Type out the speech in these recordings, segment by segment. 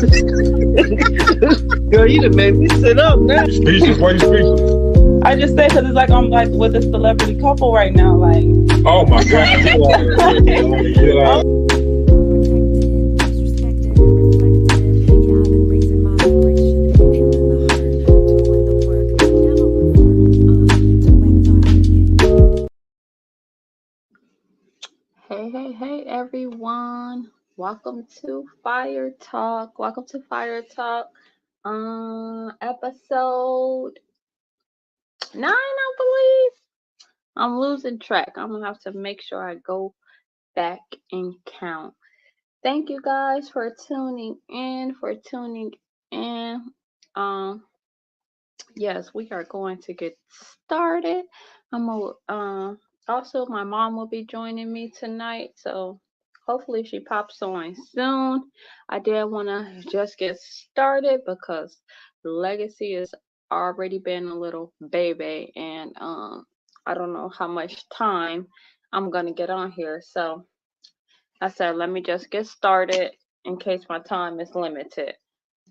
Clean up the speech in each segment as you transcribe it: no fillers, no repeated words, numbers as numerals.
Girl, you done made me sit up now. Speechless? Why you speechless? I just said because it's like I'm like with a celebrity couple right now. Like, Oh my God! Get out of here. Get out of here. hey, everyone. Welcome to Fire Talk. Welcome to Fire Talk. Episode 9, I believe. I'm losing track. I'm gonna have to make sure I go back and count. Thank you guys for tuning in. Yes, we are going to get started. I'm gonna, also my mom will be joining me tonight, so hopefully she pops on soon. I did want to just get started because Legacy has already been a little baby, and I don't know how much time I'm gonna get on here. So I said, let me just get started in case my time is limited.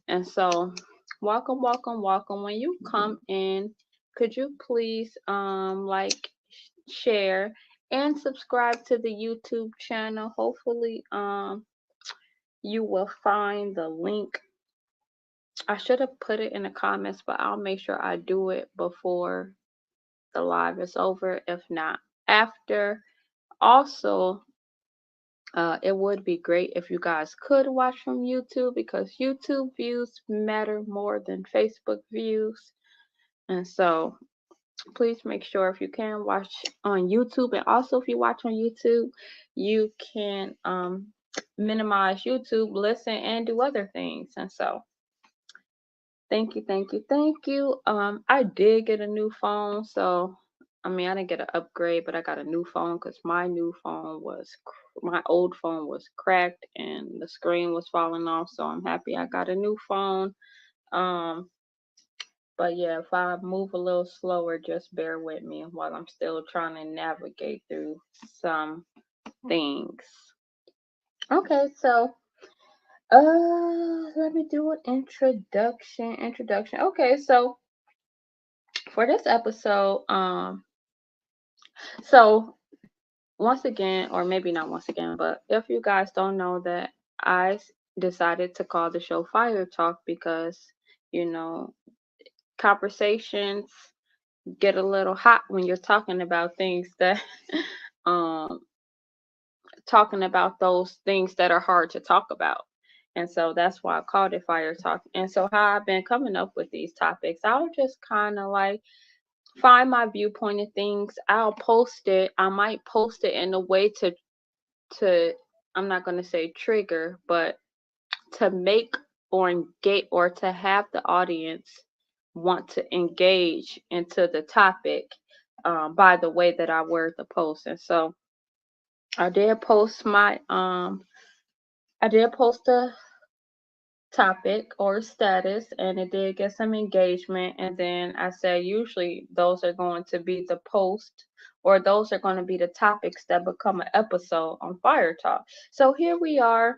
And so, welcome. When you come in, could you please like, share, and subscribe to the YouTube channel? Hopefully, you will find the link. I should have put it in the comments, but I'll make sure I do it before the live is over, if not after. Also, it would be great if you guys could watch from YouTube because YouTube views matter more than Facebook views. And so please make sure if you can watch on YouTube, and also if you watch on YouTube, you can minimize YouTube, listen, and do other things. And so thank you. I did get a new phone, so I mean, I didn't get an upgrade, but I got a new phone because my old phone was cracked and the screen was falling off. So I'm happy I got a new phone. But yeah, if I move a little slower, just bear with me while I'm still trying to navigate through some things. Okay, so let me do an introduction. Okay, so for this episode, so once again, or maybe not once again, but if you guys don't know that decided to call the show Fire Talk because, you know, conversations get a little hot when you're talking about things that, um, talking about those things that are hard to talk about. And so that's why I called it Fire Talk. And so how I've been coming up with these topics, I'll just kind of like find my viewpoint of things. I'll post it. I might post it in a way to I'm not going to say trigger, but to make or engage or to have the audience want to engage into the topic, by the way that I word the post. And so I did post a topic or status, and it did get some engagement. And then I said usually those are going to be the post, or those are going to be the topics that become an episode on Fire Talk. So here we are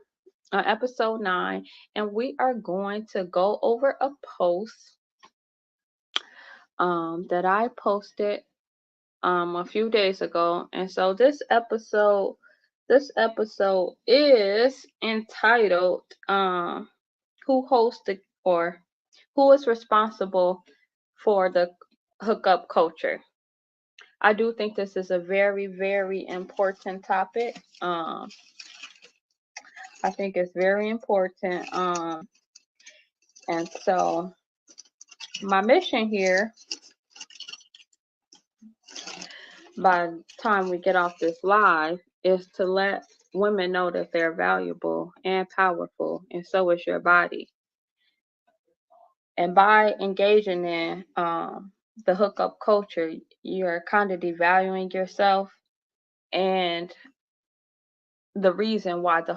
on episode 9, and we are going to go over a post that I posted a few days ago. And so this episode is entitled who hosted or who is responsible for the hookup culture. I do think this is a very, very important topic. I think it's very important. And so my mission here, by the time we get off this live, is to let women know that they're valuable and powerful, and so is your body. And by engaging in the hookup culture, you're kind of devaluing yourself and the reason why the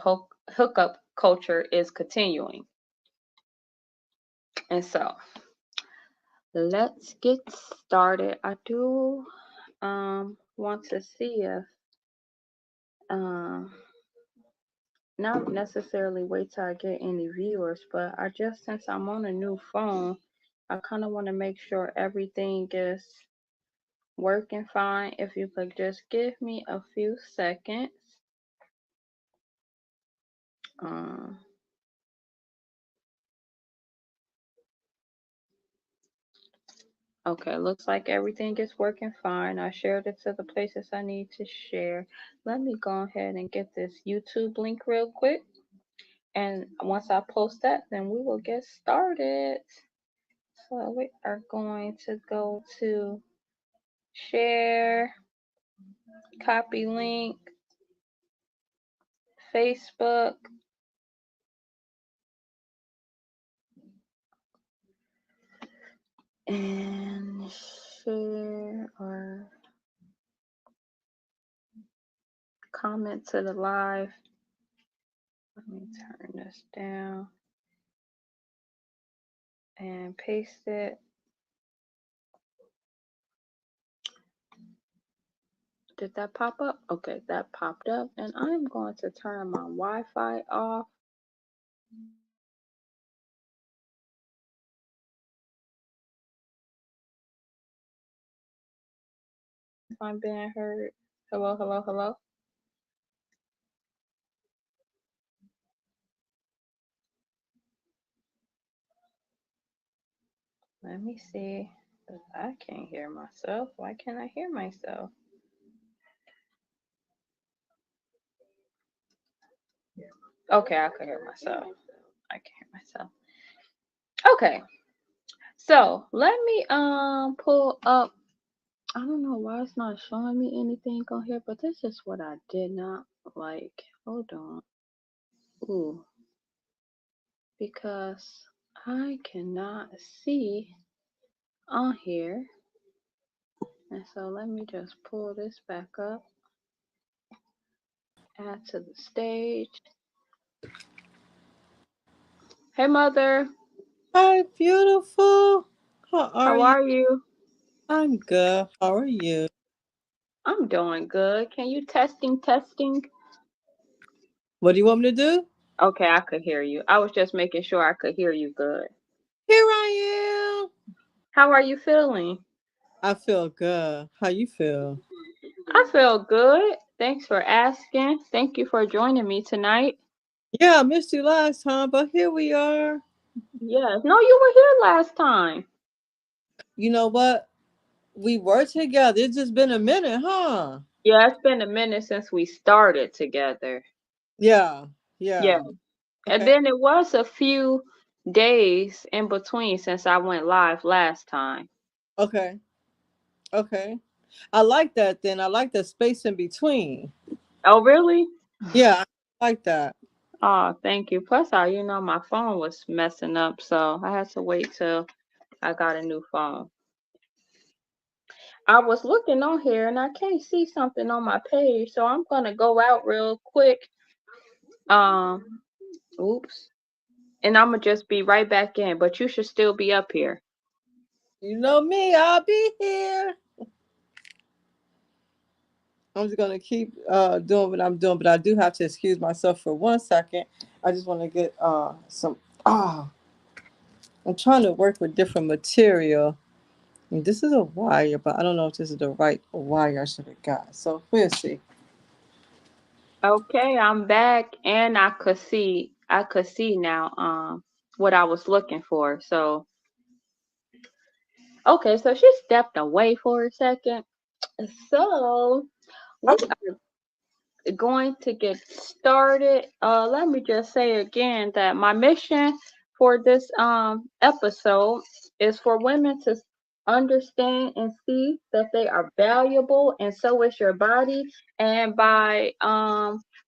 hookup culture is continuing. And so let's get started. I do want to see if not necessarily wait till I get any viewers, but since I'm on a new phone, I kind of want to make sure everything is working fine. If you could just give me a few seconds. Um, okay, looks like everything is working fine. I shared it to the places I need to share. Let me go ahead and get this YouTube link real quick. And once I post that, then we will get started. So we are going to go to share, copy link, Facebook, and share or comment to the live. Let me turn this down and paste it. Did that pop up? Okay, that popped up. And I'm going to turn my Wi-Fi off. If I'm being heard. Hello, hello, hello. Let me see. I can't hear myself. Why can't I hear myself? Okay, I can hear myself. I can hear myself. Okay. So let me pull up. I don't know why it's not showing me anything on here, but this is what I did not like. Hold on. Ooh. Because I cannot see on here. And so let me just pull this back up. Add to the stage. Hey mother. Hi, beautiful. How are How you? are you? I'm good. How are you? I'm doing good. Can you testing? What do you want me to do? Okay, I could hear you. I was just making sure I could hear you good. Here I am. How are you feeling? I feel good. How you feel? I feel good. Thanks for asking. Thank you for joining me tonight. Yeah, I missed you last time, but here we are. Yes. No, you were here last time. You know what? We were together. It's just been a minute, huh? Yeah, it's been a minute since we started together. Yeah. Yeah. Yeah. And Okay. then it was a few days in between since I went live last time. Okay. Okay. I like that then. I like the space in between. Oh, really? Yeah, I like that. Oh, thank you. Plus, my phone was messing up, so I had to wait till I got a new phone. I was looking on here and I can't see something on my page, so I'm gonna go out real quick. Um, oops. And I'm gonna just be right back in, but you should still be up here. You know me, I'll be here. I'm just gonna keep doing what I'm doing, but I do have to excuse myself for 1 second. I just want to get some. Ah, I'm trying to work with different material. And this is a wire, but I don't know if this is the right wire I should have got. So we'll see. Okay, I'm back and I could see now what I was looking for. So okay, so she stepped away for a second. So we are going to get started. Let me just say again that my mission for this episode is for women to understand and see that they are valuable, and so is your body. And by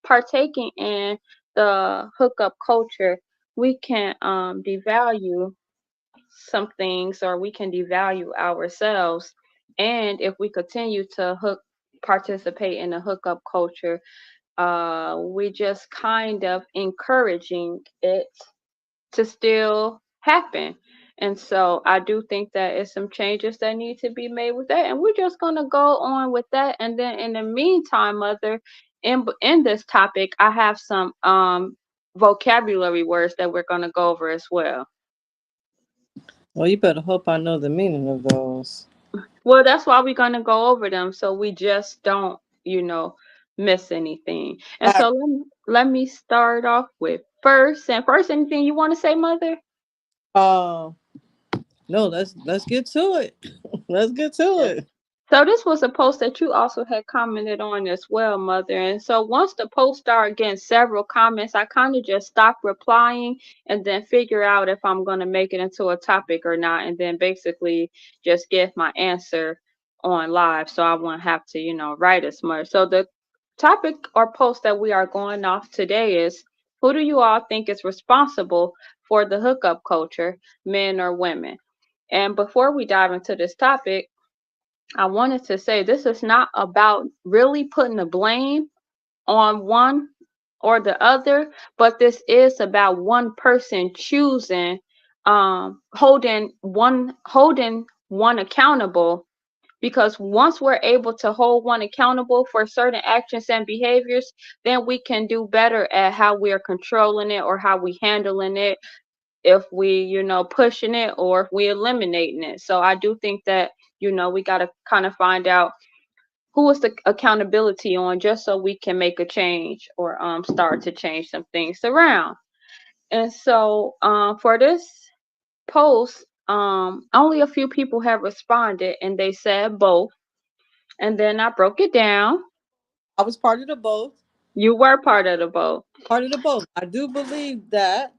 partaking in the hookup culture, we can devalue some things, or we can devalue ourselves. And if we continue to participate in the hookup culture, we just kind of encouraging it to still happen. And so I do think that it's some changes that need to be made with that. And we're just gonna go on with that. And then in the meantime, mother, in this topic, I have some vocabulary words that we're gonna go over as well. Well, you better hope I know the meaning of those. Well, that's why we're gonna go over them so we just don't, miss anything. And All so let me start off with first. Anything you want to say, Mother? right. No, let's get to it. Let's get to Yes. it. So this was a post that you also had commented on as well, Mother. And so once the post started getting several comments, I kind of just stopped replying and then figure out if I'm going to make it into a topic or not, and then basically just give my answer on live so I won't have to, write as much. So the topic or post that we are going off today is, who do you all think is responsible for the hookup culture, men or women? And before we dive into this topic, I wanted to say this is not about really putting the blame on one or the other, but this is about one person choosing, holding one accountable, because once we're able to hold one accountable for certain actions and behaviors, then we can do better at how we are controlling it or how we handling it, if we, pushing it or if we eliminating it. So I do think that, we got to kind of find out who is the accountability on, just so we can make a change or start to change some things around. And so for this post, only a few people have responded and they said both. And then I broke it down. I was part of the both. You were part of the both. Part of the both. I do believe that.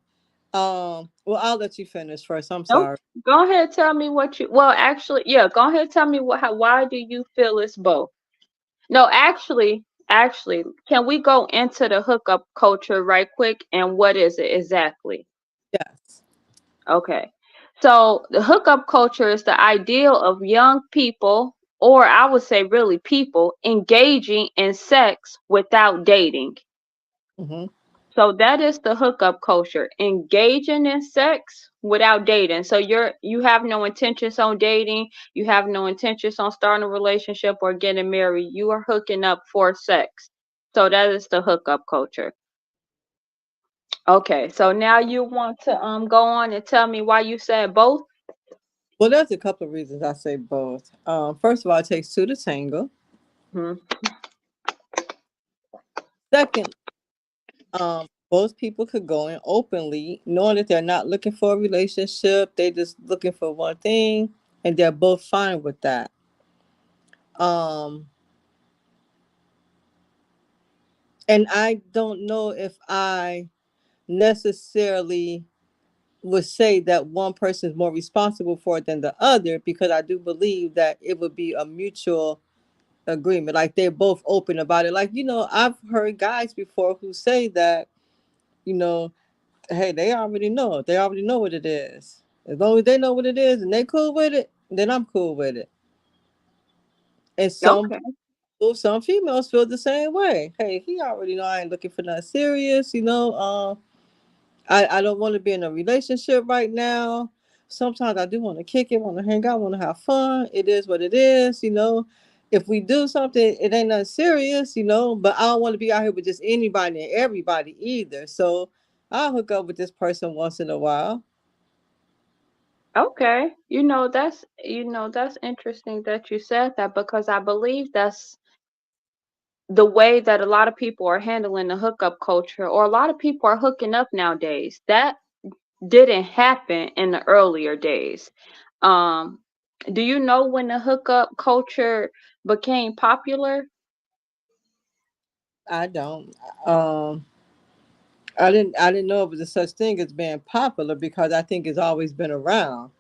Well, I'll let you finish first. I'm Nope. sorry. Go ahead, tell me what you. Well, actually, yeah. Go ahead, tell me why do you feel it's both? No, actually, can we go into the hookup culture right quick and what is it exactly? Yes. Okay. So the hookup culture is the ideal of young people, or I would say really people, engaging in sex without dating. Hmm. So that is the hookup culture, engaging in sex without dating. So you have no intentions on dating, you have no intentions on starting a relationship or getting married. You are hooking up for sex. So that is the hookup culture. Okay, so now you want to go on and tell me why you said both? Well, there's a couple of reasons I say both. First of all, it takes two to tango. Hmm. Second, both people could go in openly, knowing that they're not looking for a relationship. They're just looking for one thing, and they're both fine with that. Um, and I don't know if I necessarily would say that one person is more responsible for it than the other, because I do believe that it would be a mutual agreement. Like they're both open about it. Like, I've heard guys before who say that, you know, hey, they already know. They already know what it is. As long as they know what it is and they cool with it, then I'm cool with it. And some Okay. people, some females feel the same way. Hey, he already know I ain't looking for nothing serious, I don't want to be in a relationship right now. Sometimes I do want to kick it, want to hang out, want to have fun. It is what it is. If we do something, it ain't nothing serious. But I don't want to be out here with just anybody and everybody either. So I'll hook up with this person once in a while. Okay. That's interesting that you said that, because I believe that's the way that a lot of people are handling the hookup culture, or a lot of people are hooking up nowadays. That didn't happen in the earlier days. Um, do you know when the hookup culture became popular? I don't. Um, I didn't know it was a such thing as being popular, because I think it's always been around.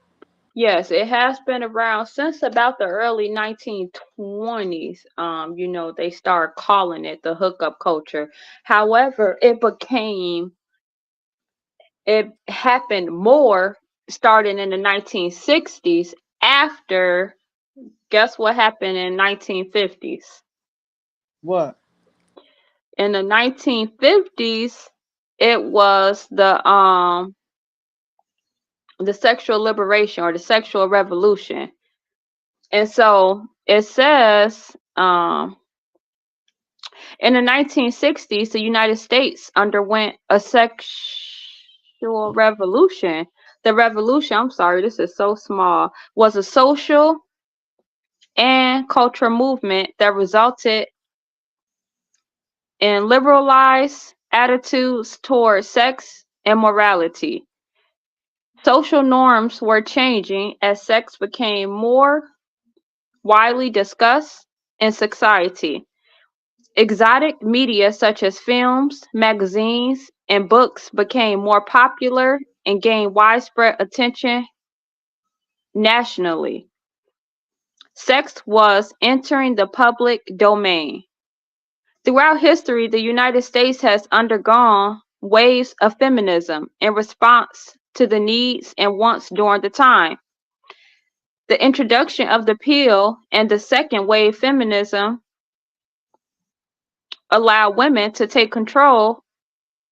Yes, it has been around since about the early 1920s. They started calling it the hookup culture. However, it happened more starting in the 1960s after, guess what happened in 1950s? What? In the 1950s, it was the sexual liberation or the sexual revolution. And so it says, In the 1960s, the United States underwent a sexual revolution. The revolution, I'm sorry, this is so small, was a social and cultural movement that resulted in liberalized attitudes toward sex and morality. Social norms were changing as sex became more widely discussed in society. Exotic media such as films, magazines, and books became more popular and gained widespread attention nationally. Sex was entering the public domain. Throughout history, the United States has undergone waves of feminism in response to the needs and wants during the time. The introduction of the pill and the second wave feminism allowed women to take control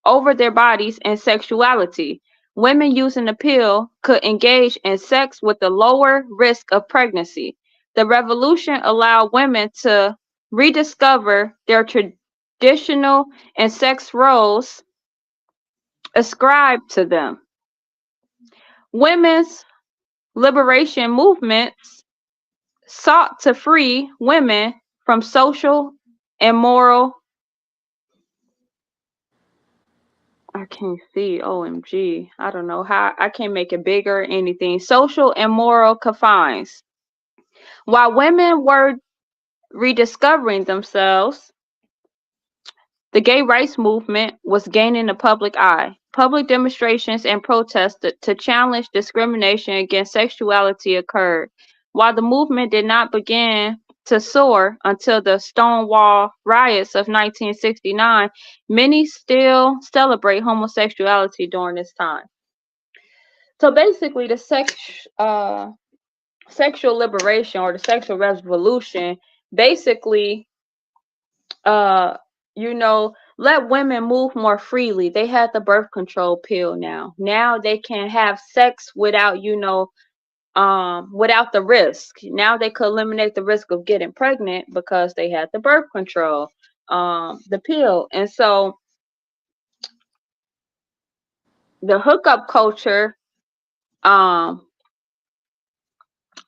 over their bodies and sexuality. Women using the pill could engage in sex with a lower risk of pregnancy. The revolution allowed women to rediscover their traditional and sex roles ascribed to them. Women's liberation movements sought to free women from social and moral, I can't see, OMG. I don't know how I can't make it bigger or anything. Social and moral confines. While women were rediscovering themselves, the gay rights movement was gaining the public eye. Public demonstrations and protests to challenge discrimination against sexuality occurred. While the movement did not begin to soar until the Stonewall riots of 1969, many still celebrate homosexuality during this time. So basically, the sexual liberation or the sexual revolution basically uh let women move more freely. They had the birth control pill now they can have sex without without the risk. Now they could eliminate the risk of getting pregnant because they had the birth control the pill. And so the hookup culture um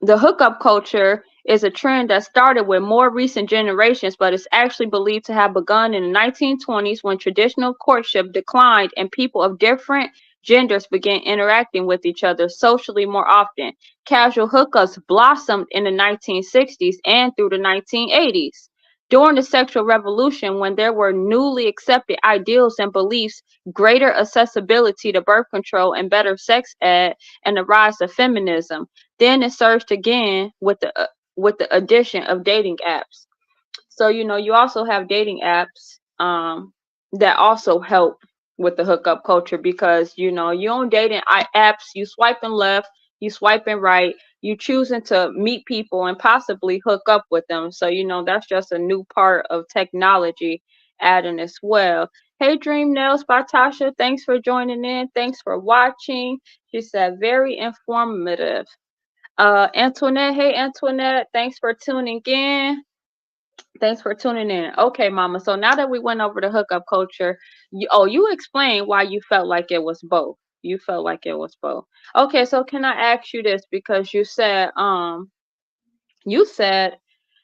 The hookup culture is a trend that started with more recent generations, but is actually believed to have begun in the 1920s when traditional courtship declined and people of different genders began interacting with each other socially more often. Casual hookups blossomed in the 1960s and through the 1980s. During the sexual revolution, when there were newly accepted ideals and beliefs, greater accessibility to birth control, and better sex ed, and the rise of feminism. Then it surged again with the addition of dating apps. So you also have dating apps that also help with the hookup culture because you on dating apps, you swiping left, you swiping right, you choosing to meet people and possibly hook up with them. So that's just a new part of technology adding as well. Hey, Dream Nails by Tasha, thanks for joining in. Thanks for watching. She said very informative. Antoinette, hey Antoinette, thanks for tuning in. Thanks for tuning in. Okay, Mama. So now that we went over the hookup culture, you explained why you felt like it was both. You felt like it was both. Okay, so can I ask you this because you said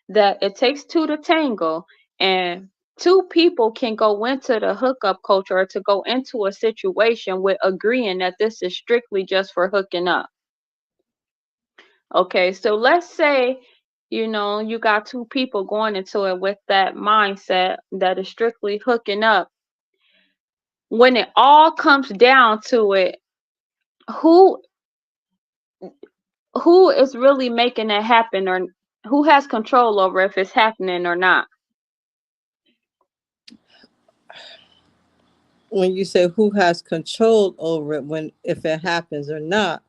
that it takes two to tango, and two people can go into the hookup culture or to go into a situation with agreeing that this is strictly just for hooking up. Okay, so let's say, you got two people going into it with that mindset that is strictly hooking up. When it all comes down to it, who who is really making it happen, or who has control over if it's happening or not? When you say who has control over it, when if it happens or not,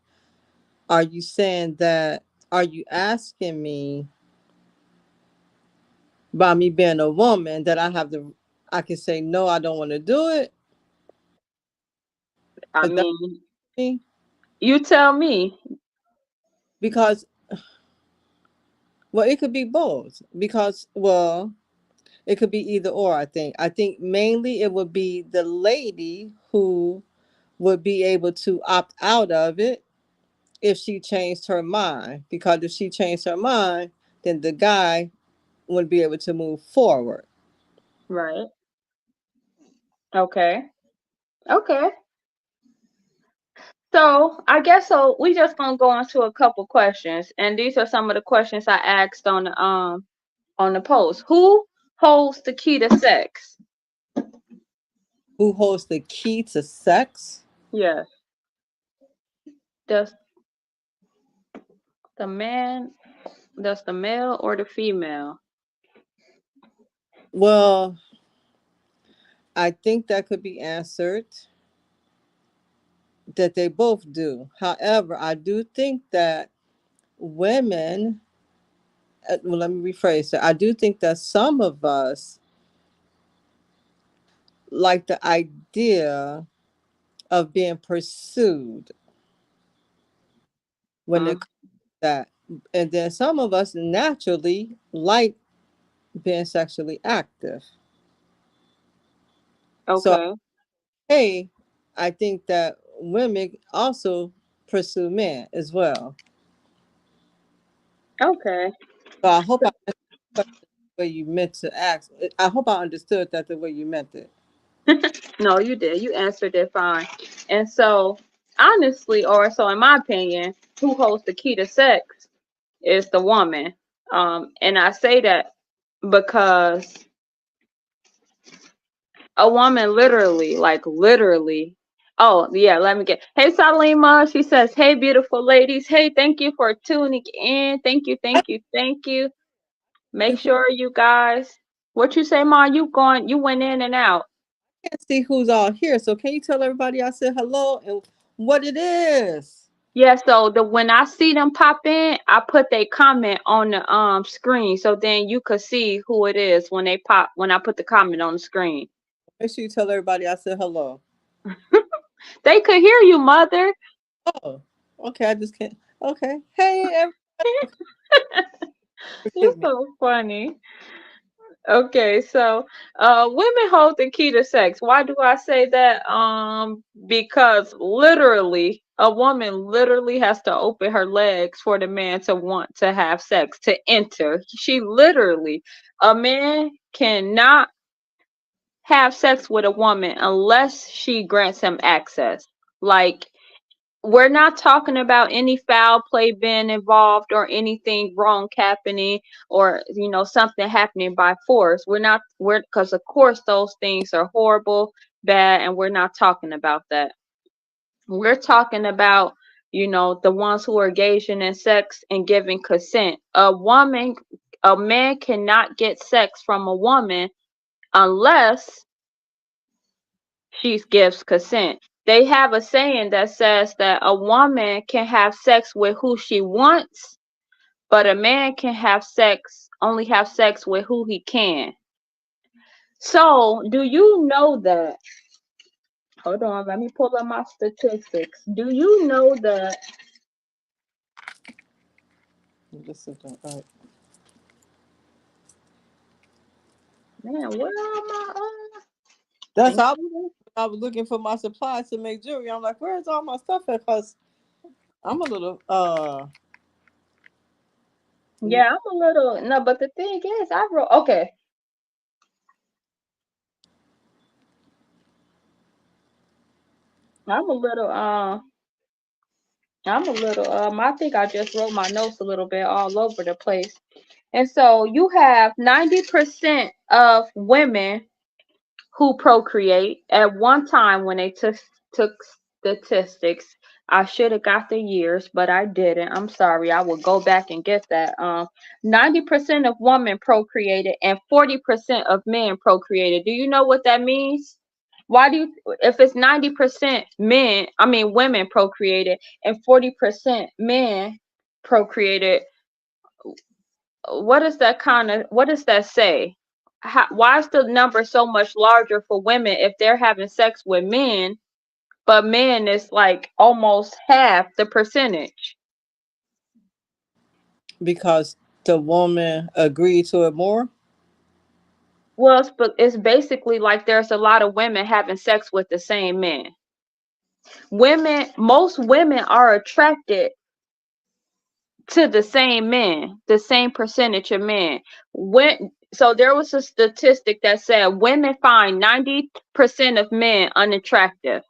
are you saying that? Are you asking me by me being a woman that I can say no, I don't want to do it? I Is that mean, me? you tell me. Because well, it could be both. Because well, It could be either or, I think. I think mainly it would be the lady who would be able to opt out of it if she changed her mind. Because if she changed her mind, then the guy would be able to move forward. Right. Okay. Okay. So I guess so. We just gonna go into a couple questions, and these are some of the questions I asked on the post. Who holds the key to sex? Who holds the key to sex? Yes. Does the man? Does the male or the female? Well, I think that could be answered that they both do. However, I do think that women, well, let me rephrase that. I do think that some of us like the idea of being pursued when it Mm, comes to that. And then some of us naturally like being sexually active. So, okay. hey, I think that women also pursue men as well. Okay. So I hope I answered the question the way you meant to ask. I hope I understood that the way you meant it. No, you did. You answered it fine. And so, honestly, or so in my opinion, who holds the key to sex is the woman. And I say that because a woman literally, like literally. Oh, yeah, let me get. Hey, Salima. She says, "Hey, beautiful ladies. Hey, thank you for tuning in. Thank you, thank you, thank you. Make Who sure you guys. What you say, Ma? You went in and out. can't see who's all here. So can you tell everybody I said hello and what it is? Yeah, so the when I see them pop in, I put their comment on the screen so then you could see who it is when they pop when I put the comment on the screen. Make sure you tell everybody I said hello. They could hear you, mother. Oh, okay. I just can't. Okay. Hey, everybody. Okay, You're forgive me. so funny. Okay, so women hold the key to sex. Why do I say that? Because literally a woman literally has to open her legs for the man to want to have sex, to enter. She literally a man cannot have sex with a woman unless she grants him access. Like, we're not talking about any foul play being involved or anything wrong happening or something happening by force. We're because of course those things are horrible, bad, and we're not talking about that. We're talking about the ones who are engaging in sex and giving consent. A man cannot get sex from a woman unless she gives consent. They have a saying that says that a woman can have sex with who she wants, but a man can only have sex with who he can. So, do you know that? Hold on, let me pull up my statistics. Do you know that? Listen to all right. Man, where are my? That's Thank how you. I was looking for my supplies to make jewelry. I'm like, where's all my stuff at? Because I'm a little Yeah, I'm a little no, but the thing is, I wrote okay. I'm a little I think I just wrote my notes a little bit all over the place. And so you have 90% of women who procreate at one time when they took statistics. I should have got the years, but I didn't. I'm sorry. I will go back and get that. 90% of women procreated and 40% of men procreated. Do you know what that means? Why do you, if it's 90% women procreated and 40% men procreated, what does that say? Why is the number so much larger for women if they're having sex with men, but men is like almost half the percentage? because the woman agreed to it more. Well, it's basically like there's a lot of women having sex with the same men. Most women are attracted to the same men, the same percentage of men. So there was a statistic that said women find 90% of men unattractive,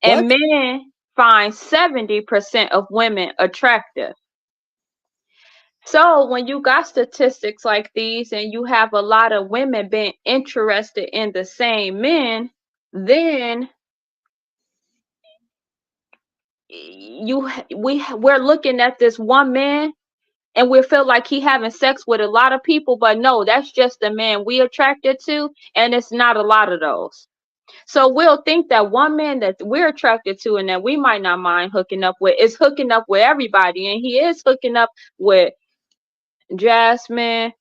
and What? men find 70% of women attractive. So when you got statistics like these and you have a lot of women being interested in the same men, then we're looking at this one man and we feel like he having sex with a lot of people, but no, that's just the man we attracted to, and it's not a lot of those. So we'll think that one man that we're attracted to and that we might not mind hooking up with is hooking up with everybody, and he is hooking up with Jasmine,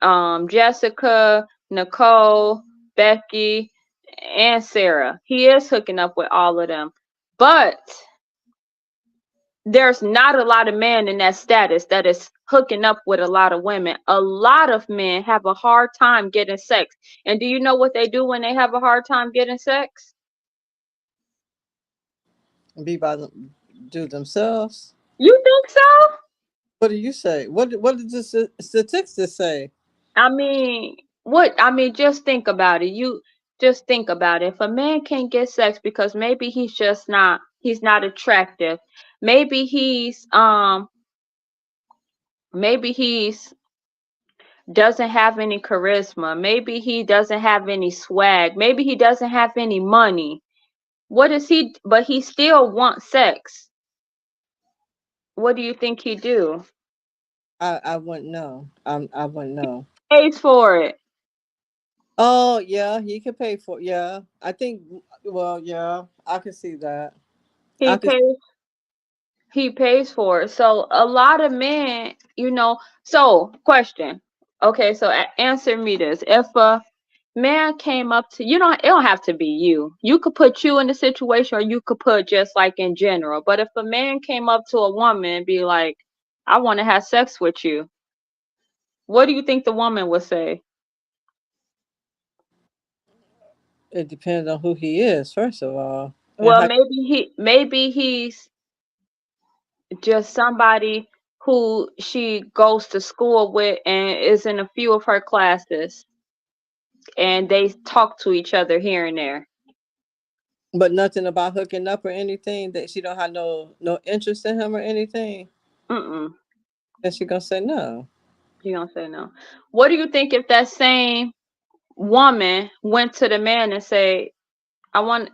Jessica, Nicole, Becky, and Sarah. He is hooking up with all of them, but there's not a lot of men in that status that is hooking up with a lot of women. A lot of men have a hard time getting sex. And do you know what they do when they have a hard time getting sex? Be by them, do themselves? You think so? What do you say? What did the statistics say? Just think about it. You just think about it. If a man can't get sex because maybe he's not attractive. Maybe he's doesn't have any charisma. Maybe he doesn't have any swag. Maybe he doesn't have any money. What is he? But he still wants sex. What do you think he do? I wouldn't know. I wouldn't know. Pays for it. Oh yeah, he could pay for. Yeah, I think. Well, yeah, I could see that. He I could. pays. He pays for it. So a lot of men, So question. Okay, so answer me this: if a man came up to it don't have to be you. You could put you in the situation, or you could put just like in general. But if a man came up to a woman and be like, "I want to have sex with you," what do you think the woman would say? It depends on who he is, first of all, and Well, how. maybe he's just somebody who she goes to school with and is in a few of her classes, and they talk to each other here and there. But nothing about hooking up or anything, that she don't have no interest in him or anything. Mm-mm. Then she gonna say no. You don't say no. What do you think if that same woman went to the man and say, I want,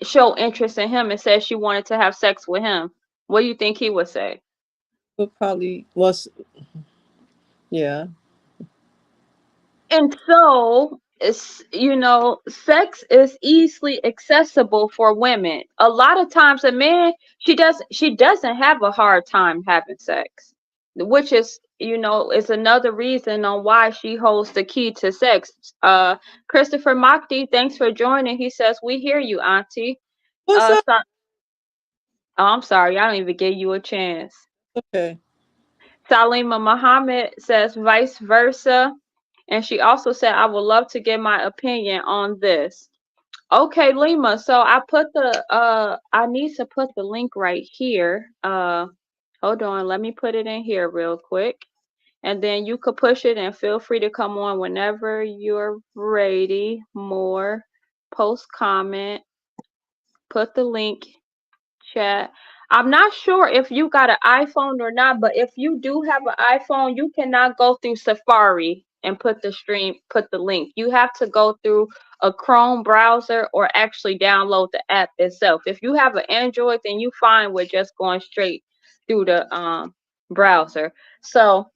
show interest in him and said she wanted to have sex with him? What do you think he would say? But probably was. Yeah. And so, sex is easily accessible for women. A lot of times, a man, she doesn't have a hard time having sex, which is another reason on why she holds the key to sex. Christopher Makti, thanks for joining. He says, "We hear you, Auntie." What's up? Oh, I'm sorry, I don't even give you a chance. Okay. Salima Muhammad says, vice versa. And she also said, I would love to get my opinion on this. Okay, Lima. So I need to put the link right here. Hold on, let me put it in here real quick. And then you could push it and feel free to come on whenever you're ready. More, post comment, put the link, chat. I'm not sure if you got an iPhone or not, but if you do have an iPhone, you cannot go through Safari and put the link. You have to go through a Chrome browser or actually download the app itself. If you have an Android, then you fine with just going straight through the browser. So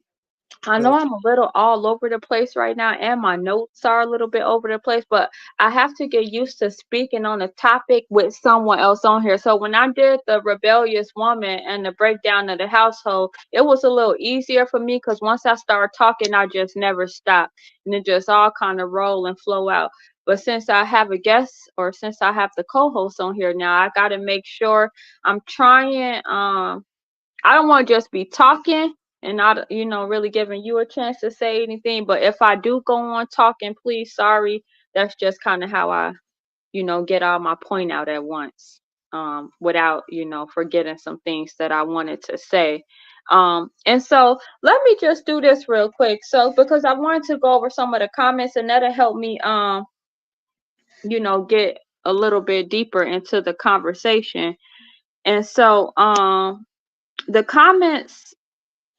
I know I'm a little all over the place right now, and my notes are a little bit over the place, but I have to get used to speaking on a topic with someone else on here. So when I did the rebellious woman and the breakdown of the household, it was a little easier for me because once I started talking, I just never stopped, and it just all kind of roll and flow out. But since I have a guest, or since I have the co-host on here now, I got to make sure I'm trying. I don't want to just be talking. and not, really giving you a chance to say anything. But if I do go on talking, please, sorry. That's just kind of how I, get all my point out at once, without, forgetting some things that I wanted to say. And so let me just do this real quick. So, because I wanted to go over some of the comments, and that'll help me, get a little bit deeper into the conversation. And so, the comments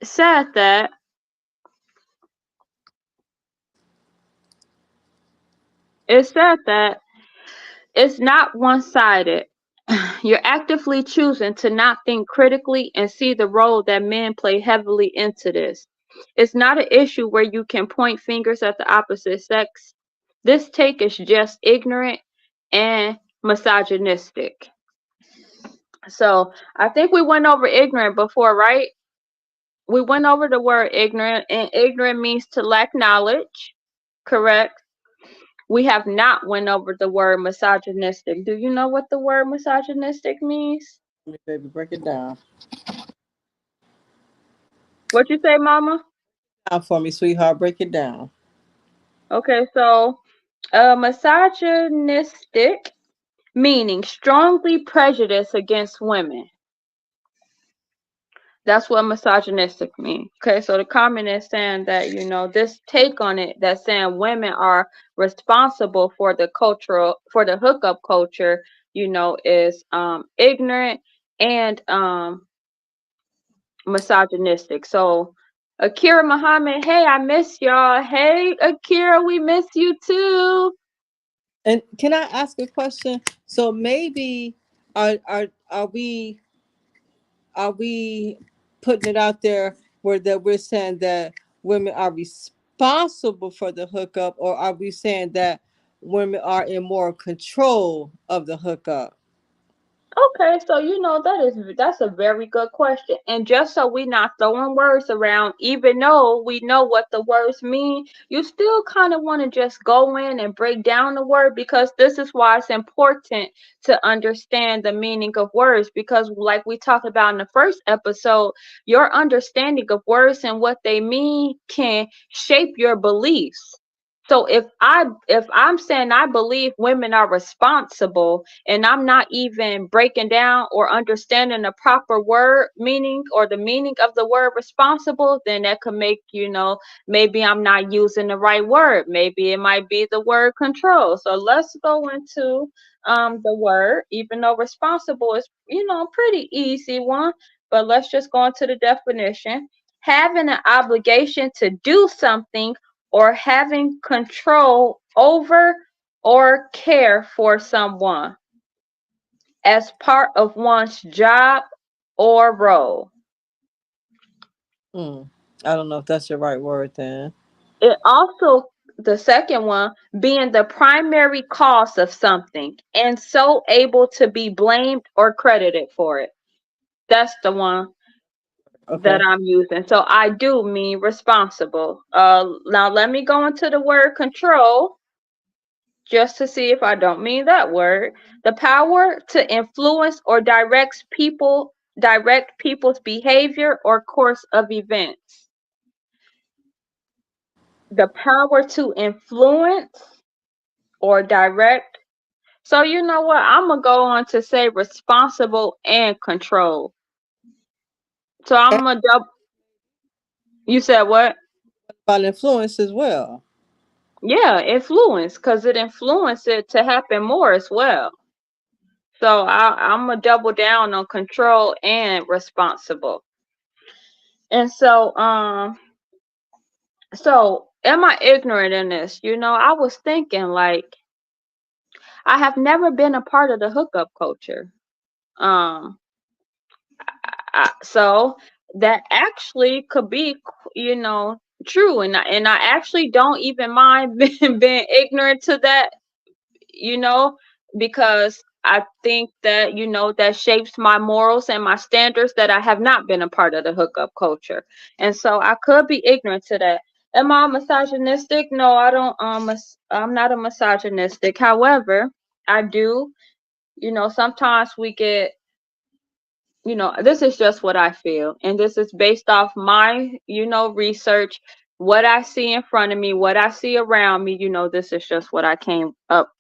said that it said that it's not one-sided. You're actively choosing to not think critically and see the role that men play heavily into this. It's not an issue where you can point fingers at the opposite sex. This take is just ignorant and misogynistic. So I think we went over ignorant before, right? We went over the word ignorant, and ignorant means to lack knowledge, correct? We have not went over the word misogynistic. Do you know what the word misogynistic means? Let me, baby, break it down. What you say, mama? Down for me, sweetheart. Break it down. Okay, so misogynistic meaning strongly prejudiced against women. That's what misogynistic means. Okay, so the comment is saying that, this take on it, that's saying women are responsible for the hookup culture, is ignorant and misogynistic. So Akira Muhammad, hey, I miss y'all. Hey Akira, we miss you too. And can I ask a question? So maybe are we putting it out there where that we're saying that women are responsible for the hookup, or are we saying that women are in more control of the hookup? Okay, so that's a very good question. And just so we not throwing words around, even though we know what the words mean, you still kind of want to just go in and break down the word, because this is why it's important to understand the meaning of words. Because like we talked about in the first episode, your understanding of words and what they mean can shape your beliefs. So if I'm saying I believe women are responsible, and I'm not even breaking down or understanding the proper word meaning or the meaning of the word responsible, then that could make, maybe I'm not using the right word. Maybe it might be the word control. So let's go into the word, even though responsible is, pretty easy one, but let's just go into the definition. Having an obligation to do something or having control over or care for someone as part of one's job or role. Hmm. I don't know if that's the right word then. It also, the second one, being the primary cause of something and so able to be blamed or credited for it. That's the one that Okay. I'm using. So I do mean responsible. Now let me go into the word control, just to see if I don't mean that word. The power to influence or direct people's behavior or course of events. The power to influence or direct. So you know what? I'm gonna go on to say responsible and control. So I'm And gonna double. You said what? about influence as well. Yeah, influence, because it influenced it to happen more as well. So I'm gonna double down on control and responsible. And so am I ignorant in this? I was thinking, like, I have never been a part of the hookup culture. Um, so that actually could be, true, and I actually don't even mind being ignorant to that, you know, because I think that, that shapes my morals and my standards, that I have not been a part of the hookup culture. And so I could be ignorant to that. Am I misogynistic? No, I don't. I'm not a misogynistic. However, I do, sometimes we get this is just what I feel, and this is based off my, research, what I see in front of me, what I see around me. This is just what I came up.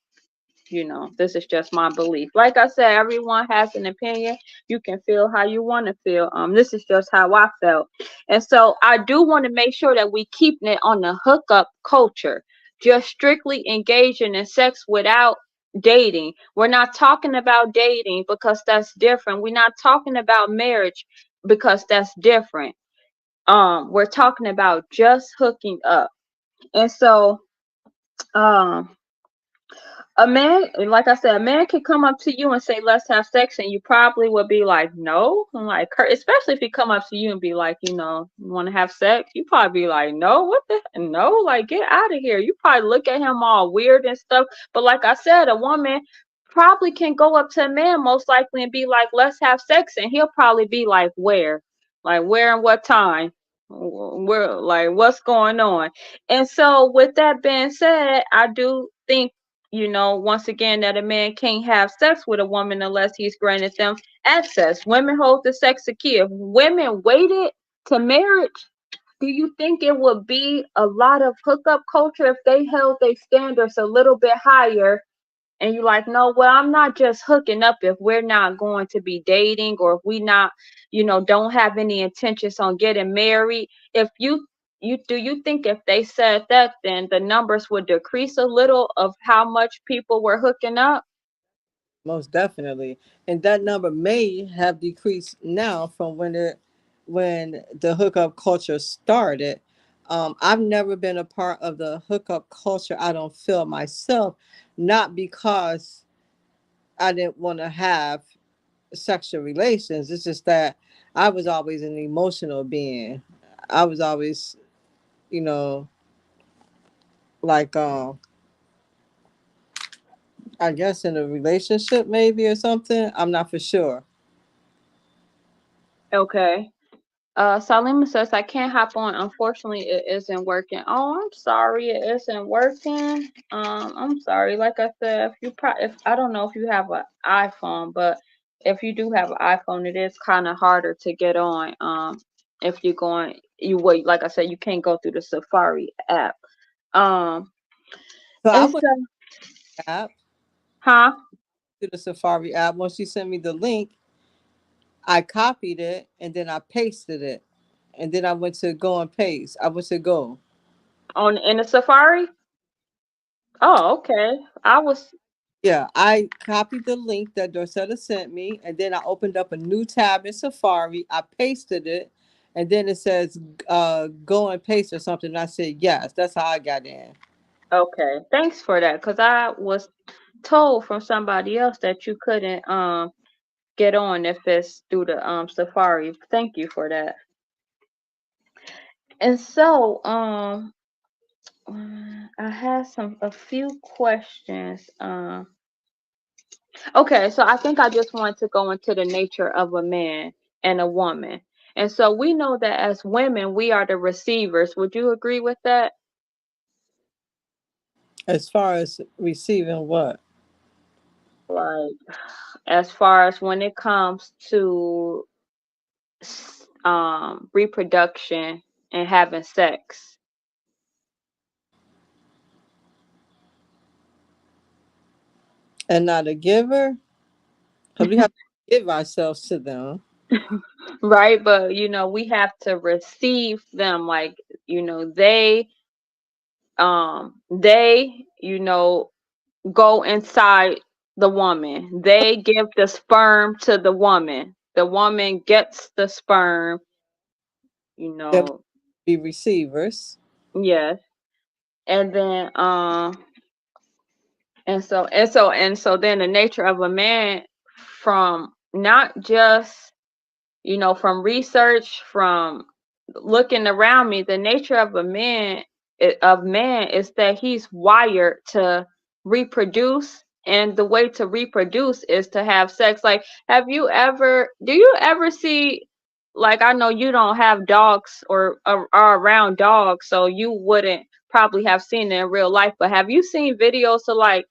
This is just my belief. Like I said, everyone has an opinion. You can feel how you want to feel. This is just how I felt. And so I do want to make sure that we keeping it on the hookup culture, just strictly engaging in sex without dating. We're not talking about dating because that's different. We're not talking about marriage because that's different. We're talking about just hooking up. And so, um, a man, like I said, a man can come up to you and say, "Let's have sex," and you probably would be like, "No." I'm like, especially if he come up to you and be like, "You want to have sex?" You probably be like, "No, what the no, like get out of here." You probably look at him all weird and stuff. But like I said, a woman probably can go up to a man most likely and be like, "Let's have sex," and he'll probably be like where and what time, where, like what's going on. And so, with that being said, I do think, once again, that a man can't have sex with a woman unless he's granted them access. Women hold the sex key. If women waited to marriage, do you think it would be a lot of hookup culture if they held their standards a little bit higher? And you like, no, well, I'm not just hooking up if we're not going to be dating, or if we not, don't have any intentions on getting married. If you think if they said that, then the numbers would decrease a little of how much people were hooking up? Most definitely. And that number may have decreased now from when the hookup culture started. I've never been a part of the hookup culture. I don't feel myself, not because I didn't want to have sexual relations. It's just that I was always an emotional being. I was always, you know, like I guess in a relationship maybe or something. I'm not for sure. Okay. Salima says, I can't hop on. Unfortunately, it isn't working. Oh, I'm sorry, it isn't working. I'm sorry. Like I said, if I don't know if you have an iPhone, but if you do have an iPhone, it is kind of harder to get on. If you're going, like I said, you can't go through the Safari app. Um, So I and went so, to the app, huh? to the Safari app. When she sent me the link, I copied it and then I pasted it. And then I went to go and paste. I went to go. On in the Safari? Oh, okay. I was Yeah, I copied the link that Dorcetta sent me, and then I opened up a new tab in Safari. I pasted it, and then it says go and paste or something. And I said yes. That's how I got in. okay. Thanks for that, because I was told from somebody else that you couldn't get on if it's through the Safari. Thank you for that. And so I had a few questions. Okay, so I think I just want to go into the nature of a man and a woman. And so we know that as women, we are the receivers. Would you agree with that? As far as receiving what? Like, as far as when it comes to reproduction and having sex. And not a giver, because we have to give ourselves to them. Right, but we have to receive them, like, they go inside the woman. They give the sperm to the woman. The woman gets the sperm, you Then we know. be receivers. Yes. And then and so then the nature of a man, from not just, from research, from looking around me, the nature of man is that he's wired to reproduce, and the way to reproduce is to have sex. Like, do you ever see, like, I know you don't have dogs or are around dogs, so you wouldn't probably have seen it in real life, but have you seen videos of, like,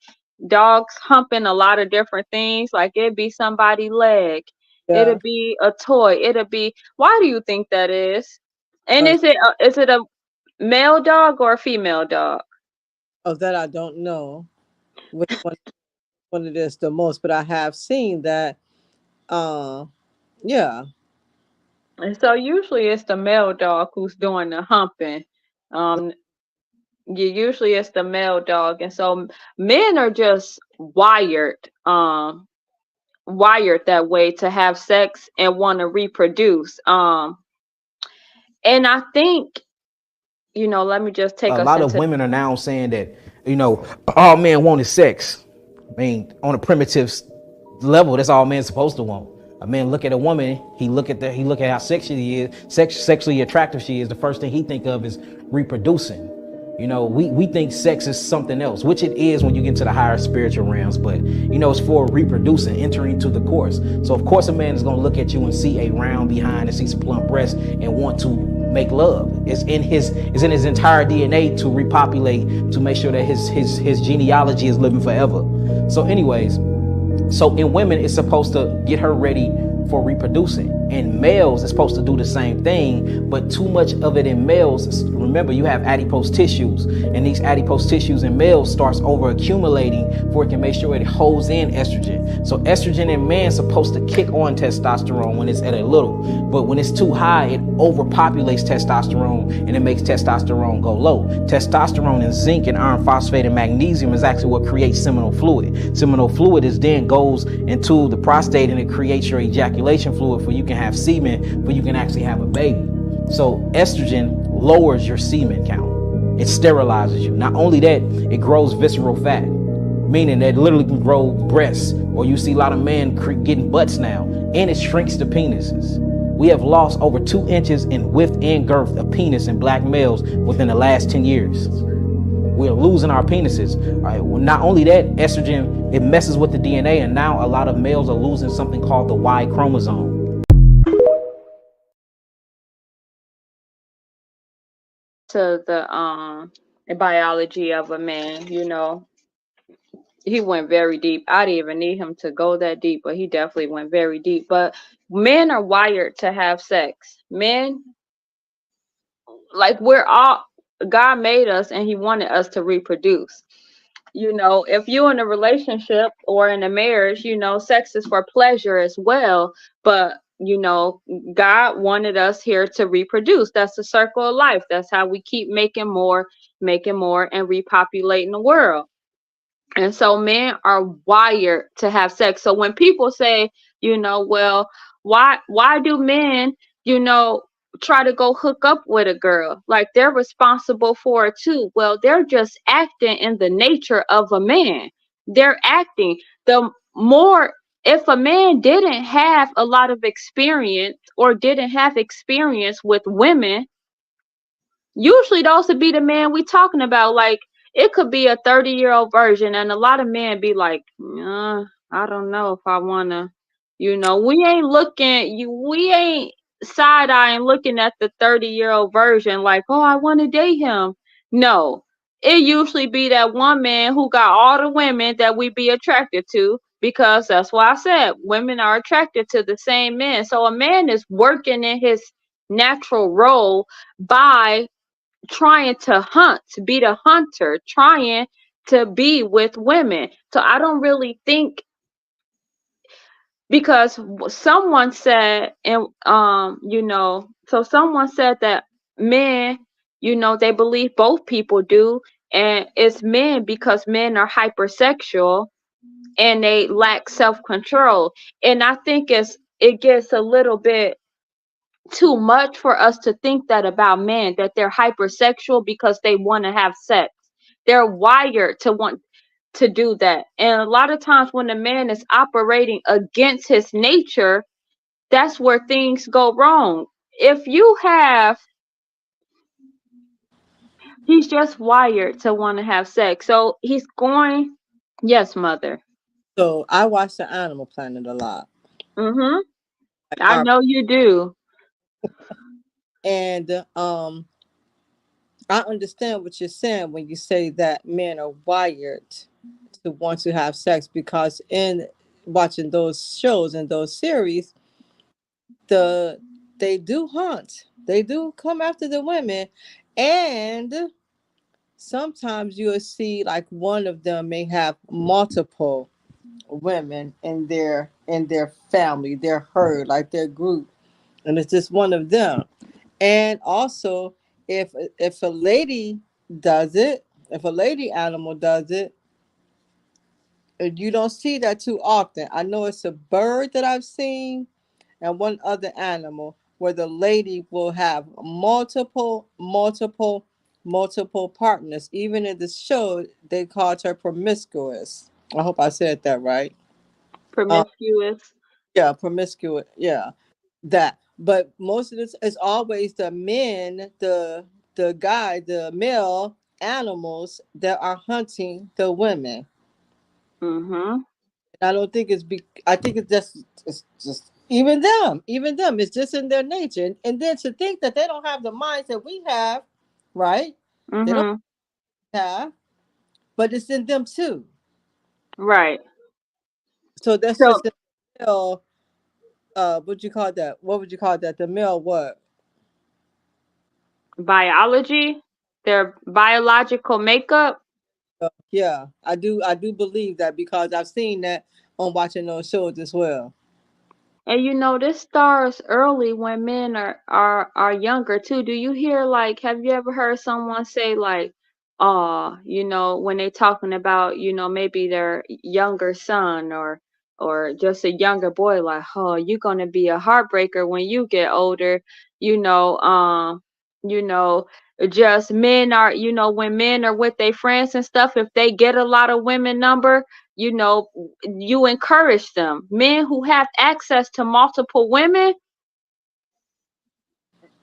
dogs humping a lot of different things? Like, it'd be somebody's leg, Yeah. It'll be a toy. It'll be. Why do you think that is? And Uh, is it a male dog or a female dog? of that I don't know which one it is the most, but I have seen that. Uh, yeah. And so usually it's the male dog who's doing the humping. Um, usually it's the male dog, and so men are just wired that way to have sex and want to reproduce. And I think, let me just take A us lot of into. women are now saying that, all men want is sex. I mean, on a primitive level, that's all men's supposed to want. A man look at a woman, he look at how sexually attractive she is. The first thing he think of is reproducing. We think sex is something else, which it is when you get into the higher spiritual realms, but it's for reproducing, entering into the course. So of course a man is gonna look at you and see a round behind and see some plump breasts and want to make love. It's in his entire DNA to repopulate, to make sure that his genealogy is living forever. So anyways, so in women, it's supposed to get her ready for reproducing. In males, it's supposed to do the same thing, but too much of it in males. Remember, you have adipose tissues, and these adipose tissues in males starts over accumulating for it can make sure it holds in estrogen. So estrogen in men is supposed to kick on testosterone when it's at a little, but when it's too high, it overpopulates testosterone and it makes testosterone go low. Testosterone and zinc and iron phosphate and magnesium is actually what creates seminal fluid. Seminal fluid is then goes into the prostate and it creates your ejaculation fluid for you can have semen, for you can actually have a baby. So estrogen lowers your semen count. It sterilizes you. Not only that, it grows visceral fat, meaning that it literally can grow breasts, or you see a lot of men getting butts now, and it shrinks the penises. We have lost over 2 inches in width and girth of penis in black males within the last 10 years. We're losing our penises. All right, well, not only that, estrogen, it messes with the DNA, and now a lot of males are losing something called the Y chromosome. To the biology of a man, he went very deep. I didn't even need him to go that deep, but he definitely went very deep. But men are wired to have sex. Men, like, we're all, God made us and he wanted us to reproduce. If you're in a relationship or in a marriage, sex is for pleasure as well, but God wanted us here to reproduce. That's the circle of life. That's how we keep making more and repopulating the world. And so men are wired to have sex. So when people say, well, why do men, you know, try to go hook up with a girl? Like, they're responsible for it too. Well, they're just acting in the nature of a man. They're acting. The more, if a man didn't have a lot of experience or didn't have experience with women, usually those would be the men we talking about. Like, it could be a 30-year-old version, and a lot of men be like, I don't know if I wanna, we ain't side eyeing looking at the 30-year-old version like, oh, I wanna date him. No. It usually be that one man who got all the women that we be attracted to, because that's why I said women are attracted to the same men. So a man is working in his natural role by trying to hunt, to be the hunter, trying to be with women. So I don't really think, because someone said, and so someone said that men, they believe both people do, and it's men because men are hypersexual and they lack self-control. And I think it gets a little bit too much for us to think that about men, that they're hypersexual because they want to have sex. They're wired to want to do that. And a lot of times when a man is operating against his nature, that's where things go wrong. If you have, he's just wired to want to have sex. So he's going, yes, mother. So I watch the Animal Planet a lot. Mm-hmm. Like I know you do. and I understand what you're saying when you say that men are wired to want to have sex, because in watching those shows and those series, the they do hunt. They do come after the women, and sometimes you'll see like one of them may have multiple women in their family, their herd, like their group, and it's just one of them. And also, if a lady does it, if a lady animal does it, you don't see that too often. I know it's a bird that I've seen and one other animal where the lady will have multiple partners. Even in the show, they called her promiscuous. I hope I said that right. Um, Promiscuous. yeah, promiscuous. Yeah, that. But most of this is always the men, the male animals that are hunting the women. Mm-hmm. I don't think I think it's just even them. It's just in their nature, and then to think that they don't have the minds that we have, right? They don't Mm-hmm. have, but it's in them too. Right. So that's So just the male. What you call that? What would you call that? The male what? biology, their biological makeup. Yeah, I do believe that because I've seen that on watching those shows as well. And this starts early when men are younger too. Do you hear, like, have you ever heard someone say like, when they talking about, maybe their younger son or just a younger boy, like, oh, you're gonna be a heartbreaker when you get older, you know, um, you know, just men are, when men are with their friends and stuff, if they get a lot of women number, you know, you encourage them. Men who have access to multiple women,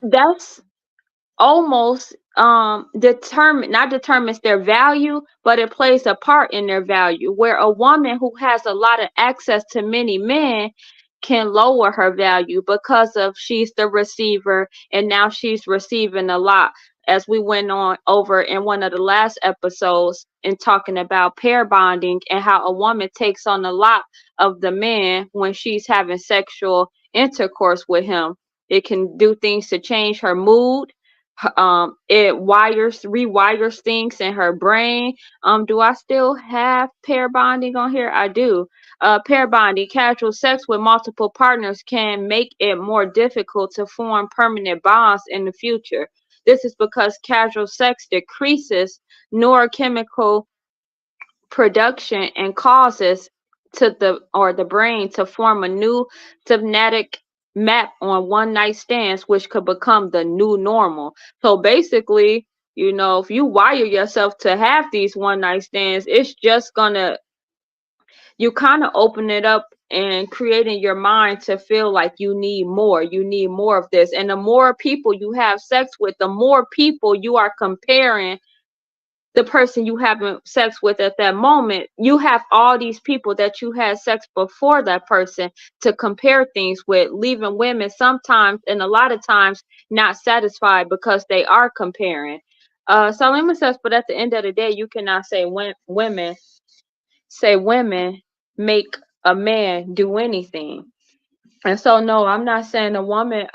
that's almost not determines their value, but it plays a part in their value. Where a woman who has a lot of access to many men can lower her value because of she's the receiver and now she's receiving a lot. As we went on over in one of the last episodes in talking about pair bonding and how a woman takes on a lot of the man when she's having sexual intercourse with him. It can do things to change her mood. It rewires things in her brain. Do I still have pair bonding on here? I do. Pair bonding, casual sex with multiple partners can make it more difficult to form permanent bonds in the future. This is because casual sex decreases neurochemical production and causes the brain to form a new synaptic map on one night stands, which could become the new normal. So basically, if you wire yourself to have these one night stands, it's just gonna you kind of open it up and creating your mind to feel like you need more of this. And the more people you have sex with, the more people you are comparing the person you having sex with at that moment. You have all these people that you had sex before that person to compare things with, leaving women sometimes and a lot of times not satisfied because they are comparing. So let me say, but at the end of the day, you cannot say women make a man do anything. And so no, I'm not saying a woman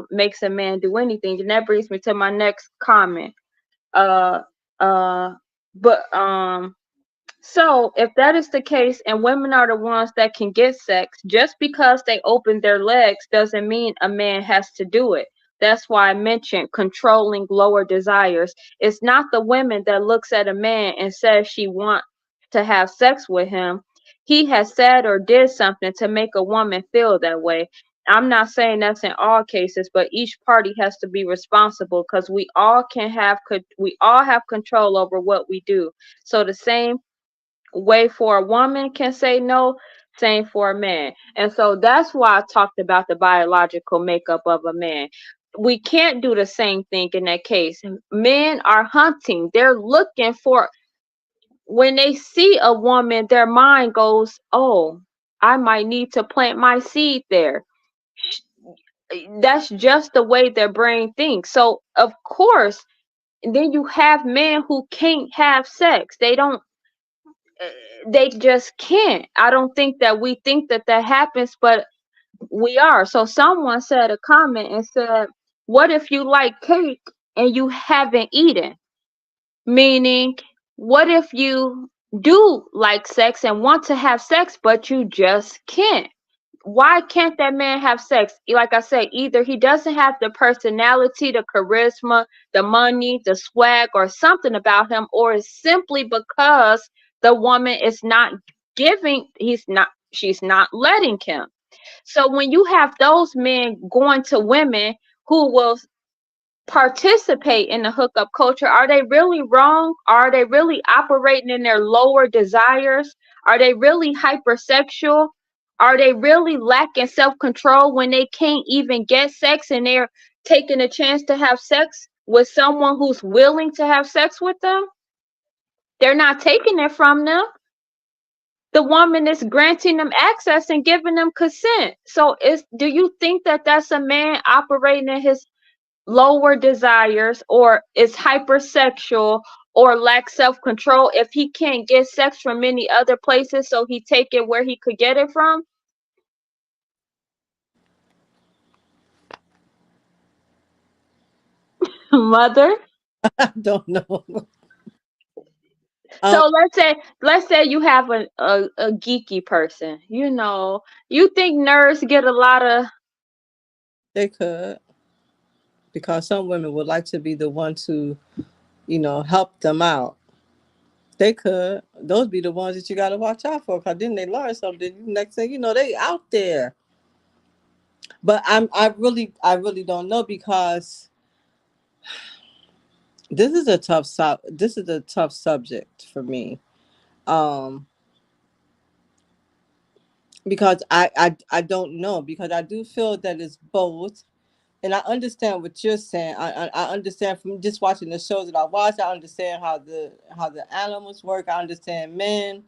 makes a man do anything. And that brings me to my next comment. Uh uh but So if that is the case and women are the ones that can get sex, just because they open their legs doesn't mean a man has to do it. That's why I mentioned controlling lower desires. It's not the woman that looks at a man and says she wants to have sex with him. He has said or did something to make a woman feel that way. I'm not saying that's in all cases, but each party has to be responsible because we all have control over what we do. So the same way for a woman can say no, same for a man. And so that's why I talked about the biological makeup of a man. We can't do the same thing in that case. Men are hunting, they're looking for, when they see a woman, their mind goes, oh, I might need to plant my seed there. That's just the way their brain thinks. So, of course, then you have men who can't have sex. They just can't. I don't think that we think that that happens, but We are. So someone said a comment and said, what if you like cake and you haven't eaten? Meaning, what if you do like sex and want to have sex, but you just can't? Why can't that man have sex? Like I said, either he doesn't have the personality, the charisma, the money, the swag, or something about him, or it's simply because the woman is not giving, she's not letting him. So when you have those men going to women who will participate in the hookup culture, are they really wrong? Are they really operating in their lower desires? Are they really hypersexual? Are they really lacking self-control when they can't even get sex and they're taking a chance to have sex with someone who's willing to have sex with them? They're not taking it from them. The woman is granting them access and giving them consent. So do you think that that's a man operating in his lower desires, or is hypersexual, or lacks self-control if he can't get sex from many other places, so he take it where he could get it from? Mother. I don't know. Um, So let's say you have a geeky person, you think nerds get a lot of. they could, because some women would like to be the one to, help them out. They could. Those be the ones that you got to watch out for, because then they learn something. Next thing you know, they out there. But I really don't know, because this is a tough subject for me. Um, because I don't know, because I do feel that it's both. And I understand what you're saying. I understand from just watching the shows that I watch. I understand how the animals work. I understand men,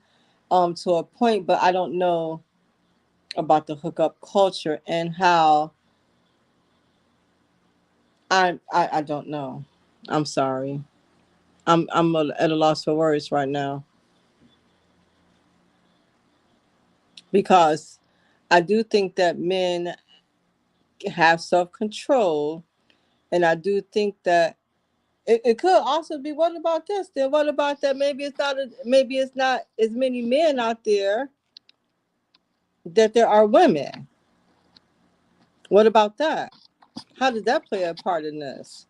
to a point, but I don't know about the hookup culture and how. I don't know. I'm sorry. At a loss for words right now, because I do think that men have self control, and I do think that it could also be. What about this? Then what about that? Maybe it's not as many men out there that there are women. What about that? How did that play a part in this?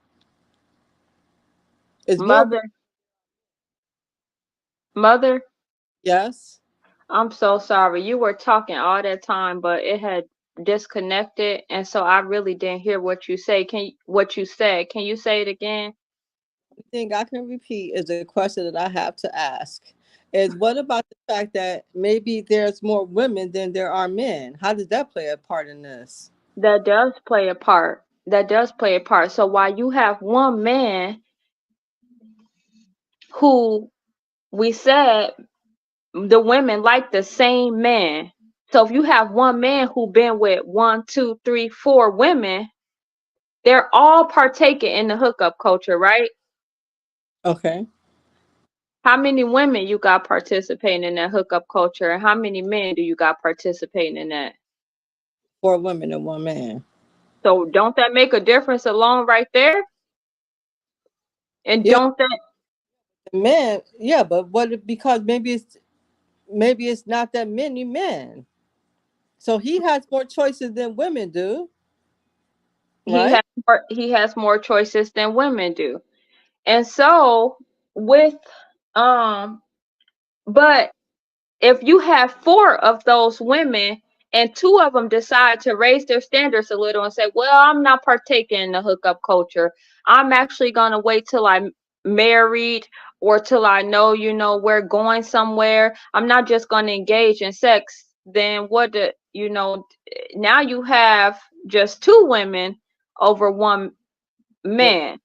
Is more? Mother, mother, Yes. I'm so sorry. You were talking all that time, but it had disconnected, and so I really didn't hear what you said. Can you say it again? The thing I can repeat is a question that I have to ask. Is what about the fact that maybe there's more women than there are men? How does that play a part in this? That does play a part. That does play a part. So while you have one man who, we said the women like the same man. So if you have one man who been with one, two, three, four women, they're all partaking in the hookup culture, right? Okay. How many women you got participating in that hookup culture, and how many men do you got participating in that? 4 women and 1 man. So don't that make a difference alone right there? And Yeah, don't that men. Yeah, but because maybe it's not that many men. So he has more choices than women do, he right? has more choices than women do. And so with um but if you have four of those women and two of them decide to raise their standards a little and say, well, I'm not partaking in the hookup culture. I'm actually going to wait till I'm married or till I know, we're going somewhere. I'm not just going to engage in sex. Then now you have just two women over one Well, man.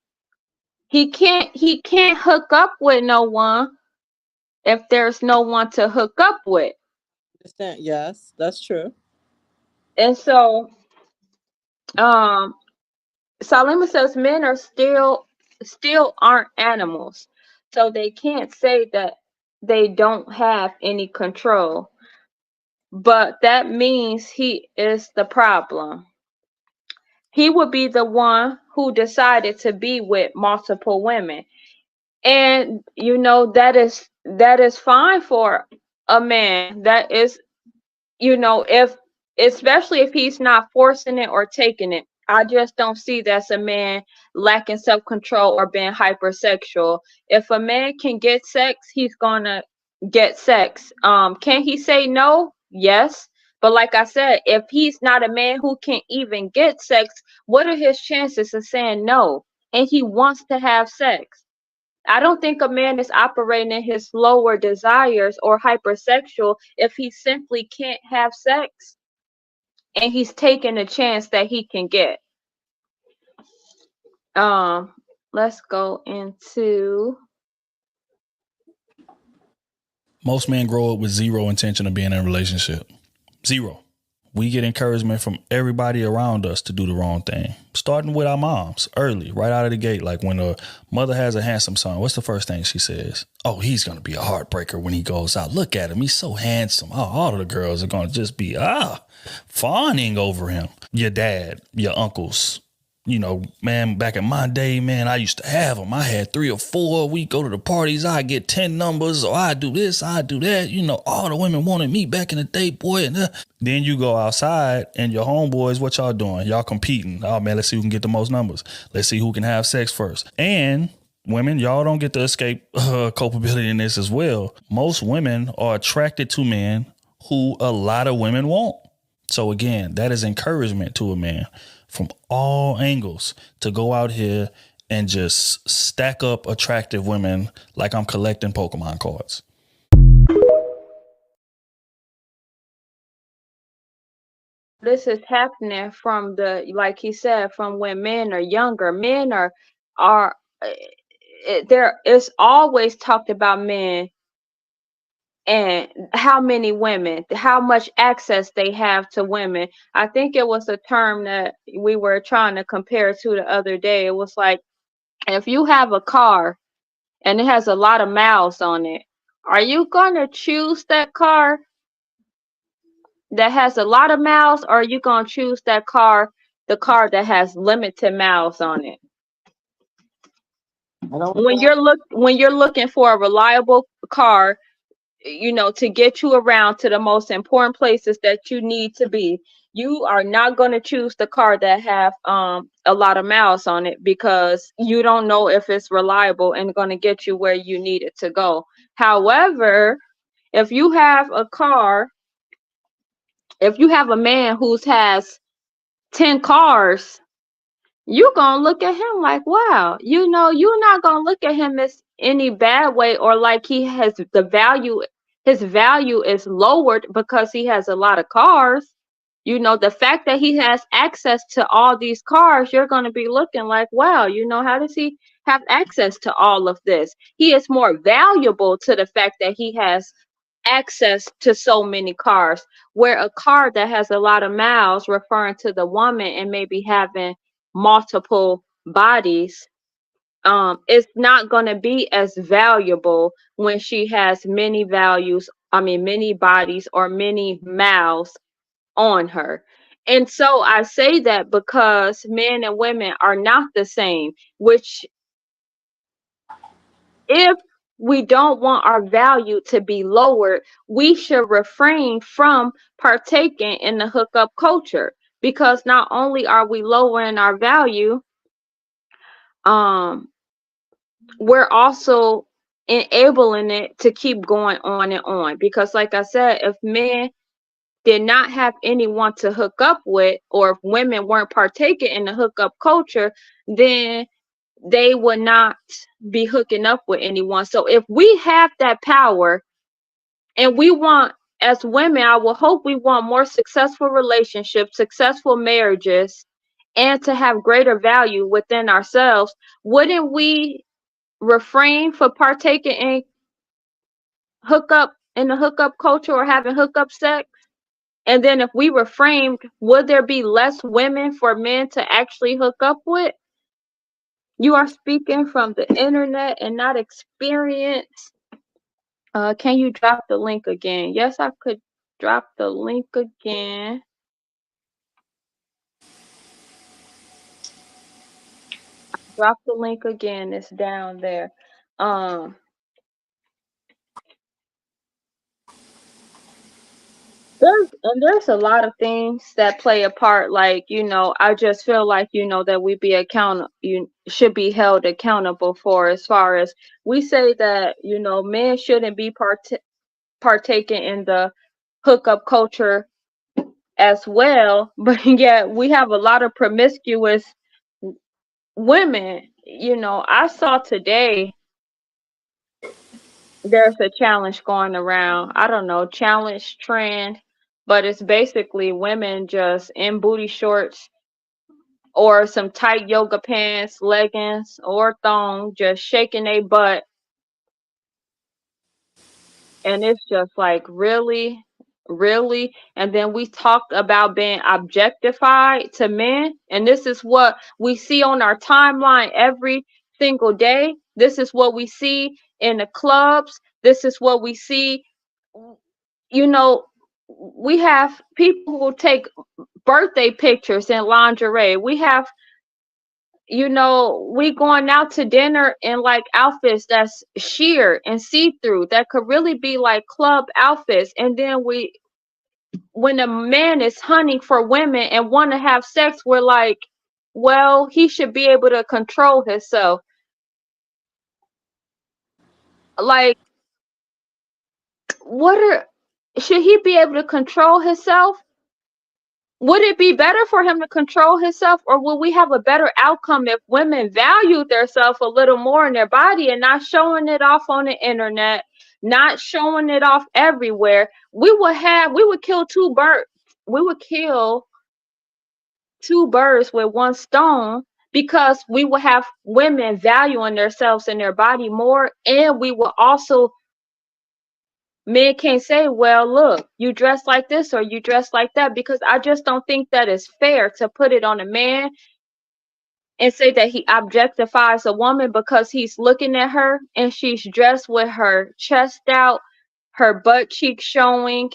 He can't hook up with no one if there's no one to hook up with. understand. Yes, that's true. And so um Salima says men are still aren't animals. So they can't say that they don't have any control. but that means he is the problem. He would be the one who decided to be with multiple women. And that is fine for a man. That is, if especially if he's not forcing it or taking it. I just don't see that's a man lacking self-control or being hypersexual. If a man can get sex, he's gonna get sex. Can he say no? Yes. But like I said, if he's not a man who can even get sex, what are his chances of saying no? And he wants to have sex. I don't think a man is operating in his lower desires or hypersexual if he simply can't have sex and he's taking a chance that he can get. Um, let's go into Most men grow up with zero intention of being in a relationship. Zero. We get encouragement from everybody around us to do the wrong thing. Starting with our moms early, right out of the gate. Like when a mother has a handsome son, what's the first thing she says? Oh, he's going to be a heartbreaker when he goes out. Look at him. He's so handsome. Oh, all of the girls are going to just be, fawning over him. Your dad, your uncles. Man, back in my day, man, I used to have them. I had 3 or 4. We go to the parties. I get 10 numbers, or I do this, I do that. All the women wanted me back in the day, boy. And then you go outside and your homeboys, what y'all doing? Y'all competing. Oh, man, let's see who can get the most numbers. Let's see who can have sex first. And women, y'all don't get to escape culpability in this as well. Most women are attracted to men who a lot of women want. So again, that is encouragement to a man from all angles to go out here and just stack up attractive women like I'm collecting Pokemon cards. this is happening from like he said, from when men are younger. Men are there. It's always talked about men and how many women, how much access they have to women. I think it was a term that we were trying to compare to the other day. It was like, if you have a car and it has a lot of miles on it, are you going to choose that car that has a lot of miles, or are you going to choose the car that has limited miles on it? When you're looking for a reliable car, to get you around to the most important places that you need to be, you are not going to choose the car that have a lot of miles on it, because you don't know if it's reliable and going to get you where you need it to go. However, if you have a man who has 10 cars, you're going to look at him like, wow, you're not going to look at him as any bad way, or like he has his value is lowered because he has a lot of cars. The fact that he has access to all these cars, you're going to be looking like, wow, how does he have access to all of this? He is more valuable to the fact that he has access to so many cars, where a car that has a lot of miles, referring to the woman and maybe having multiple bodies, it's not going to be as valuable when she has many bodies or many miles on her. And so I say that because men and women are not the same, which, if we don't want our value to be lowered, we should refrain from partaking in the hookup culture, because not only are we lowering our value, um, we're also enabling it to keep going on and on. Because like I said, if men did not have anyone to hook up with, or if women weren't partaking in the hookup culture, then they would not be hooking up with anyone. So if we have that power, and we want, as women, I will hope we want more successful relationships, successful marriages, and to have greater value within ourselves, wouldn't we refrain for partaking in the hookup culture or having hookup sex? And then if we refrained, would there be less women for men to actually hook up with? You are speaking from the internet and not experience. Can you drop the link again? Yes, I could drop the link again. Drop the link again. It's down there. Um, there's a lot of things that play a part. Like, I just feel like, that we be you should be held accountable for, as far as we say that, men shouldn't be partaking in the hookup culture as well, but yet we have a lot of promiscuous women. I saw today there's a challenge going around. I don't know, challenge trend, but it's basically women just in booty shorts or some tight yoga pants, leggings, or thong, just shaking their butt. And it's just like, really, really. And then we talked about being objectified to men, and this is what we see on our timeline every single day. This is what we see in the clubs. This is what we see. you know we have people who will take birthday pictures in lingerie. We have, we going out to dinner in like outfits that's sheer and see-through that could really be like club outfits. And then when a man is hunting for women and want to have sex, we're like, well, he should be able to control himself. Like, should he be able to control himself? Would it be better for him to control himself, or will we have a better outcome if women valued themselves a little more in their body and not showing it off on the internet, not showing it off everywhere? We would kill two birds. We would kill two birds with one stone, because we will have women valuing themselves and their body more, and we will also, men can't say, well, look, you dress like this or you dress like that, because I just don't think that is fair to put it on a man and say that he objectifies a woman because he's looking at her and she's dressed with her chest out, her butt cheeks showing,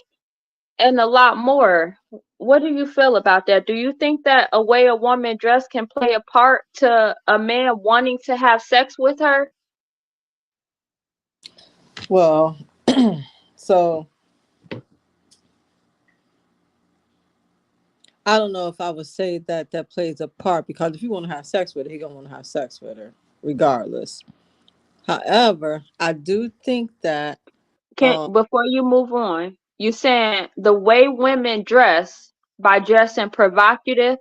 and a lot more. What do you feel about that? Do you think that a way a woman dressed can play a part to a man wanting to have sex with her? Well, so I don't know if I would say that that plays a part, because if you want to have sex with her, he gonna want to have sex with her regardless. However, I do think that um Before you move on, you saying the way women dress by dressing provocative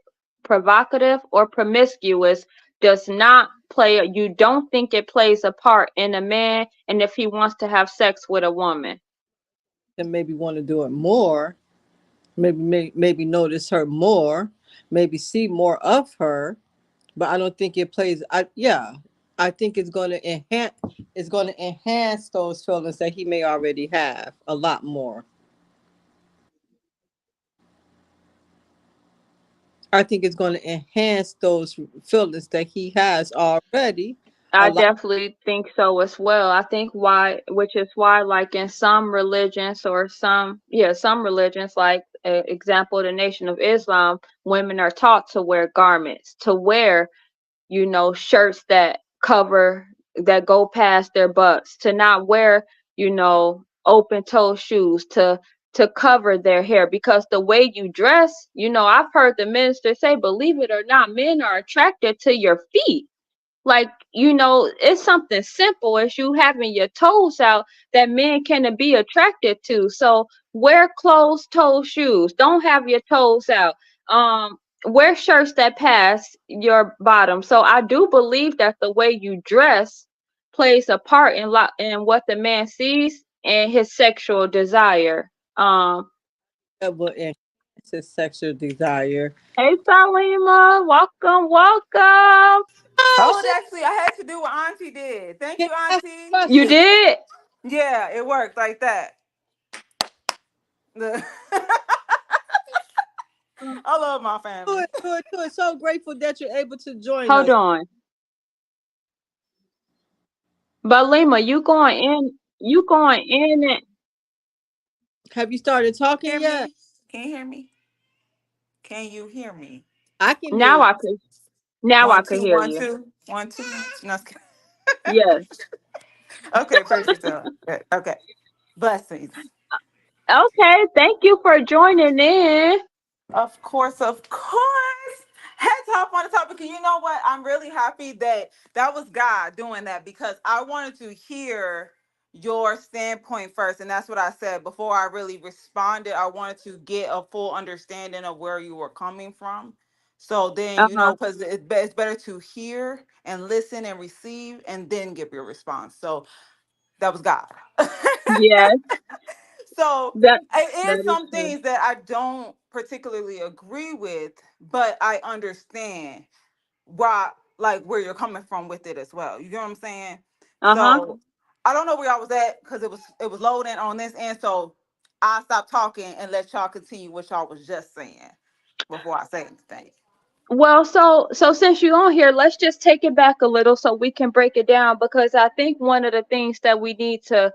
or promiscuous does not play. You don't think it plays a part in a man, and if he wants to have sex with a woman? and maybe want to do it more, maybe notice her more, maybe see more of her, but I don't think it plays. I think it's going to enhance those feelings that he may already have a lot more. I think it's going to enhance those feelings that he has already a I lot. definitely think so as well. I think which is why, like in some religions, or some religions, like example, the Nation of Islam, women are taught to wear garments, to wear, shirts that go past their butts, to not wear, open toe shoes, to cover their hair, because the way you dress, I've heard the minister say, believe it or not, men are attracted to your feet. Like, it's something simple as you having your toes out that men can be attracted to. So wear closed toe shoes. Don't have your toes out. Wear shirts that pass your bottom. So I do believe that the way you dress plays a part in what the man sees and his sexual desire. That will enhance his sexual desire. Hey Salima, welcome, welcome. Oh, Oh, shit. actually, I had to do what Auntie did. Thank Can you, I ask Auntie. a You question? did? Yeah, it worked like that. The- I love my family. Good, good, good. So grateful that you're able to join Hold us. on. But Lima, you going in Have you started talking Hear yet? me? Can you hear me? Can you hear me? I can hear Now you. I could. Now I One, could two, hear one, you. two, one, two. No, just kidding. Yes. Okay, praise yourself. Good. Okay. Blessings. Okay. Thank you for joining in. Of course, of course. Head top on the topic. And you know what? I'm really happy that that was God doing that because I wanted to hear your standpoint first. And that's what I said before I really responded. I wanted to get a full understanding of where you were coming from. So then, Uh you huh. know, because it's better to hear and listen and receive and then give your response. So that was God. Yes. So That it that is is some true. things that I don't particularly agree with, but I understand why, like where you're coming from with it as well. You know what I'm saying? Uh huh. So I don't know where I was at because it was loading on this end. So I stopped talking and let y'all continue what y'all was just saying before I say anything. Well, so since you're on here, let's just take it back a little so we can break it down because I think one of the things that we need to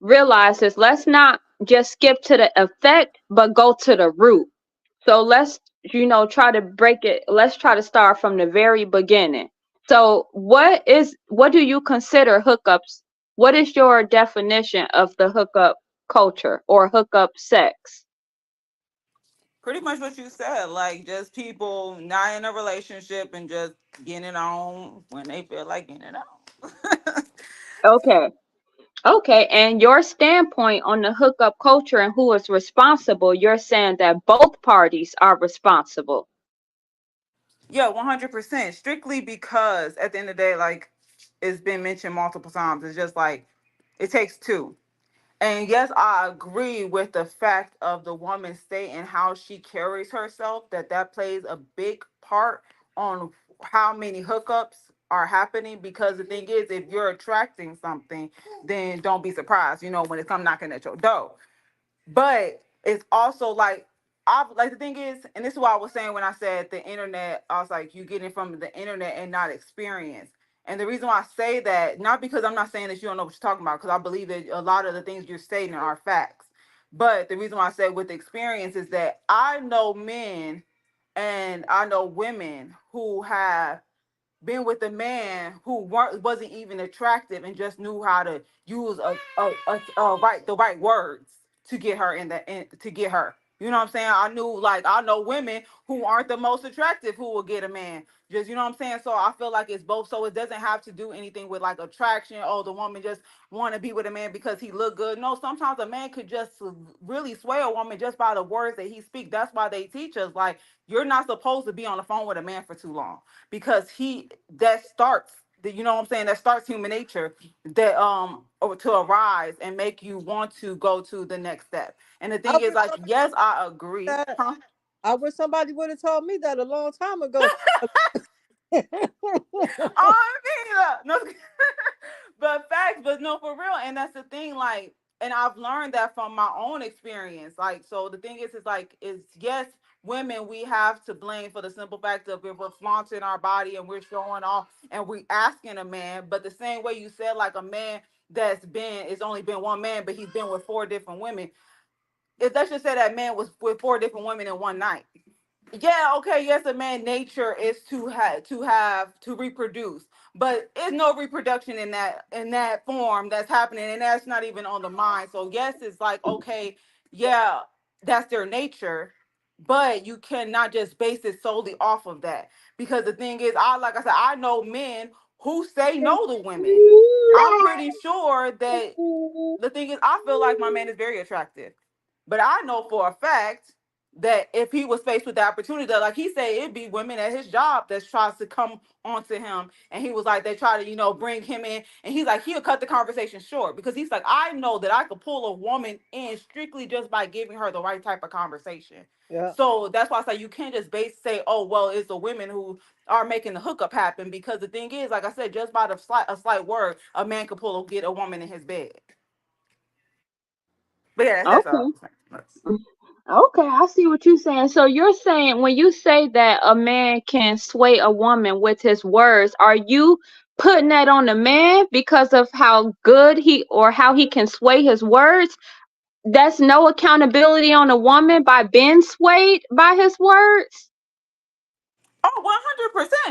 realize is let's not just skip to the effect, but go to the root. So let's try to break it. Let's try to start from the very beginning. So what do you consider hookups? What is your definition of the hookup culture or hookup sex? Pretty much what you said, like just people not in a relationship and just getting it on when they feel like getting it on. Okay. Okay, and your standpoint on the hookup culture and who is responsible, you're saying that both parties are responsible. Yeah, 100%. Strictly because at the end of the day, like it's been mentioned multiple times, it's just like it takes two. And yes, I agree with the fact of the woman's state and how she carries herself, that plays a big part on how many hookups are happening. Because the thing is, if you're attracting something, then don't be surprised, when it come knocking at your door. But it's also like I like the thing is, and this is what I was saying when I said the internet. I was like, you get it from the internet and not experience. And the reason why I say that, not because I'm not saying that you don't know what you're talking about, because I believe that a lot of the things you're stating are facts. But the reason why I say with experience is that I know men and I know women who have been with a man who wasn't even attractive and just knew how to use the right words to get her to get her. You know what I'm saying? I know women who aren't the most attractive who will get a man. Just, you know what I'm saying? So I feel like it's both. So it doesn't have to do anything with like attraction. Oh, the woman just want to be with a man because he look good. No, sometimes a man could just really sway a woman just by the words that he speaks. That's why they teach us like you're not supposed to be on the phone with a man for too long because that starts you know what I'm saying, that starts human nature that or to arise and make you want to go to the next step. And the I thing is, wish like, somebody yes, I agree, that. huh? I wish somebody would have told me that a long time ago. Oh, no, but facts, but no, for real. And that's the thing, like, and I've learned that from my own experience. Like, so the thing is like, is yes, women, we have to blame for the simple fact of if we're flaunting our body and we're showing off and we asking a man, but the same way you said, like a man it's only been one man, but he's been with four different women. If let's just say that man was with four different women in one night, yeah, okay, yes, a man nature is to reproduce, but it's no reproduction in that form that's happening, and that's not even on the mind. So yes, it's like, okay, yeah, that's their nature, but you cannot just base it solely off of that. Because the thing is, like I said, I know men who say no to women. I'm pretty sure that the thing is, I feel like my man is very attractive, but I know for a fact that if he was faced with the opportunity, that like he said, it'd be women at his job that tries to come onto him, and he was like, they try to bring him in, and he's like, he'll cut the conversation short because he's like, I know that I could pull a woman in strictly just by giving her the right type of conversation. Yeah. So that's why I say you can't just say, oh well, it's the women who are making the hookup happen, because the thing is, like I said, just by a slight word, a man could get a woman in his bed. But yeah, that's all. Okay. Okay, I see what you're saying. So you're saying when you say that a man can sway a woman with his words, are you putting that on the man because of how good he or how he can sway his words? That's no accountability on a woman by being swayed by his words. Oh,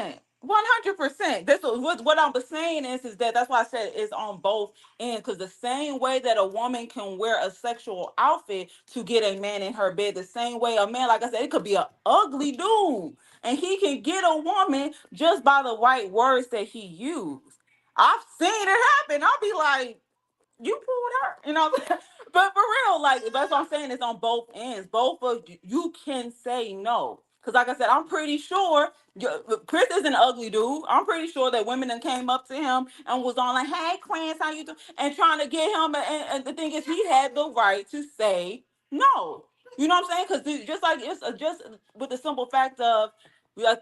100%. 100%. This is what I'm saying is that that's why I said it's on both ends. Because the same way that a woman can wear a sexual outfit to get a man in her bed, the same way a man, like I said, it could be an ugly dude, and he can get a woman just by the right words that he used. I've seen it happen. I'll be like, you pulled her, but for real, like that's what I'm saying. It's on both ends. Both of you can say no, because like I said, I'm pretty sure Chris is an ugly dude. I'm pretty sure that women that came up to him and was on like, "Hey, Chris, how you doing?" and trying to get him. And the thing is, he had the right to say no. You know what I'm saying? Because just like it's just with the simple fact of,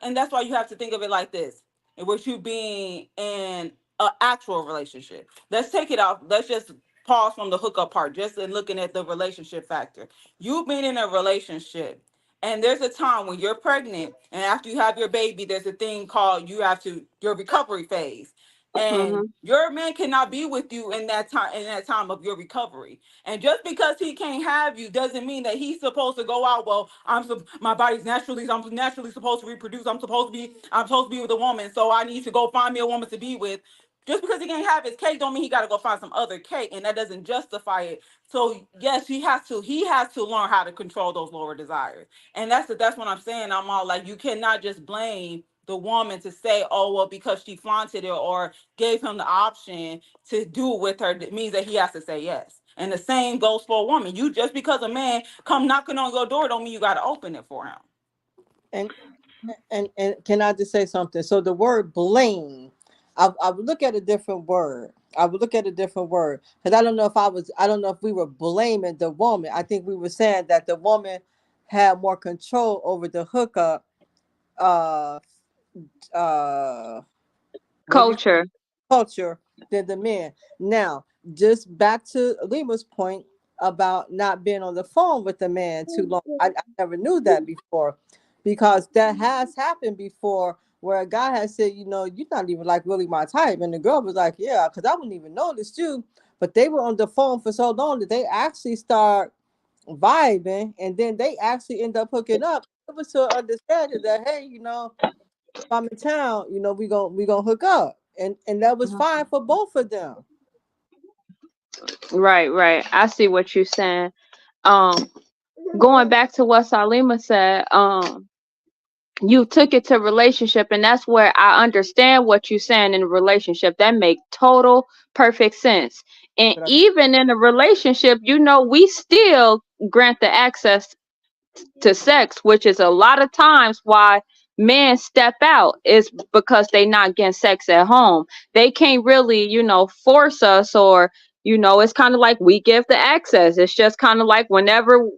and that's why you have to think of it like this: with you being in an actual relationship. Let's take it off. Let's just pause from the hookup part, just in looking at the relationship factor. You've been in a relationship, and there's a time when you're pregnant, and after you have your baby, there's a thing called your recovery phase. And Mm-hmm. your man cannot be with you in that time of your recovery. And just because he can't have you doesn't mean that he's supposed to go out. Well, my I'm naturally supposed to reproduce. I'm supposed to be with a woman. So I need to go find me a woman to be with. Just because he can't have his cake don't mean he got to go find some other cake, and that doesn't justify it. So yes, he has to learn how to control those lower desires. And that's what I'm saying. I'm all like, you cannot just blame the woman to say, oh well, because she flaunted it or gave him the option to do it with her, it means that he has to say yes. And the same goes for a woman. You just because a man come knocking on your door don't mean you got to open it for him. And and can I just say something? So the word blame, I would look at a different word. I would look at a different word because I don't know if we were blaming the woman. I think we were saying that the woman had more control over the hookup. Uh, uh, what you Culture. culture than the men. Now, just back to Lima's point about not being on the phone with the man too long. I never knew that before because that has happened before where a guy has said, you're not even like really my type. And the girl was like, yeah, because I wouldn't even notice you. But they were on the phone for so long that they actually start vibing and then they actually end up hooking up. It was to understanding that, hey, if I'm in town, we gonna hook up, and that was fine for both of them. Right, right. I see what you're saying. Um, Going back to what Salima said, you took it to relationship, and that's where I understand what you're saying in a relationship. That make total perfect sense. And But even in a relationship, we still grant the access to sex, which is a lot of times why men step out is because they not getting sex at home. They can't really, force us or, it's kind of like we give the access. It's just kind of like whenever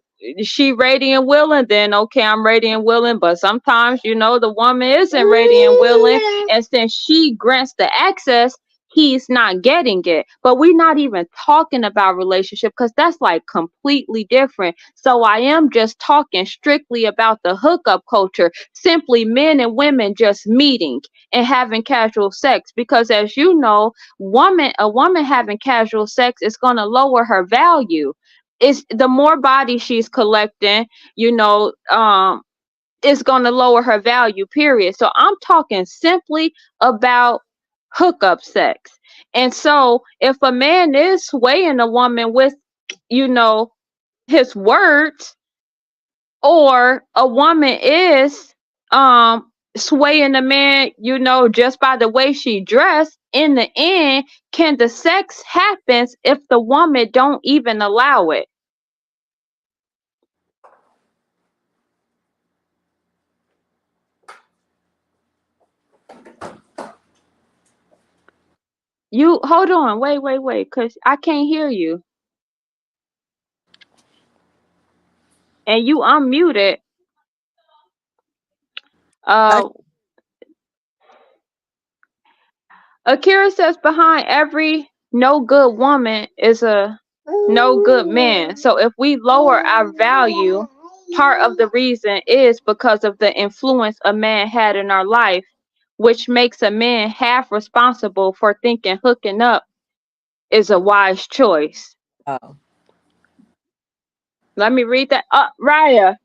she ready and willing, then okay, I'm ready and willing. But sometimes, the woman isn't ready and willing. And since she grants the access, he's not getting it. But we're not even talking about relationship because that's like completely different. So I am just talking strictly about the hookup culture, simply men and women just meeting and having casual sex. Because as you know, a woman having casual sex is going to lower her value. It's the more body she's collecting, you know, um, it's going to lower her value, period. So I'm talking simply about hookup sex. And so if a man is swaying a woman with, you know, his words, or a woman is swaying a man, just by the way she dressed, in the end, can the sex happens if the woman don't even allow it? You hold on, wait, because I can't hear you. And you unmuted. I, Uh, Akira says behind every no good woman is a no good man. So if we lower our value, part of the reason is because of the influence a man had in our life, which makes a man half responsible for thinking hooking up is a wise choice. wow. Let me read that. Raya,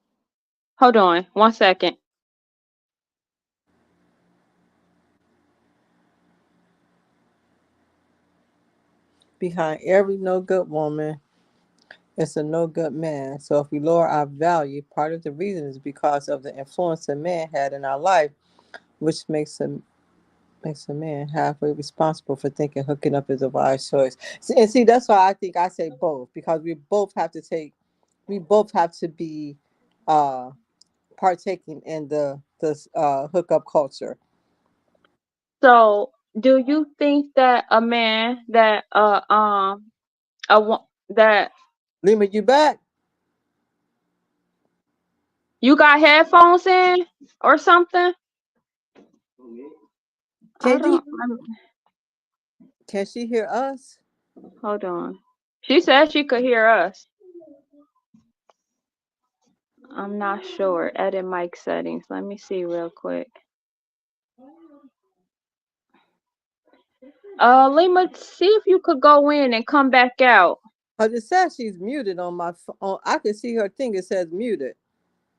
hold on 1 second. Behind every no good woman is a no good man. So if we lower our value, part of the reason is because of the influence a man had in our life, which makes a man halfway responsible for thinking hooking up is a wise choice. And see, that's why I think I say both, because we both have to be uh partaking in the hookup culture. So, do you think that a man that that Lima, you back? you got headphones in or something? I Can you? don't. Can she hear us? Hold on. She said she could hear us. I'm not sure. Edit mic settings. Let me see real quick. Lima, see if you could go in and come back out. Cause it says she's muted on my phone. I can see her thing. It says muted.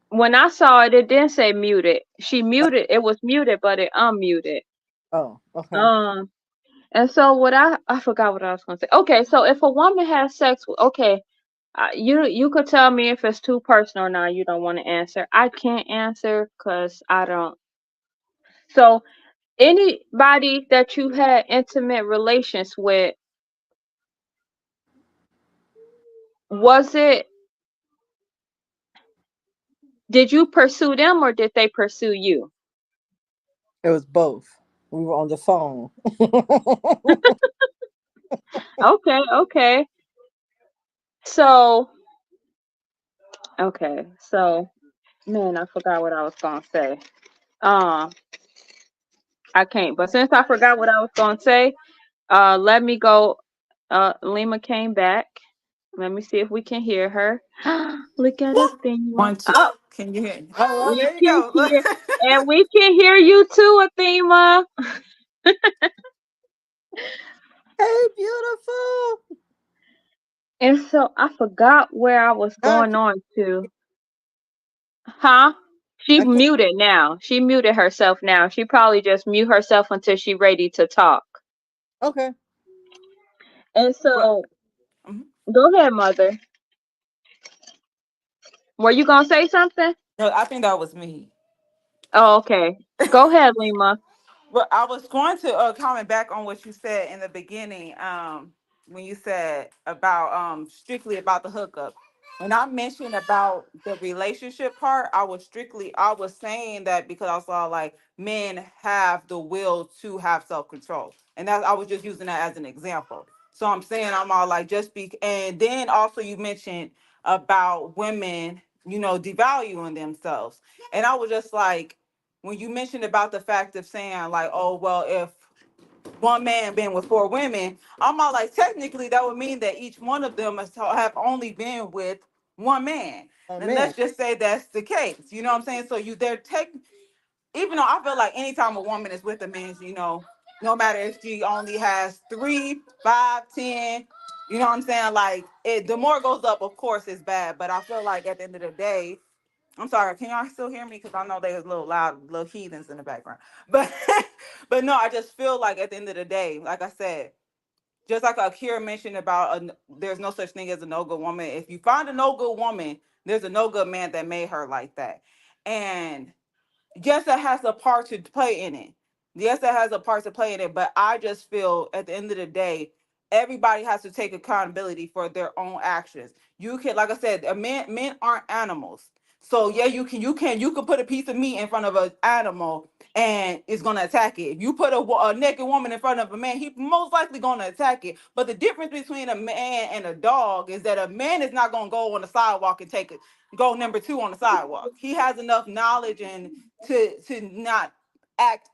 When I saw it, it didn't say muted. She muted. It was muted, but it unmuted. Oh, okay. Um, and so what I forgot what I was gonna say. Okay, so if a woman has sex with, okay, you could tell me if it's too personal or not. You don't want to answer. I can't answer because I don't. So anybody that you had intimate relations with, was it, did you pursue them or did they pursue you? It was both. We were on the phone. Okay, okay. So, okay. So, man, I forgot what I was gonna say. Um, I can't. But since I forgot what I was gonna say, let me go. Lima came back. Let me see if we can hear her. Look at a thing. One, two. Oh, Can you hear me? Oh, we there you can go. Look. hear, and we can hear you too, Athema. Hey, beautiful. And so I forgot where I was I going on to. Huh? She can't. muted now. She muted herself now. She probably just mute herself until she ready to talk. Okay. And Well, so, mhm. go ahead, mother. Were you gonna say something? No, I think that was me. Oh, okay. Go ahead, Lima. Well, I was going to comment back on what you said in the beginning, when you said about strictly about the hookup. When I mentioned about the relationship part, I was saying that because I saw like men have the will to have self control, and that I was just using that as an example. So I'm saying I'm all like just be, and then also you mentioned about women, devaluing themselves, and I was just like when you mentioned about the fact of saying like, oh well, if one man been with four women, I'm all like, technically that would mean that each one of them have only been with one man. Oh And man. let's just say that's the case. You know what I'm saying? So they're even though I feel like anytime a woman is with a man, no matter if she only has three, 5, 10, you know what I'm saying? Like the more it goes up, of course, it's bad. But I feel like at the end of the day, I'm sorry, can y'all still hear me? Because I know there's a little loud, little heathens in the background. But but no, I just feel like at the end of the day, like I said, just like Akira mentioned about there's no such thing as a no good woman. If you find a no good woman, there's a no good man that made her like that. And yes, that has a part to play in it. Yes, that has a part to play in it. But I just feel at the end of the day, everybody has to take accountability for their own actions. You can, like I said, men aren't animals. So yeah, you can put a piece of meat in front of an animal and it's gonna attack it. If you put a naked woman in front of a man, he most likely gonna attack it. But the difference between a man and a dog is that a man is not gonna go on the sidewalk and take it, go number two on the sidewalk. He has enough knowledge and to not act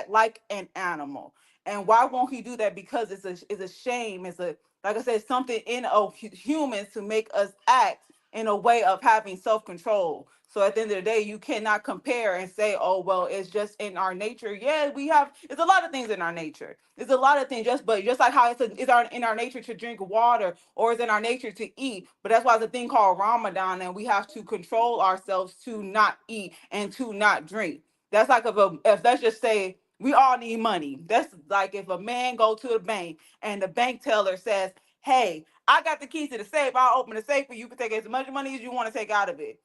like an animal. And why won't he do that? Because it's a shame. It's a, like I said, something in humans to make us act in a way of having self-control. So at the end of the day, you cannot compare and say, oh, well, it's just in our nature. Yeah, it's a lot of things in our nature. It's a lot of things, but just like how in our nature to drink water, or it's in our nature to eat. But that's why it's a thing called Ramadan, and we have to control ourselves to not eat and to not drink. That's like if let's just say we all need money. That's like if a man go to the bank and the bank teller says, hey, I got the keys to the safe. I'll open the safe for you. You can take as much money as you want to take out of it.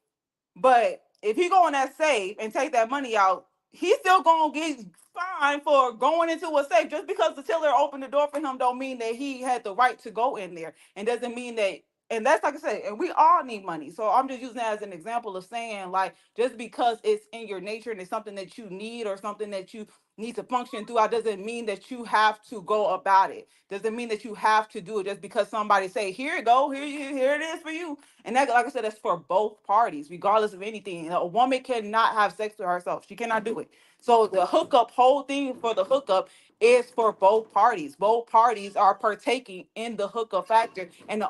But if he go in that safe and take that money out, he's still gonna get fined for going into a safe. Just because the teller opened the door for him don't mean that he had the right to go in there. And doesn't mean that, and that's like I said, and we all need money. So I'm just using that as an example of saying, like, just because it's in your nature and it's something that you need or something that you need to function throughout doesn't mean that you have to go about it. Doesn't mean that you have to do it just because somebody say, here you go, here it is for you. And that, like I said, that's for both parties, regardless of anything. A woman cannot have sex with herself. She cannot do it. So the hookup, whole thing for the hookup is for both parties. Both parties are partaking in the hookup factor. And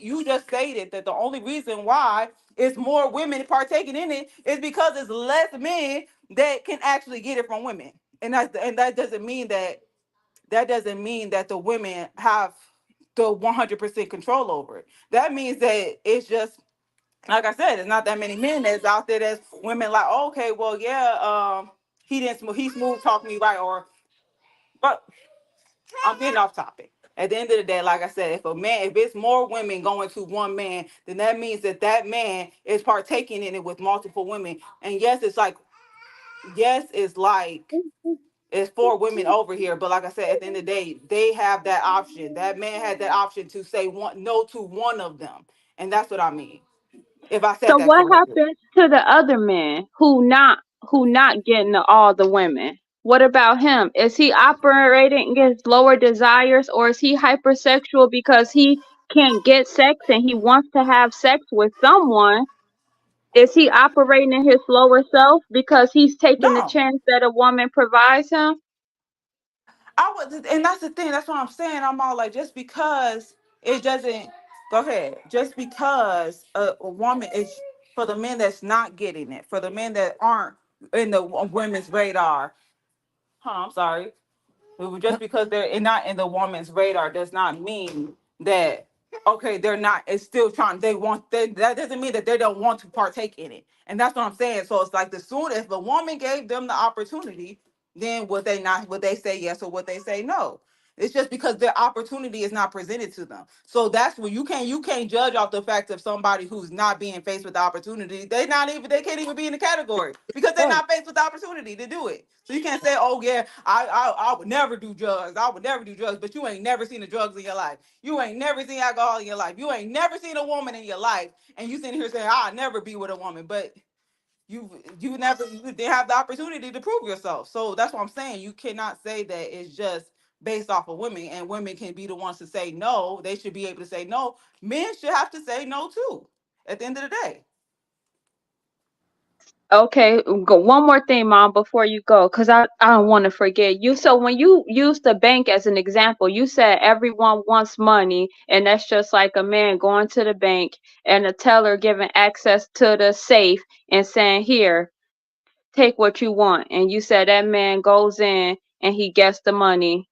you just stated that the only reason why it's more women partaking in it is because it's less men that can actually get it from women. And that doesn't mean that the women have the 100% control over it. That means that it's just, like I said, it's not that many men that's out there that's women like, okay, well, yeah, he smooth talking me right, but I'm getting off topic. At the end of the day, like I said, if it's more women going to one man, then that means that man is partaking in it with multiple women. And yes, it's for women over here, but like I said, at the end of the day, they have that option. That man had that option to say no to one of them, and that's what I mean. If I said So that what correctly. happens to the other men who not getting all the women? What about him? Is he operating against lower desires, or is he hypersexual because he can't get sex and he wants to have sex with someone? Is he operating in his lower self because he's taking the No, chance that a woman provides him? I was, and that's the thing. That's what I'm saying. I'm all like, just because it doesn't. Go ahead. Just because a woman is for the men that's not getting it, for the men that aren't in the women's radar. Huh? I'm sorry. Just because they're not in the woman's radar does not mean that, okay, they're not, it's still trying, that doesn't mean that they don't want to partake in it. And that's what I'm saying. So it's like, the soon if a woman gave them the opportunity, then would they say yes, or would they say no? It's just because their opportunity is not presented to them. So that's where you can't judge off the fact of somebody who's not being faced with the opportunity. They can't even be in the category because they're Right. not faced with the opportunity to do it. So you can't say, oh yeah, I would never do drugs. I would never do drugs, but you ain't never seen the drugs in your life. You ain't never seen alcohol in your life. You ain't never seen a woman in your life, and you sitting here saying, I'll never be with a woman, but you didn't have the opportunity to prove yourself. So that's what I'm saying. You cannot say that it's just based off of women, and women can be the ones to say no. They should be able to say no. Men should have to say no too. At the end of the day. Okay, one more thing, Mom, before you go, because I don't want to forget you. So when you use the bank as an example, you said everyone wants money, and that's just like a man going to the bank and a teller giving access to the safe and saying, here, take what you want. And you said that man goes in and he gets the money.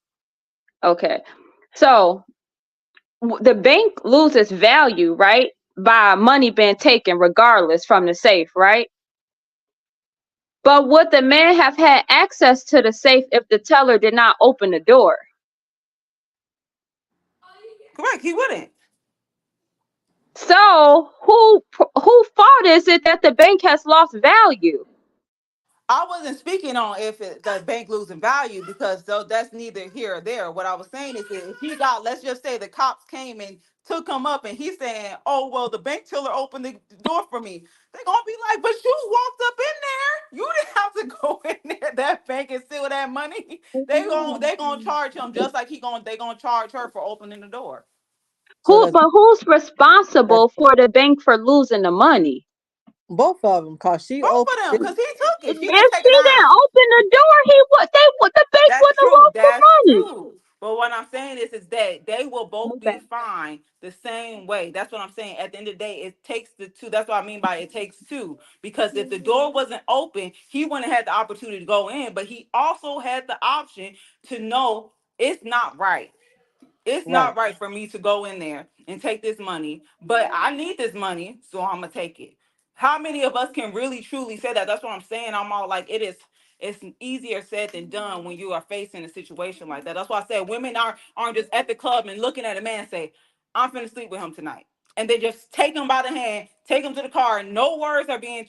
Okay. So the bank loses value, right? By money being taken regardless from the safe, right? But would the man have had access to the safe if the teller did not open the door? Correct. He wouldn't. So who fault is it that the bank has lost value? I wasn't speaking on if the bank losing value, because though that's neither here or there. What I was saying is that if he got, let's just say the cops came and took him up, and he's saying, "Oh well, the bank teller opened the door for me," they're gonna be like, "But you walked up in there. You didn't have to go in there that bank and steal that money." They gonna charge him just like they gonna charge her for opening the door. So that's Who's that's responsible for the bank for losing the money? both of them, cause she Both opened of them, it. because he took If it. She didn't she take it didn't down. open the door, the bank That's wouldn't have true. lost the That's money. true. But what I'm saying is that they will both Move be back. fine the same way. That's what I'm saying. At the end of the day, it takes the two. That's what I mean by it takes two. Because if the door wasn't open, he wouldn't have had the opportunity to go in, but he also had the option to know it's not right. It's Right. not right for me to go in there and take this money, but I need this money, so I'm gonna take it. How many of us can really truly say that? That's what I'm saying. I'm all like, it's easier said than done when you are facing a situation like that. That's why I said women aren't just at the club and looking at a man and say, I'm finna sleep with him tonight. And they just take him by the hand, take him to the car. No words are being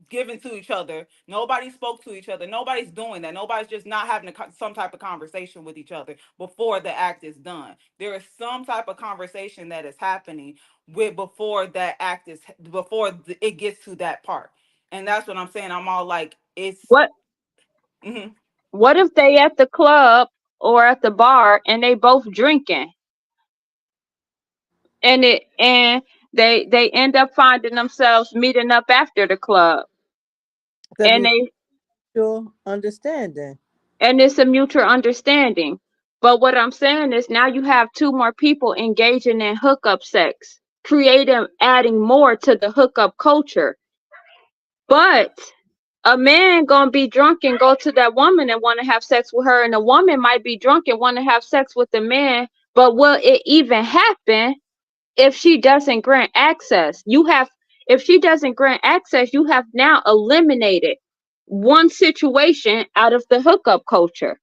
given to each other. Nobody spoke to each other. Nobody's doing that. Nobody's just not having some type of conversation with each other before the act is done. There is some type of conversation that is happening with before that act is it gets to that part. And that's what I'm saying. I'm all like, it's. What Mhm. what if they at the club or at the bar and they both drinking and they end up finding themselves meeting up after the club That and means they mutual understanding. and it's a mutual understanding. But what I'm saying is now you have two more people engaging in hookup sex, creating adding more to the hookup culture. But a man gonna be drunk and go to that woman and want to have sex with her, and a woman might be drunk and want to have sex with the man. But will it even happen if she doesn't grant access? If she doesn't grant access, you have now eliminated one situation out of the hookup culture.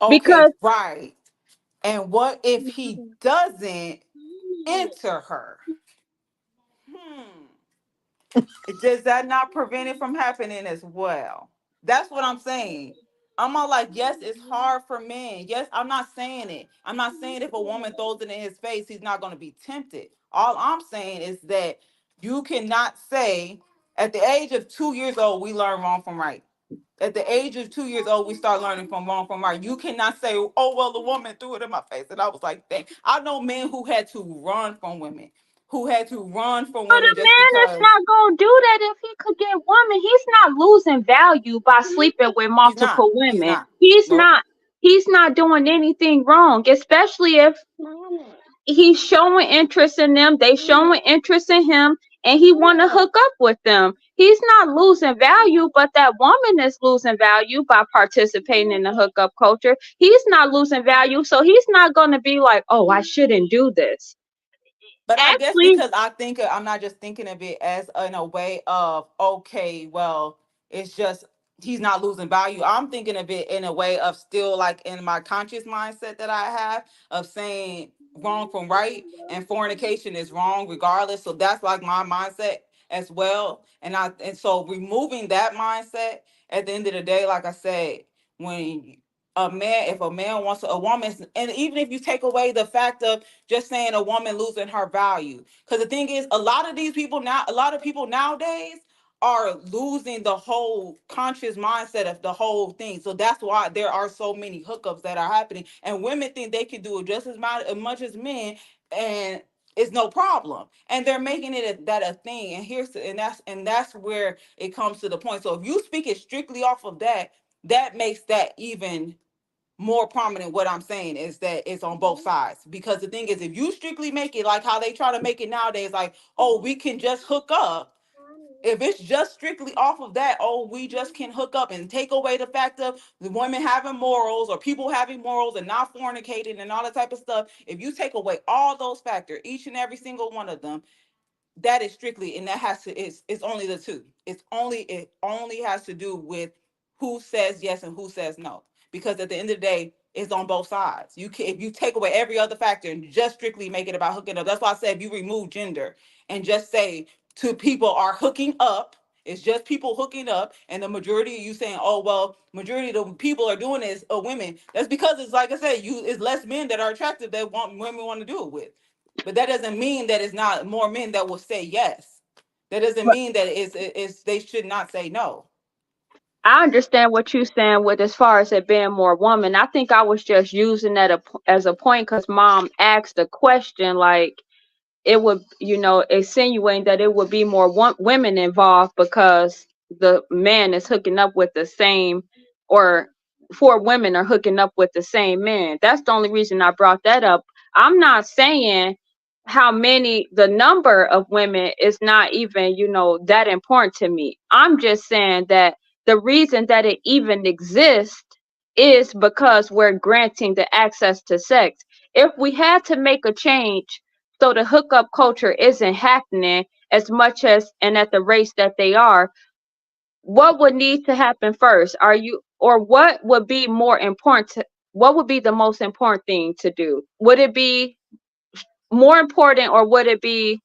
Okay, Because right. And what if he doesn't enter her? Hmm. Does that not prevent it from happening as well? That's what I'm saying. I'm all like, yes, it's hard for men. Yes, I'm not saying it. I'm not saying if a woman throws it in his face, he's not going to be tempted. All I'm saying is that you cannot say at the age of 2 years old, we learn wrong from right. At the age of 2 years old, we start learning from wrong from right. You cannot say, oh, well, the woman threw it in my face. And I was like, dang. I know men who had to run from women, who had to run from but a women just man is because not gonna do that if he could get women. He's not losing value by sleeping with he's not. multiple He's women. not. He's Nope. not he's not doing anything wrong, especially if he's showing interest in them, they showing interest in him, and he want to hook up with them. He's not losing value, but that woman is losing value by participating in the hookup culture. He's not losing value, so he's not going to be like, oh, I shouldn't do this. But I guess Actually, because I'm not just thinking of it as in a way of, okay, well, it's just he's not losing value. I'm thinking of it in a way of still like in my conscious mindset that I have of saying wrong from right and fornication is wrong regardless. So that's like my mindset as well. And so removing that mindset at the end of the day, like I said, when if a man wants a woman, and even if you take away the fact of just saying a woman losing her value. Because the thing is, a lot of people nowadays are losing the whole conscious mindset of the whole thing. So that's why there are so many hookups that are happening. And women think they can do it just as much as men, and it's no problem. And they're making that a thing. And that's where it comes to the point. So if you speak it strictly off of that, that makes that even more prominent. What I'm saying is that it's on both sides, because the thing is, if you strictly make it like how they try to make it nowadays, like, oh, we can just hook up. If it's just strictly off of that, oh, we just can hook up, and take away the fact of the women having morals or people having morals and not fornicating and all that type of stuff. If you take away all those factors, each and every single one of them, that is strictly, and that has to it's only the two. It only has to do with who says yes and who says no, because at the end of the day, it's on both sides. You can, if you take away every other factor and just strictly make it about hooking up. That's why I said if you remove gender and just say two people are hooking up, it's just people hooking up, and the majority of you saying, oh, well, majority of the people are doing this are women. That's because it's like I said, it's less men that are attractive that women want to do it with. But that doesn't mean that it's not more men that will say yes. That doesn't mean that it's they should not say no. I understand what you're saying with as far as it being more woman. I think I was just using that as a point because mom asked a question like it would, insinuating that it would be more women involved because the man is hooking up with the same or 4 women are hooking up with the same man. That's the only reason I brought that up. I'm not saying how many, the number of women is not even, that important to me. I'm just saying that the reason that it even exists is because we're granting the access to sex. If we had to make a change so the hookup culture isn't happening as much as and at the rates that they are, what would need to happen first? What would be more important what would be the most important thing to do? Would it be more important, or would it be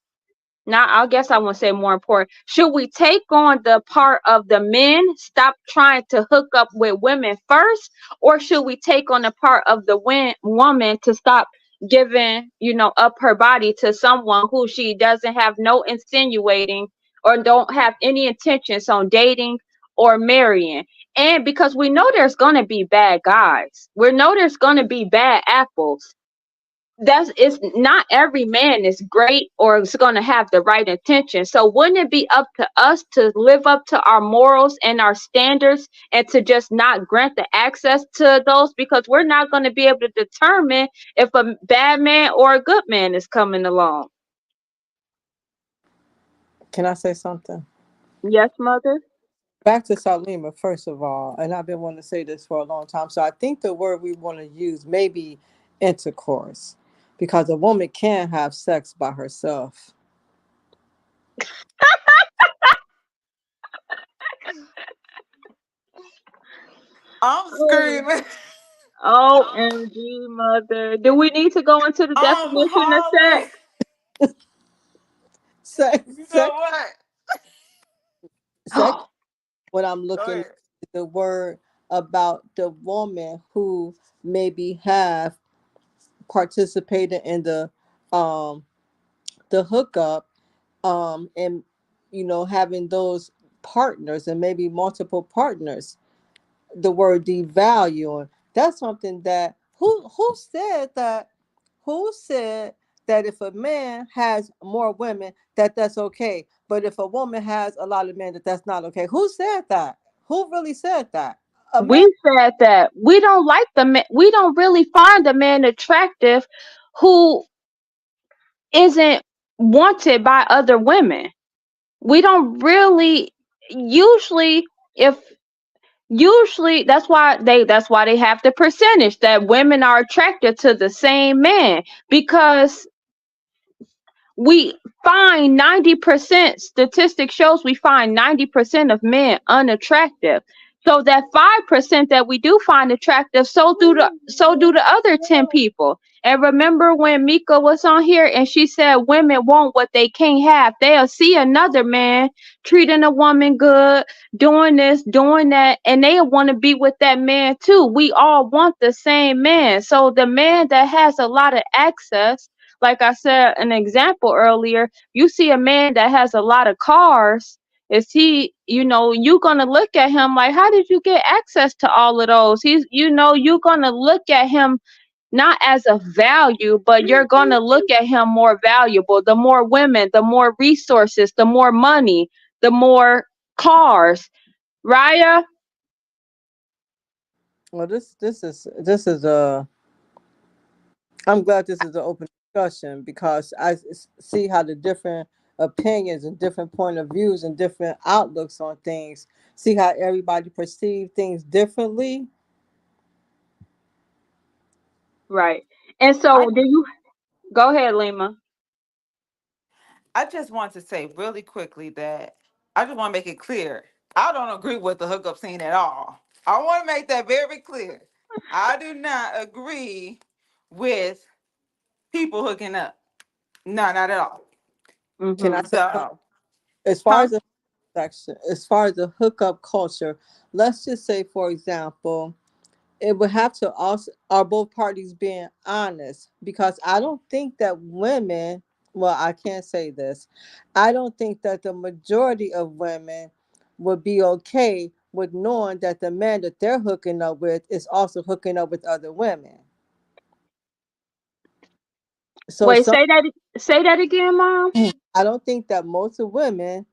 not? I guess I won't say more important. Should we take on the part of the men, stop trying to hook up with women first, or should we take on the part of the woman to stop giving, up her body to someone who she doesn't have no insinuating or don't have any intentions on dating or marrying? And because we know there's going to be bad guys, we know there's going to be bad apples. It's not every man is great or is going to have the right intention. So wouldn't it be up to us to live up to our morals and our standards and to just not grant the access to those, because we're not going to be able to determine if a bad man or a good man is coming along. Can I say something? Yes, mother. Back to Salima, first of all, and I've been wanting to say this for a long time. So I think the word we want to use may be intercourse, because a woman can have sex by herself. I'm Oh, screaming. OMG, mother. Do we need to go into the I'm definition of sex? hollering. Sex, You know sex, what? sex. What I'm Go looking at ahead. is the word about the woman who maybe have participated in um the hookup, and having those partners and maybe multiple partners. The word devaluing, that's something that who said that if a man has more women, that's okay, but if a woman has a lot of men, that's not okay? Who said that? Who really said that? A man. We said that we don't like the man. We don't really find the man attractive who isn't wanted by other women. We don't really usually if usually that's why they have the percentage that women are attracted to the same man, because we find 90%, statistic shows we find 90% of men unattractive. So that 5% that we do find attractive, so do the other 10 people. And remember when Mika was on here and she said women want what they can't have. They'll see another man treating a woman good, doing this, doing that, and they want to be with that man too. We all want the same man. So the man that has a lot of access, like I said, an example earlier, you see a man that has a lot of cars, is he, you gonna look at him like, how did you get access to all of those? You're gonna look at him not as a value, but you're gonna look at him more valuable. The more women, the more resources, the more money, the more cars. Raya? Well, this is a. I'm glad this is an open discussion, because see how the different opinions and different point of views and different outlooks on things. See how everybody perceive things differently. Right. And I so do you go ahead, Lima? I just want to say really quickly that I just want to make it clear. I don't agree with the hookup scene at all. I want to make that very clear. I do not agree with people hooking up. No, not at all. Can I Mm-hmm. say something? So, As far huh? as the section, as far as the hookup culture, let's just say, for example, it would have to also are both parties being honest, because I don't think that women, well, I can't say this, I don't think that the majority of women would be okay with knowing that the man that they're hooking up with is also hooking up with other women. So Wait, some say that again, Mom. I don't think that most of women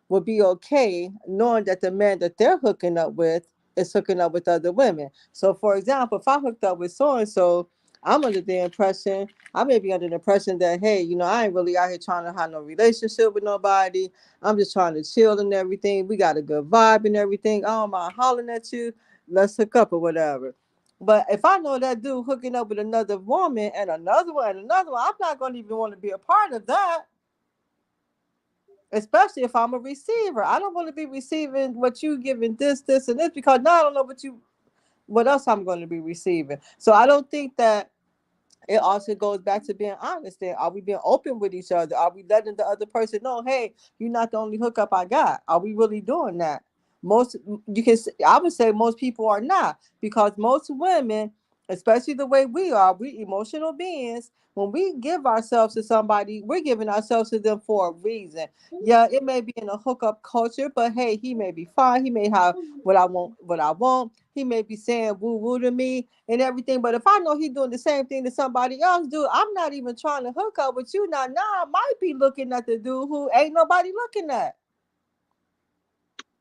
would be okay knowing that the man that they're hooking up with is hooking up with other women. So, for example, if I hooked up with so and so, I'm under the impression, I may be under the impression that, hey, I ain't really out here trying to have no relationship with nobody. I'm just trying to chill and everything. We got a good vibe and everything. I don't mind hollering at you. Let's hook up or whatever. But if I know that dude hooking up with another woman and another one and another one, I'm not going to even want to be a part of that, especially if I'm a receiver. I don't want to be receiving what you giving this, and this, because now I don't know what else I'm going to be receiving. So I don't think that it also goes back to being honest. Then, are we being open with each other? Are we letting the other person know, hey, you're not the only hookup I got? Are we really doing that? Most I would say most people are not, because most women, especially the way we emotional beings. When we give ourselves to somebody, we're giving ourselves to them for a reason. Yeah, it may be in a hookup culture, but hey, he may be fine. He may have what I want. He may be saying woo woo to me and everything. But if I know he's doing the same thing that somebody else do, I'm not even trying to hook up with you. Now I might be looking at the dude who ain't nobody looking at.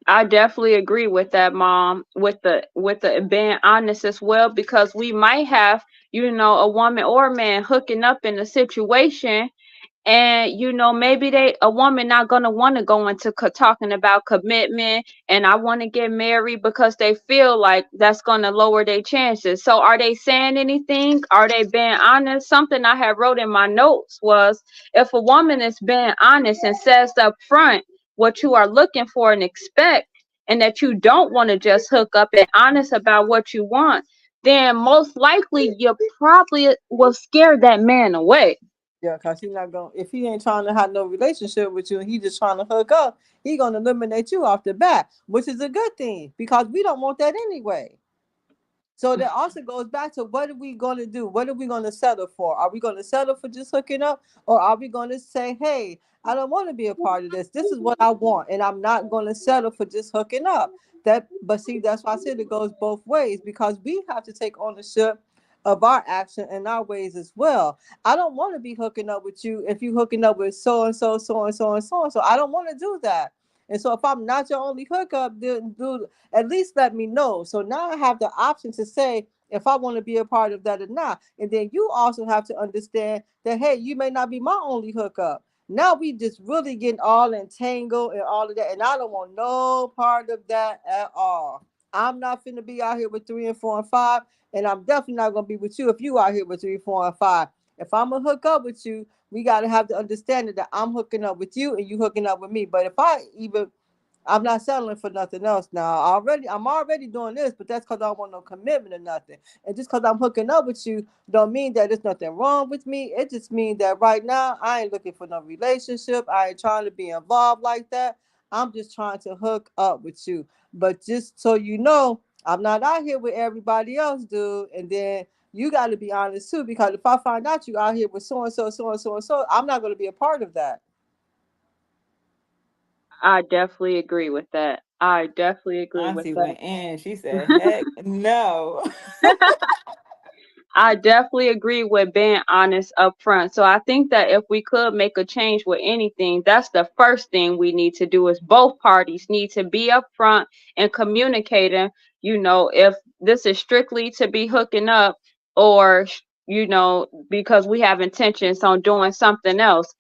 I definitely agree with that, Mom, with the being honest as well, because we might have, a woman or a man hooking up in a situation, and maybe a woman not gonna want to go into talking about commitment and I want to get married, because they feel like that's gonna lower their chances. So are they saying anything? Are they being honest? Something I had wrote in my notes was, if a woman is being honest and says up front what you are looking for and expect, and that you don't want to just hook up, and honest about what you want, then most likely you probably will scare that man away. Yeah, cause he not gonna, if he ain't trying to have no relationship with you and he just trying to hook up, he gonna eliminate you off the bat, which is a good thing because we don't want that anyway. So that also goes back to, what are we going to do? What are we going to settle for? Are we going to settle for just hooking up? Or are we going to say, hey, I don't want to be a part of this. This is what I want. And I'm not going to settle for just hooking up. But see, that's why I said it goes both ways, because we have to take ownership of our action and our ways as well. I don't want to be hooking up with you if you hooking up with so and so, so and so, and so and so. I don't want to do that. And so if I'm not your only hookup, then dude, at least let me know. So now I have the option to say if I want to be a part of that or not. And then you also have to understand that, hey, you may not be my only hookup. Now we just really getting all entangled and all of that. And I don't want no part of that at all. I'm not finna be out here with 3 and 4 and 5. And I'm definitely not gonna be with you if you out here with 3, 4, and 5. If I'm gonna hook up with you, we gotta have the understanding that I'm hooking up with you and you hooking up with me. But if I'm not settling for nothing else now. I'm already doing this, but that's because I don't want no commitment or nothing. And just because I'm hooking up with you don't mean that there's nothing wrong with me. It just means that right now I ain't looking for no relationship. I ain't trying to be involved like that. I'm just trying to hook up with you. But just so you know, I'm not out here with everybody else, dude. And then you got to be honest too, because if I find out you out here with so and so, so and so and so, I'm not going to be a part of that. I definitely agree with that. I definitely agree with Auntie that. went in. She said, heck no. I definitely agree with being honest up front. So I think that if we could make a change with anything, that's the first thing we need to do, is both parties need to be upfront and communicating, if this is strictly to be hooking up, or, because we have intentions on doing something else.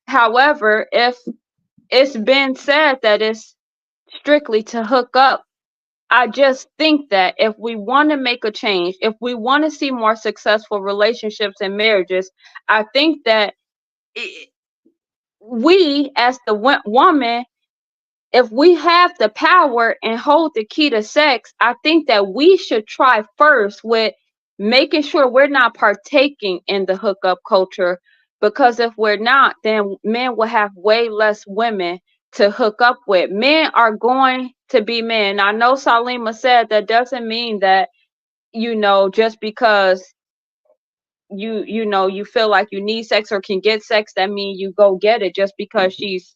However, if it's been said that it's strictly to hook up, I just think that if we want to make a change, if we want to see more successful relationships and marriages, I think that i- we, as the woman, if we have the power and hold the key to sex, I think that we should try first with making sure we're not partaking in the hookup culture. Because if we're not, then men will have way less women to hook up with. Men are going to be men. I know Salima said that doesn't mean that, just because you feel like you need sex or can get sex, that means you go get it just because she's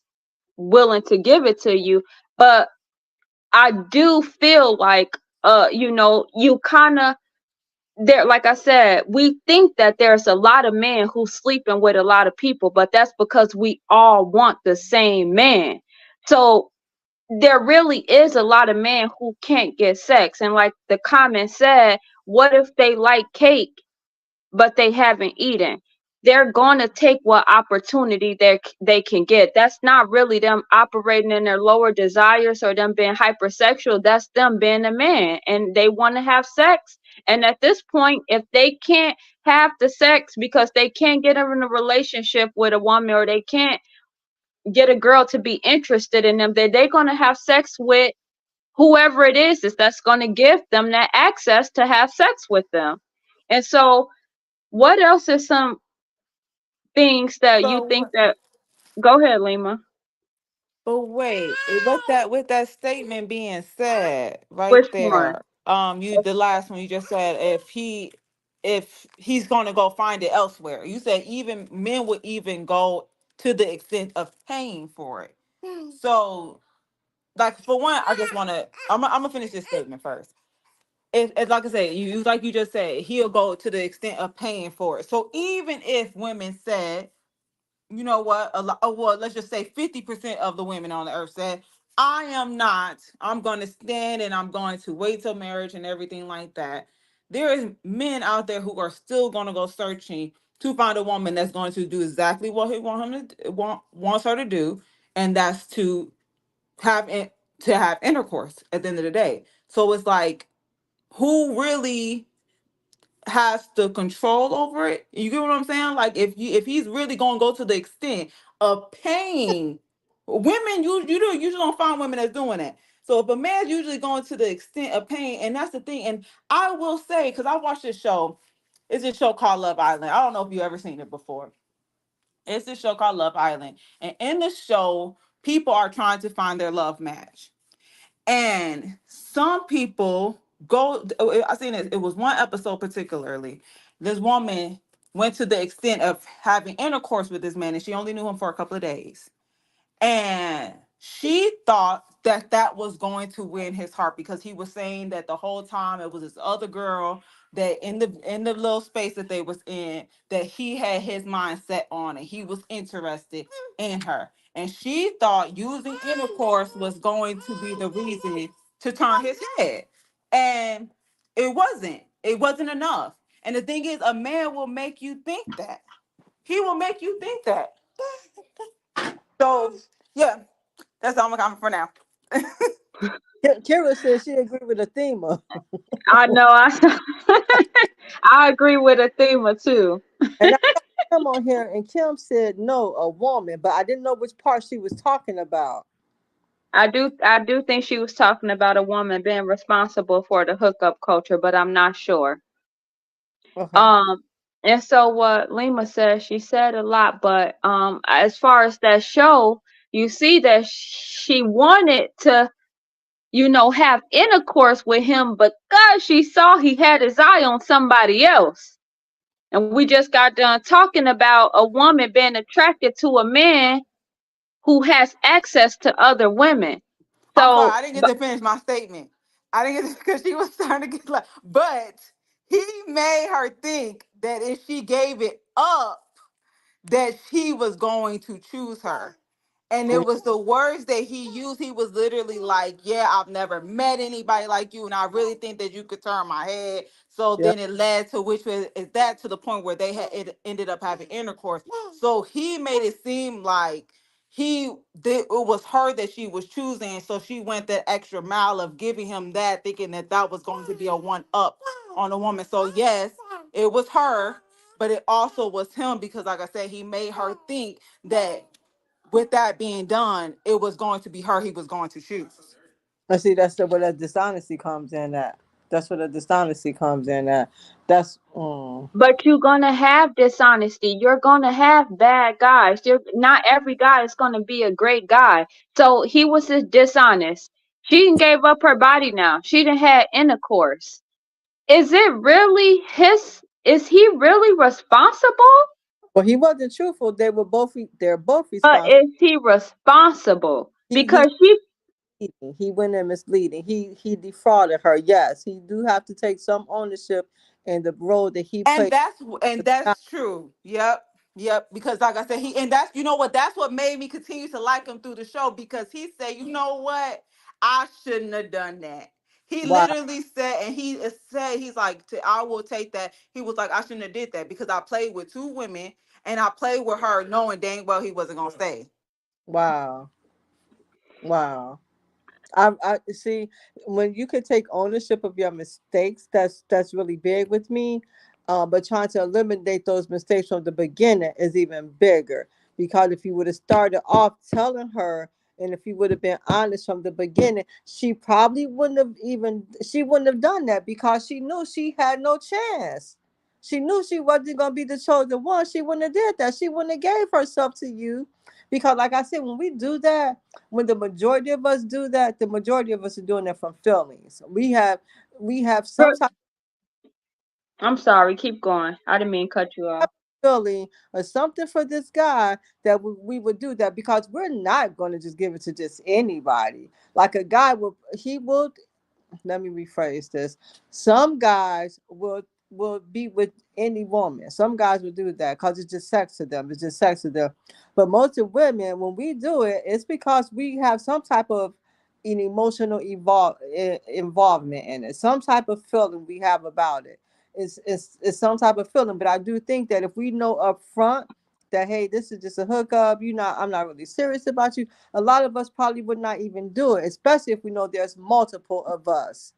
willing to give it to you. But I do feel like, you kind of, there, like I said, we think that there's a lot of men who sleeping with a lot of people, but that's because we all want the same man. So there really is a lot of men who can't get sex. And like the comment said, what if they like cake but they haven't eaten? They're going to take what opportunity they can get. That's not really them operating in their lower desires or them being hypersexual. That's them being a man and they want to have sex. And at this point, if they can't have the sex because they can't get in a relationship with a woman, or they can't get a girl to be interested in them, then they're going to have sex with whoever it is that's going to give them that access to have sex with them. And so, what else is some things that you think So, that? Go ahead, Lima. but wait, with that statement being said right Which one? there, you the last one you just said, if he's gonna go find it elsewhere. You said even men would even go to the extent of paying for it. So, like for one, I just wanna I'm gonna finish this statement first. If like I said, you like you just said, he'll go to the extent of paying for it. So even if women said, you know what, well, let's just say 50% of the women on the earth said, I am not, I'm going to stand and I'm going to wait till marriage and everything like that. There is men out there who are still going to go searching to find a woman that's going to do exactly what he wants her to do, and that's have to have intercourse at the end of the day. So it's like, who really has the control over it? You get what I'm saying? Like if he's really gonna go to the extent of paying women, you don't find women that's doing that. So if a man's usually going to the extent of paying, and that's the thing. And I will say, because I watched this show, it's this show called Love Island. I don't know if you ever seen it before. It's this show called Love Island, and in the show, people are trying to find their love match. And some people go, I seen it was one episode particularly. This woman went to the extent of having intercourse with this man, and she only knew him for a couple of days. And she thought that that was going to win his heart, because he was saying that the whole time it was this other girl that in the little space that they was in, that he had his mind set on, and he was interested in her. And she thought using intercourse was going to be the reason to turn his head. And it wasn't enough. And the thing is, a man will make you think that. He will make you think that. So yeah, that's all I'm coming for now. Kira says she agreed with the theme. I know. I agree with Athema too. And I got Kim on here, and Kim said no, a woman, but I didn't know which part she was talking about. I do think she was talking about a woman being responsible for the hookup culture, but I'm not sure. Okay. Um, and so what Lima said, she said a lot, but as far as that show, you see that she wanted to, have intercourse with him, but God, she saw he had his eye on somebody else. And we just got done talking about a woman being attracted to a man who has access to other women. I'm sorry, So, I didn't get to finish my statement. I didn't get because she was starting to get like, but he made her think that if she gave it up, that he was going to choose her. And it was the words that he used. He was literally like, yeah, I've never met anybody like you, and I really think that you could turn my head. So Yeah. then it led to, which was is that to the point where it ended up having intercourse. So he made it seem like it was her that she was choosing. So she went that extra mile of giving him that, thinking that that was going to be a one up on a woman. So yes, it was her, but it also was him, because like I said, he made her think that with that being done, it was going to be her he was going to choose. I see. That's where the dishonesty comes in at. That's where the dishonesty comes in at. That's. but you're gonna have dishonesty. You're gonna have bad guys. Not every guy is gonna be a great guy. So he was just dishonest. She didn't gave up her body now. She didn't had intercourse. Is it really his? Is he really responsible? Well, he wasn't truthful. They were both. They're both But responsible. is he responsible? He Because she, he went in misleading. He defrauded her. Yes, he do have to take some ownership in the role that he And played. that's true. Yep. Yep, because like I said, he and that's you know what that's what made me continue to like him through the show because he said, you know what, I shouldn't have done that. He Wow, literally said, and he said he's like, I will take that. He was like, I shouldn't have did that because I played with two women and I played with her knowing dang well he wasn't gonna stay. wow, wow. I see when you can take ownership of your mistakes, that's really big with me. But trying to eliminate those mistakes from the beginning is even bigger because if you would have started off telling her, and if you would have been honest from the beginning, she wouldn't have done that because she knew she had no chance. She knew she wasn't gonna be the chosen one. She wouldn't have did that. She wouldn't have gave herself to you because, like I said, when we do that, when the majority of us do that, the majority of us are doing that from feelings. We have some But type I'm sorry, keep going. I didn't mean to cut you of off. feeling or something for this guy that we would do that because we're not going to just give it to just anybody. Like a guy will, he will. Let me rephrase this. Some guys will be with any woman. Some guys will do that because it's just sex to them. It's just sex to them. But most of women, when we do it, it's because we have some type of an emotional involvement in it. Some type of feeling we have about it. It's some type of feeling. But I do think that if we know up front that hey, this is just a hookup, I'm not really serious about you, a lot of us probably would not even do it, especially if we know there's multiple of us.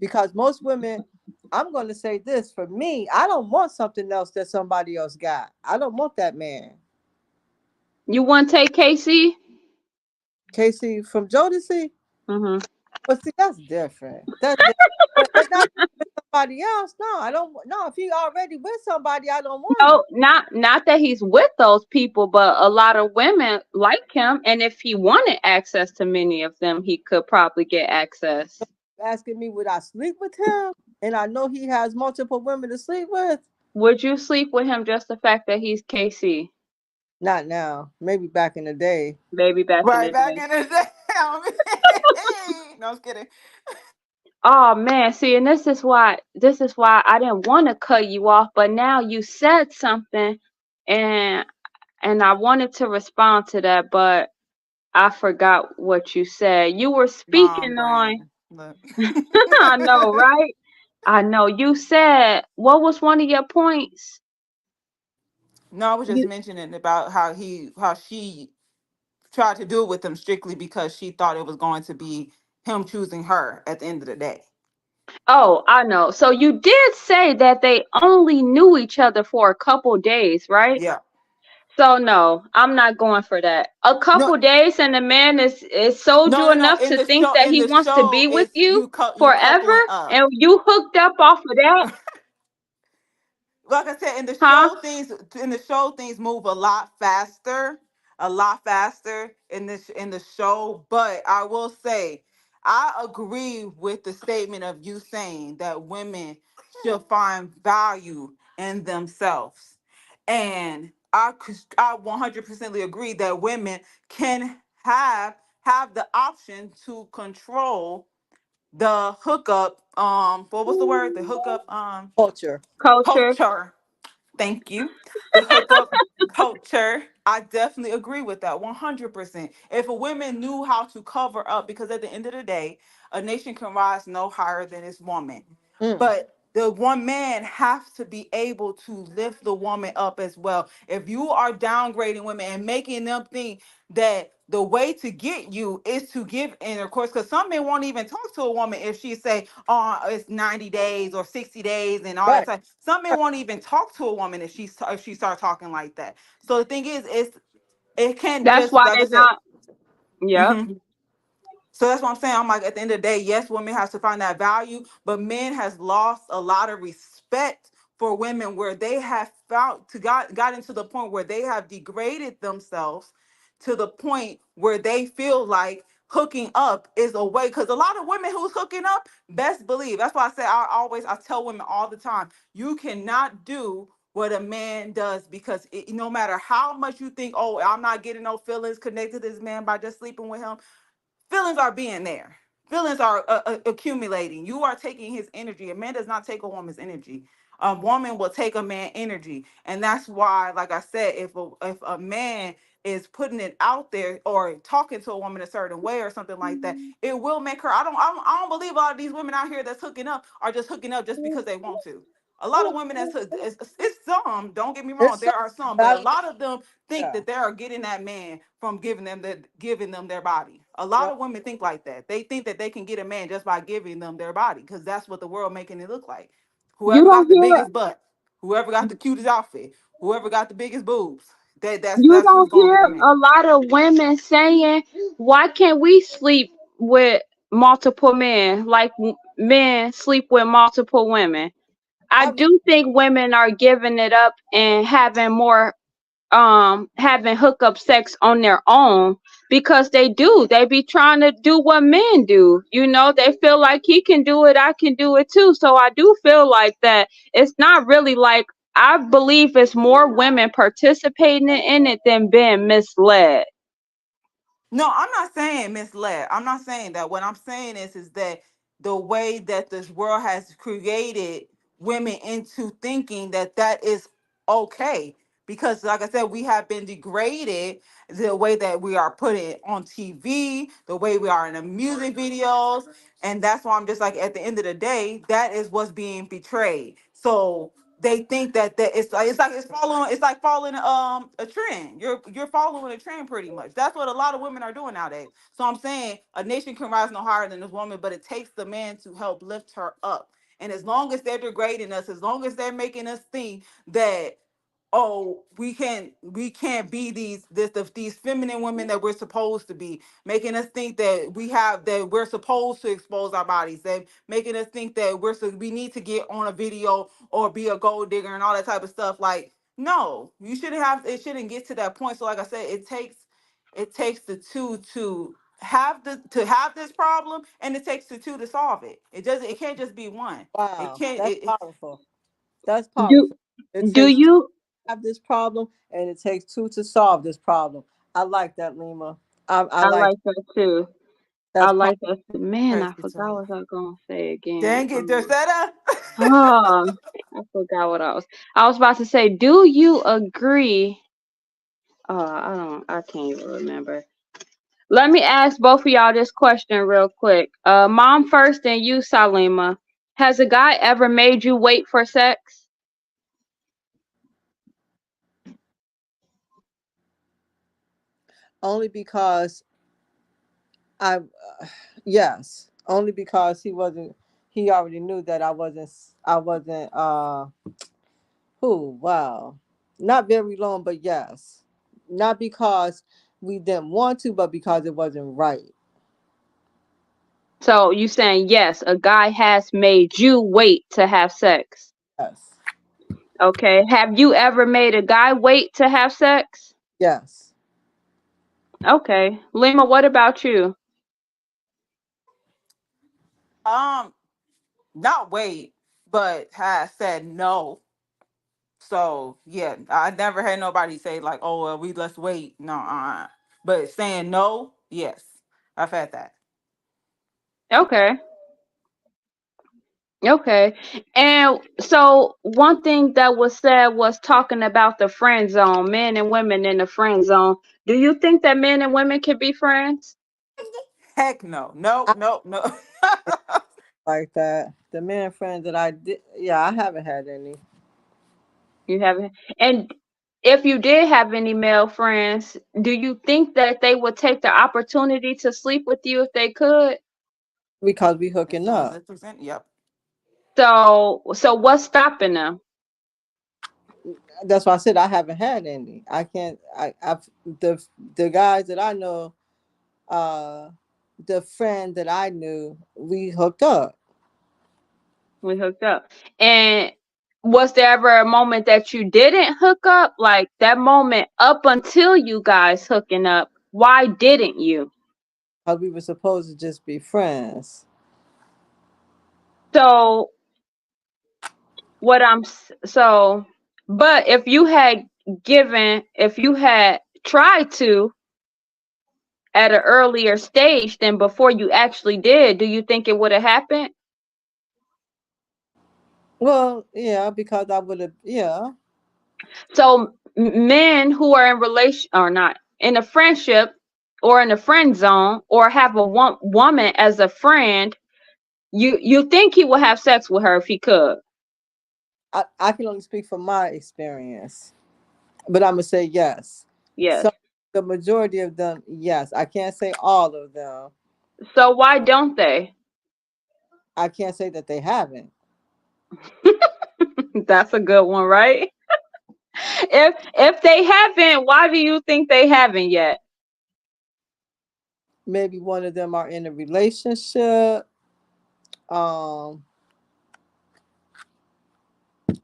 Because most women, I'm going to say this for me, I don't want something else that somebody else got. I don't want that man. You want to take Casey? Casey from Jodeci, Mm-hmm. but see, that's different. That's different. But not with somebody else. No, I don't. No, if he already with somebody, I don't want him. No, not that he's with those people, but a lot of women like him, and if he wanted access to many of them, he could probably get access. Asking me would I sleep with him, and I know he has multiple women to sleep with. Would you sleep with him just the fact that he's KC? Not now. Maybe back in the day. Baby back in Right the back day. in the day. No, I was kidding. Oh man, see, and this is why I didn't want to cut you off, but now you said something, and I wanted to respond to that, but I forgot what you said. You were Mom speaking on. brain. Look. I know, right? I know. You said what was one of your points? No, I was just You, mentioning about how she tried to do it with him strictly because she thought it was going to be him choosing her at the end of the day. Oh, I know. So you did say that they only knew each other for a couple days, right? Yeah. So no, I'm not going for that. A No, couple days and the man is sold no, you no, no. enough to think that In he the wants to show, be with it's you you forever coupling up. and you hooked up off of that, Like I said, huh? in the show things move a lot faster in the show. But I will say, I agree with the statement of you saying that women should find value in themselves, and I 100% agree that women can have the option to control the hookup. What was the word? The hookup. culture. Culture. Culture. Thank you. The hookup culture. I definitely agree with that 100%. If a woman knew how to cover up, because at the end of the day, a nation can rise no higher than its woman. Mm, But the one man has to be able to lift the woman up as well. If you are downgrading women and making them think that the way to get you is to give intercourse, because some men won't even talk to a woman if she say, "Oh, it's 90 days or 60 days," and all that right. stuff. Some men won't even talk to a woman if she start talking like that. So the thing is, it can't That's just why like I they're said. not. Yep. Mhm. So that's what I'm saying. I'm like, at the end of the day, yes, women have to find that value, but men has lost a lot of respect for women where they have found to got into the point where they have degraded themselves to the point where they feel like hooking up is a way. Because a lot of women who's hooking up, best believe. That's why I say I tell women all the time, you cannot do what a man does because no matter how much you think, oh, I'm not getting no feelings connected to this man by just sleeping with him, feelings are being there. Feelings are accumulating. You are taking his energy. A man does not take a woman's energy. A woman will take a man energy, and that's why, like I said, if a man is putting it out there or talking to a woman a certain way or something like that, it will make her. I don't believe a lot of these women out here that's hooking up are just hooking up just because they want to. A lot of women it's some, don't get me wrong, It's so there are some, but a bad. lot of them think Yeah. that they are getting that man from giving them their body. A lot Yep. of women think like that. They think that they can get a man just by giving them their body, because that's what the world making it look like. You Whoever don't got the hear biggest butt, whoever got the cutest outfit, whoever got the biggest boobs, you that's who's don't gonna get hear the man. a lot of women saying, "Why can't we sleep with multiple men like men sleep with multiple women?" I I, do think women are giving it up and having hookup sex on their own because they be trying to do what men do. They feel like he can do it, I can do it too. So I do feel like that it's not really like, I believe it's more women participating in it than being misled. No, I'm not saying misled. I'm not saying that. What I'm saying is that the way that this world has created women into thinking that that is okay. Because, like I said, we have been degraded, the way that we are put it on TV, the way we are in the music videos. And that's why I'm just like, at the end of the day, that is what's being betrayed. So they think that it's like following a trend. You're following a trend pretty much. That's what a lot of women are doing nowadays. So I'm saying a nation can rise no higher than this woman, but it takes the man to help lift her up. And as long as they're degrading us, as long as they're making us think that, oh, we can't be these feminine women that we're supposed to be, making us think that we're supposed to expose our bodies, that making us think that we need to get on a video or be a gold digger and all that type of stuff. Like, no, it shouldn't get to that point. So like I said, it takes the two to have this problem, and it takes the two to solve it. It can't just be one. It wow, can't that's it, powerful. That's Do powerful. It do takes two you to have this problem, and it takes two to solve this problem. I like that, Lima. I I like like that too. I that's powerful. like that too. Man, I crazy forgot too. what I was gonna say again. Dang it, Dosetta. Oh, I forgot what I was about to say. Do you agree? I can't even remember. Let me ask both of y'all this question real quick. Mom first and you, Salima. Has a guy ever made you wait for sex? Only because I, yes, only because he wasn't. He already knew that I wasn't. I wasn't. Who? Wow. Not very long, but yes. Not because we didn't want to, but because it wasn't right. So you saying yes, a guy has made you wait to have sex. Yes. Okay. Have you ever made a guy wait to have sex? Yes. Okay. Lima, what about you? um Not wait, but has said no. So yeah, I never had nobody say like, "Oh, well, let's wait." No, but saying no, yes, I've had that. Okay. Okay. And so one thing that was said was talking about the friend zone, men and women in the friend zone. Do you think that men and women can be friends? Heck no, no, I no, no. like that. The man friend that I did, yeah, I haven't had any. You haven't. And if you did have any male friends, do you think that they would take the opportunity to sleep with you if they could? Because we It's hooking up. 100%. Yep. So what's stopping them? That's why I said I haven't had any. I can't. I've the the guys that I know, uh, the friend that I knew, we hooked up. We hooked up. And was there ever a moment that you didn't hook up? Like that moment up until you guys hooking up, why didn't you? Because we were supposed to just be friends. So what I'm s- so but if you had tried to at an earlier stage than before you actually did, do you think it would have happened? Well, yeah, because I would have, yeah, So men who are in relation or not in a friendship or in a friend zone or have a woman as a friend, you think he would have sex with her if he could? I can only speak from my experience, but I'm gonna say yes. Yes. So the majority of them, yes. I can't say all of them. So why don't they? I can't say that they haven't. That's a good one, right? If they haven't, why do you think they haven't yet? Maybe one of them are in a relationship. Um,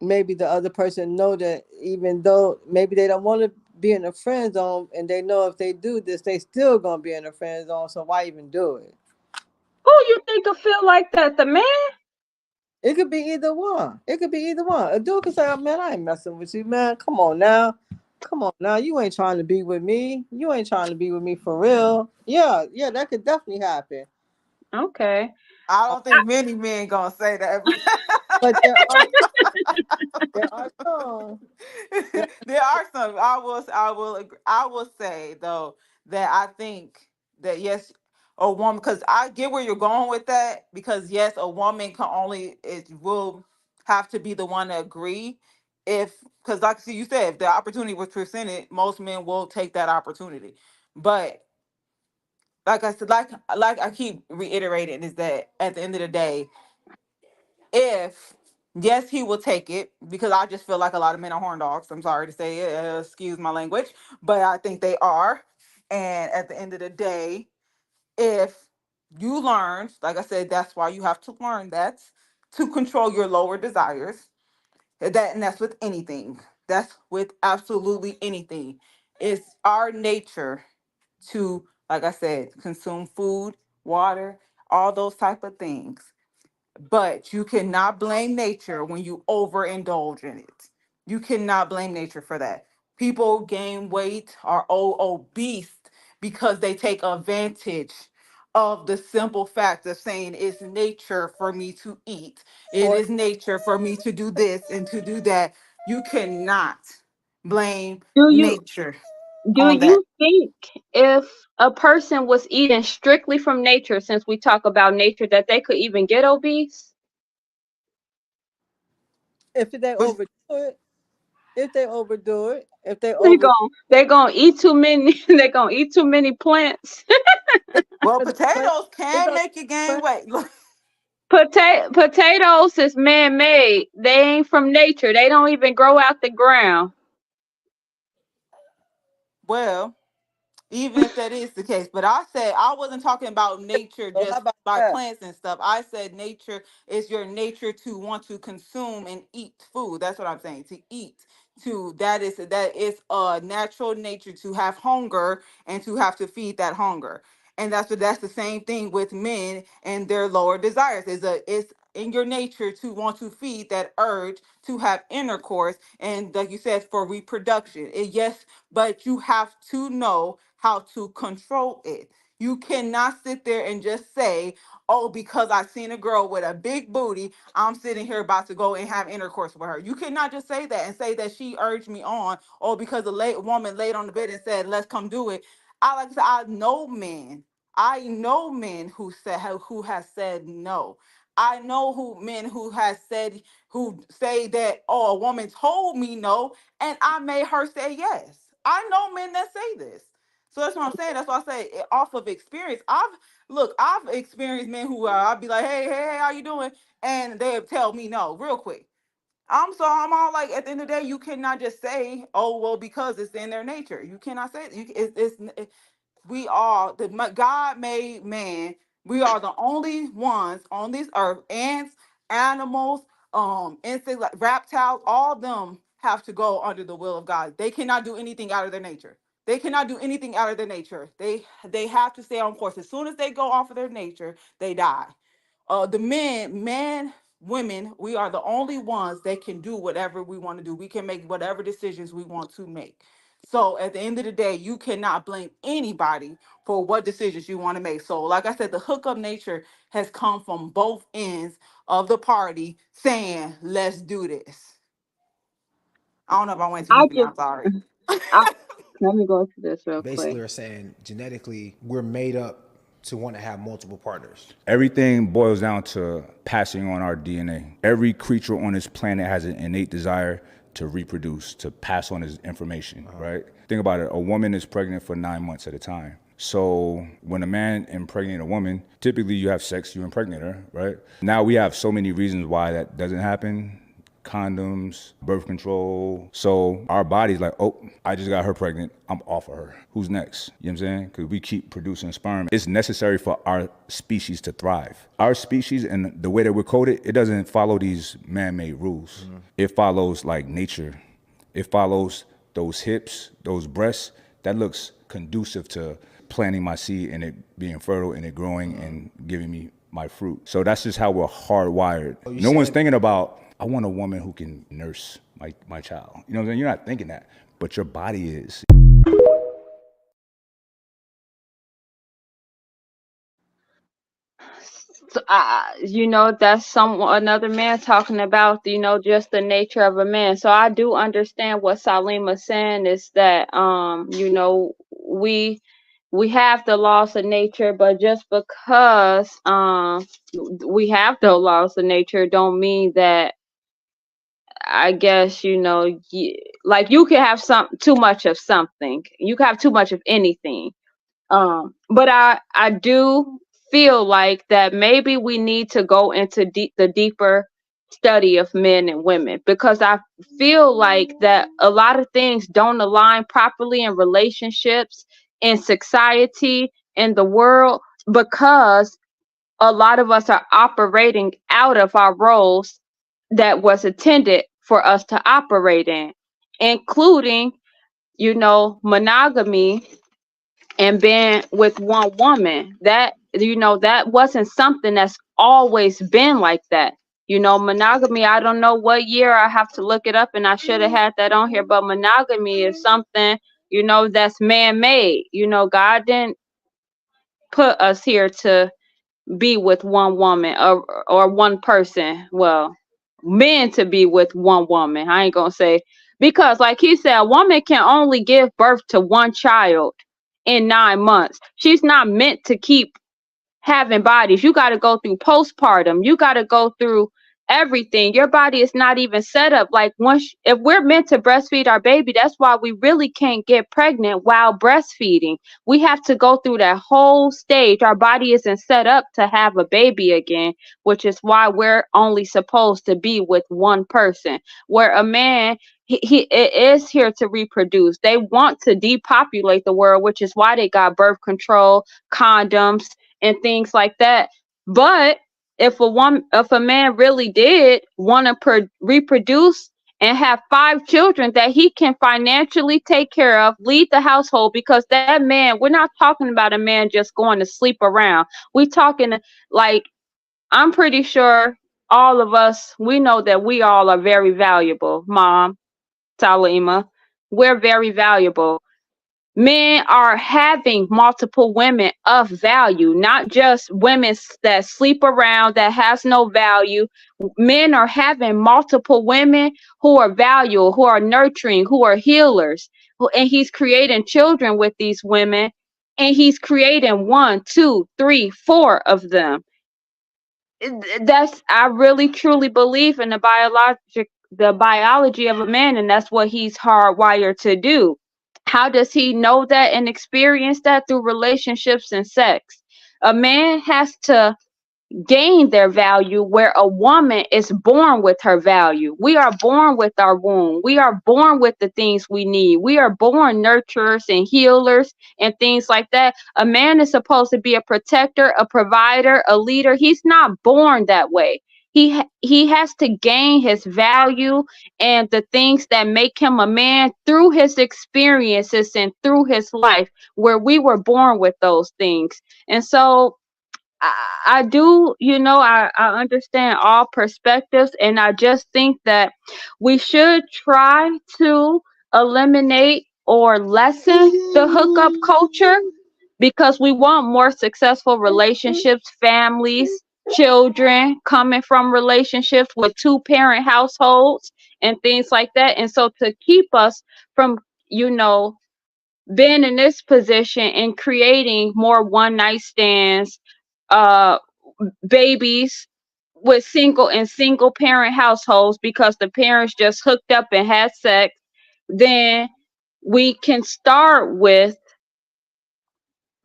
maybe the other person know that even though maybe they don't want to be in a friend zone, and they know if they do this, they still gonna be in a friend zone. So why even do it? Who you think will feel like that? The man? It could be either one. It could be either one. A dude could say, "Oh man, I ain't messing with you, man. Come on now, come on now. You ain't trying to be with me. You ain't trying to be with me for real." Yeah, yeah, that could definitely happen. Okay. I don't think many men gonna say that. But there are some. There, There are some. I will say though that I think that yes, a woman, because I get where you're going with that, because yes, a woman can only, it will have to be the one to agree. If, because like you said, if the opportunity was presented, most men will take that opportunity. But like I said, like I keep reiterating, is that at the end of the day, if yes, he will take it, because I just feel like a lot of men are horn dogs. I'm sorry to say it, excuse my language, but I think they are. And at the end of the day, if you learn, like I said, that's why you have to learn that, to control your lower desires. And that's with anything. That's with absolutely anything. It's our nature to, like I said, consume food, water, all those type of things, but you cannot blame nature when you overindulge in it. You cannot blame nature for that. People gain weight, are obese, because they take advantage of the simple fact of saying it's nature for me to eat. It or is nature for me to do this and to do that. You cannot blame Do you nature do on that. you think if a person was eating strictly from nature, since we talk about nature, that they could even get obese? if they But overdo it, if they They over gon' they gonna eat too many. They gonna eat too many plants. well, the plant, potatoes it can don't make you gain plant, weight. Potatoes is man made. They ain't from nature. They don't even grow out the ground. Well, even if that is the case. But I said I wasn't talking about nature so how just about by that? plants and stuff. I said nature is your nature to want to consume and eat food. That's what I'm saying. To eat. To that is a natural nature to have hunger and to have to feed that hunger. And that's the same thing with men and their lower desires. It's in your nature to want to feed that urge to have intercourse, and like you said, for reproduction. Yes, but you have to know how to control it. You cannot sit there and just say, "Oh, because I seen a girl with a big booty, I'm sitting here about to go and have intercourse with her." You cannot just say that and say that she urged me on, or because a late woman laid on the bed and said, "Let's come do it." I like to say, I know men. I know men who has said no. I know who men who has said, who say that, "Oh, a woman told me no and I made her say yes." I know men that say this. So that's what I'm saying. That's why I say, off of experience. I've experienced men who I'd be like, "Hey, hey, hey, how you doing?" And they'll tell me no real quick. I'm all like, at the end of the day, you cannot just say, "Oh, well," because it's in their nature. You cannot say it. We are God made man. We are the only ones on this earth. Ants, animals, insects, like reptiles, all of them have to go under the will of God. They cannot do anything out of their nature. They cannot do anything out of their nature. They have to stay on course. As soon as they go off of their nature, they die. The men, women, we are the only ones that can do whatever we want to do. We can make whatever decisions we want to make. So at the end of the day, you cannot blame anybody for what decisions you want to make. So, like I said, the hookup nature has come from both ends of the party saying, let's do this. I don't know if I went too I deep in that. just, I'm sorry. I, let me go to this real quick. Basically, are saying genetically we're made up to want to have multiple partners. Everything boils down to passing on our DNA. Every creature on this planet has an innate desire to reproduce, to pass on his information, right? Think about it. A woman is pregnant for 9 months at a time. So when a man impregnates a woman, typically you have sex, you impregnate her, right? Now we have so many reasons why that doesn't happen. Condoms, birth control. So our body's like, oh, I just got her pregnant. I'm off of her. Who's next? You know what I'm saying? Because we keep producing sperm. It's necessary for our species to thrive. Our species and the way that we're coded, it doesn't follow these man-made rules. It follows like nature. It follows those hips, those breasts. That looks conducive to planting my seed and it being fertile and it growing and giving me my fruit. So that's just how we're hardwired. No one's thinking about, I want a woman who can nurse my child. You know what I'm saying? You're not thinking that, but your body is. So, that's another man talking about, just the nature of a man. So I do understand what Salima's saying is that, we have the laws of nature, but just because we have the laws of nature, don't mean that, I guess, like you can have too much of something. You can have too much of anything. But I do feel like that maybe we need to go into the deeper study of men and women, because I feel like that a lot of things don't align properly in relationships, in society, in the world, because a lot of us are operating out of our roles that was intended for us to operate in, including, monogamy and being with one woman. That wasn't something that's always been like that. Monogamy, I don't know what year, I have to look it up, and I should have had that on here, but monogamy is something, that's man-made. God didn't put us here to be with one woman, or one person. Well, men to be with one woman. I ain't gonna say, because like he said, a woman can only give birth to one child in 9 months. She's not meant to keep having bodies. You got to go through postpartum. You got to go through everything. Your body is not even set up. Like, if we're meant to breastfeed our baby, that's why we really can't get pregnant while breastfeeding. We have to go through that whole stage. Our body isn't set up to have a baby again, which is why we're only supposed to be with one person. Where a man, he is here to reproduce. They want to depopulate the world, which is why they got birth control, condoms, and things like that. But if a man really did want to reproduce and have 5 children that he can financially take care of, lead the household, because that man, we're not talking about a man just going to sleep around. We talking, like, I'm pretty sure all of us, we know that we all are very valuable. Mom, Salima, we're very valuable. Men are having multiple women of value, not just women that sleep around, that has no value. Men are having multiple women who are valuable, who are nurturing, who are healers. And he's creating children with these women, and he's creating 1, 2, 3, 4 of them. I really truly believe in the biology of a man, and that's what he's hardwired to do. How does he know that and experience that? Through relationships and sex. A man has to gain their value, where a woman is born with her value. We are born with our womb. We are born with the things we need. We are born nurturers and healers and things like that. A man is supposed to be a protector, a provider, a leader. He's not born that way. He has to gain his value and the things that make him a man through his experiences and through his life, where we were born with those things. And so I do, I understand all perspectives, and I just think that we should try to eliminate or lessen the hookup culture because we want more successful relationships, families, children coming from relationships with two-parent households and things like that. And so to keep us from, you know, being in this position and creating more one night stands, uh, babies with single parent households because the parents just hooked up and had sex, then we can start with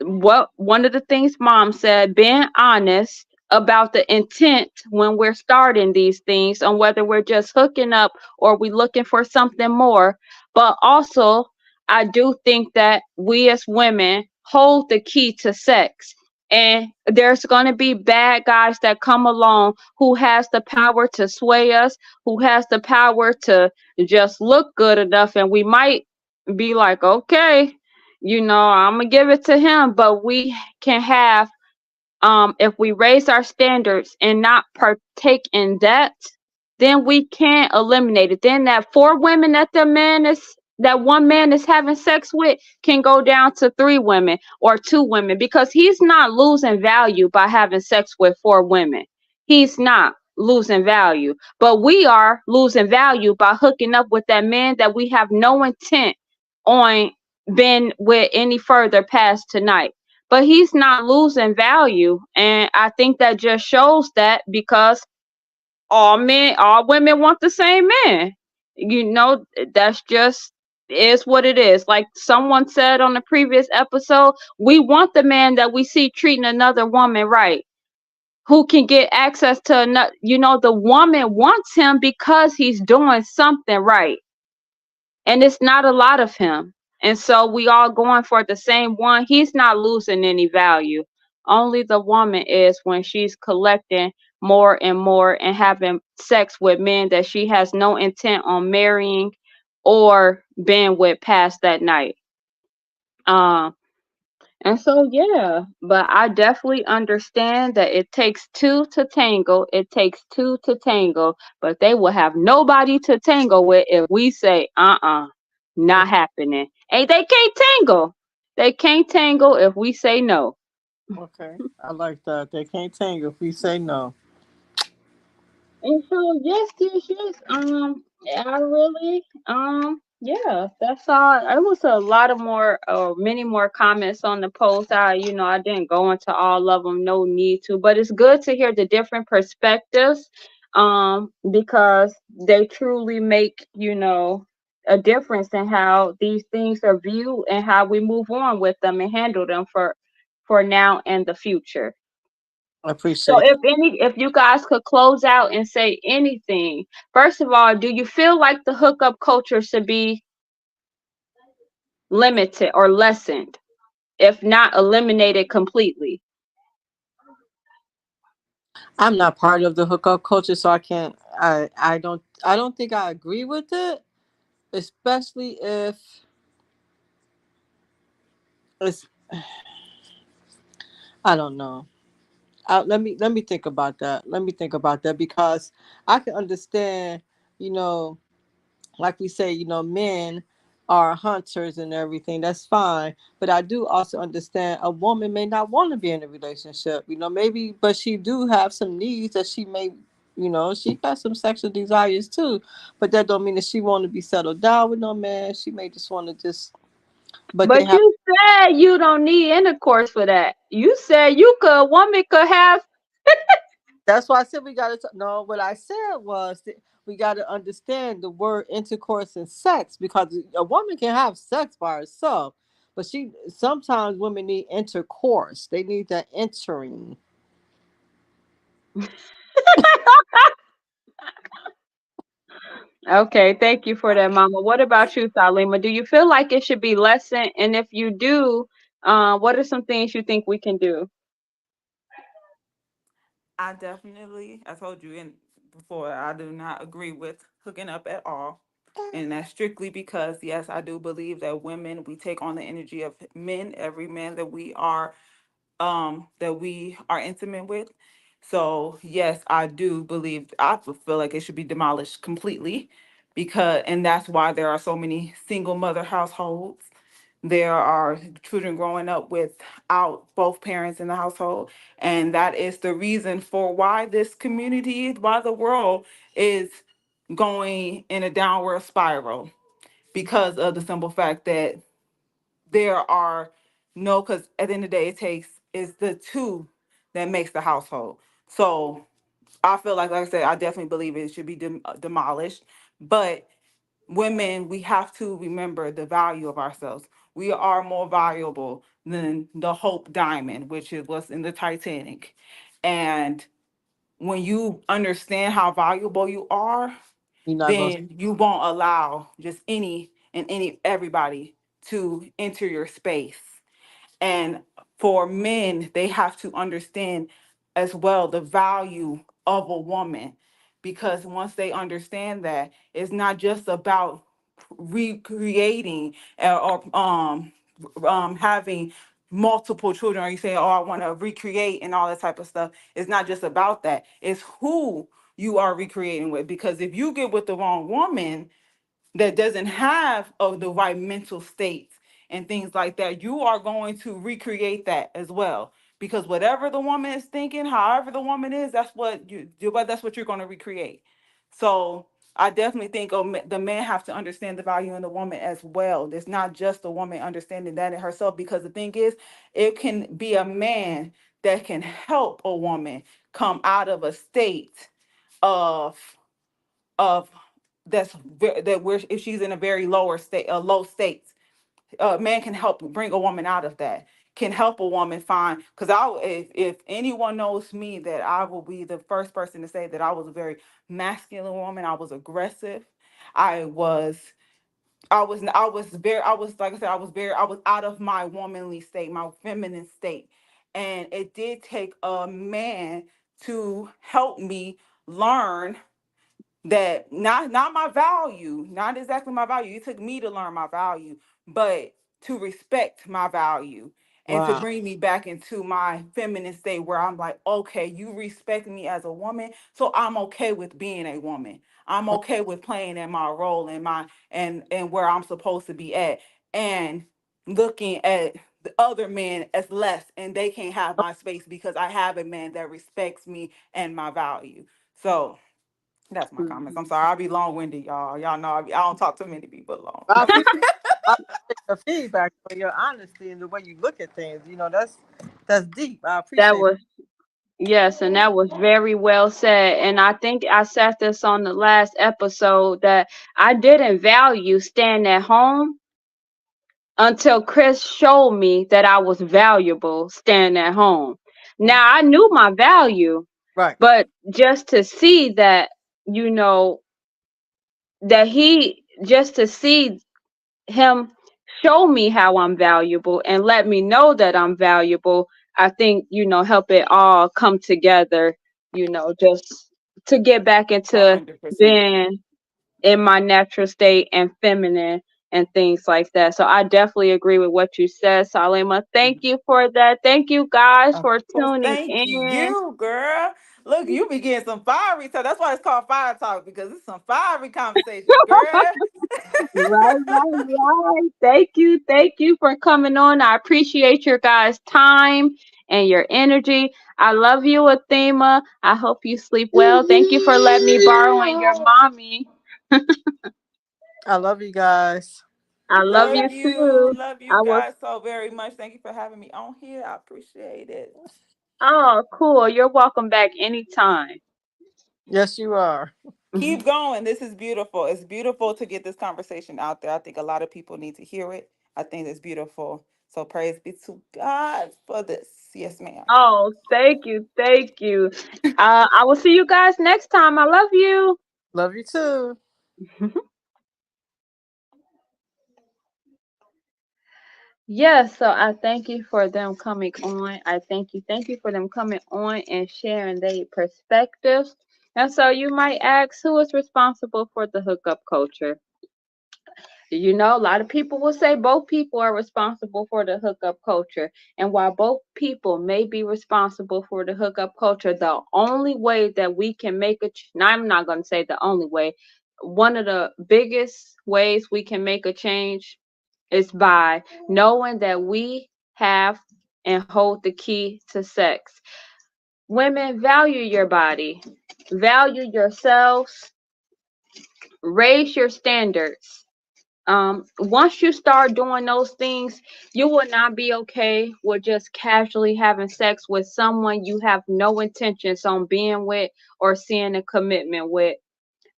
what one of the things mom said, being honest about the intent when we're starting these things, on whether we're just hooking up or we looking for something more. But also, I do think that we as women hold the key to sex, and there's going to be bad guys that come along who has the power to sway us, who has the power to just look good enough, and we might be like, okay, you know, I'm gonna give it to him. But we can have, if we raise our standards and not partake in that, then we can't eliminate it. Then that four women that one man is having sex with can go down to three women or two women, because he's not losing value by having sex with four women. He's not losing value, but we are losing value by hooking up with that man that we have no intent on being with any further past tonight. But he's not losing value, and I think that just shows that because all women want the same man. You know, that's just is what it is. Like someone said on the previous episode, we want the man that we see treating another woman right, who can get access to another. You know, the woman wants him because he's doing something right, and it's not a lot of him. And so we all going for the same one. He's not losing any value. Only the woman is, when she's collecting more and more and having sex with men that she has no intent on marrying or being with past that night. Um, and so, yeah, but I definitely understand that it takes two to tangle. It takes two to tangle, but they will have nobody to tangle with if we say, not happening. And they can't tangle. They can't tangle if we say no. Okay, I like that. They can't tangle if we say no. And so yes, yes, yes. I really, yeah, that's all. It was a lot of more, many more comments on the post. I didn't go into all of them. No need to, but it's good to hear the different perspectives, because they truly make, a difference in how these things are viewed and how we move on with them and handle them for now and the future. I So appreciate that. if you guys could close out and say anything, first of all, do you feel like the hookup culture should be limited or lessened, if not eliminated completely? I'm not part of the hookup culture, so I can't. I don't think I agree with it, especially if it's. I don't know. Let me think about that. Let me think about that because I can understand. You know, like we say, men are hunters and everything. That's fine, but I do also understand a woman may not want to be in a relationship. Maybe, but she do have some needs that she may. She got some sexual desires too, but that don't mean that she want to be settled down with no man. She may just want to just. But they But have. you said you don't need intercourse for that. You said a woman could have. That's why I said we got to. No, what I said was that we got to understand the word intercourse and sex because a woman can have sex by herself, but sometimes women need intercourse. They need that entering. Okay, thank you for that, Mama. What about you, Salima? Do you feel like it should be lessened? And if you do, what are some things you think we can do? I definitely, I told you in before, I do not agree with hooking up at all. And that's strictly because, yes, I do believe that women, we take on the energy of men, every man that we are intimate with. So yes, I do believe, I feel like it should be demolished completely and that's why there are so many single mother households. There are children growing up without both parents in the household. And that is the reason for why this community, why the world is going in a downward spiral, because of the simple fact that there are no, because at the end of the day, it's the two that makes the household. So I feel like I said, I definitely believe it should be demolished. But women, we have to remember the value of ourselves. We are more valuable than the Hope Diamond, which is what's in the Titanic. And when you understand how valuable you are, You're not gonna. then you won't allow just everybody to enter your space. And for men, they have to understand as well the value of a woman, because once they understand that, it's not just about recreating or having multiple children, or you say, oh, I want to recreate and all that type of stuff. It's not just about that. It's who you are recreating with. Because if you get with the wrong woman that doesn't have of the right mental states and things like that, you are going to recreate that as well. Because whatever the woman is thinking, however the woman is, that's what that's what you're going to recreate. So I definitely think the man have to understand the value in the woman as well. It's not just the woman understanding that in herself, because the thing is, it can be a man that can help a woman come out of a state of of that where if she's in a very lower state, a low state, man can help bring a woman out of that. Can help a woman find, because if anyone knows me, that I will be the first person to say that I was a very masculine woman. I was aggressive. I was I was, like I said, I was out of my womanly state, my feminine state. And it did take a man to help me learn that not my value, not exactly my value. It took me to learn my value, but to respect my value and to Wow. bring me back into my feminine state, where I'm like, okay, you respect me as a woman, so I'm okay with being a woman. I'm okay with playing in my role and my and where I'm supposed to be at, and looking at the other men as less, and they can't have my space because I have a man that respects me and my value. So that's my comments. I'm sorry, I'll be long winded, y'all. Y'all know I don't talk to many people long. I appreciate, I appreciate the feedback for your honesty and the way you look at things. That's deep. I That appreciate it. was Yes, and that was very well said. And I think I said this on the last episode that I didn't value staying at home until Chris showed me that I was valuable staying at home. Now I knew my value, Right. but just to see that, you know, that he just to see him show me how I'm valuable and let me know that I'm valuable, I think, help it all come together, just to get back A into 100%. being in my natural state and feminine and things like that. So I definitely agree with what you said, Salima. Thank you for that. Thank you guys Of for course, tuning thank in. you, girl. Look, you be getting some fiery talk. That's why it's called fire talk, because it's some fiery conversations, girl. Right, right, right. Thank you for coming on. I appreciate your guys' time and your energy. I love you, Athema. I hope you sleep well. Thank you for letting me borrow your mommy. I love you guys. I love you too. Love you I will. guys so very much. Thank you for having me on here. I appreciate it. Oh, cool. You're welcome back anytime. Yes, you are. Keep going. This is beautiful. It's beautiful to get this conversation out there. I think a lot of people need to hear it. I think it's beautiful. So praise be to God for this. Yes, ma'am. Oh, thank you. Thank you. I will see you guys next time. I love you. Love you too. Yes, so I thank you for them coming on. I thank you for them coming on and sharing their perspectives. And so you might ask, who is responsible for the hookup culture? A lot of people will say both people are responsible for the hookup culture. And while both people may be responsible for the hookup culture, the only way that we can now I'm not going to say the only way. one of the biggest ways we can make a change is by knowing that we have and hold the key to sex. Women, value your body, value yourselves, raise your standards. Once you start doing those things, you will not be okay with just casually having sex with someone you have no intentions on being with or seeing a commitment with.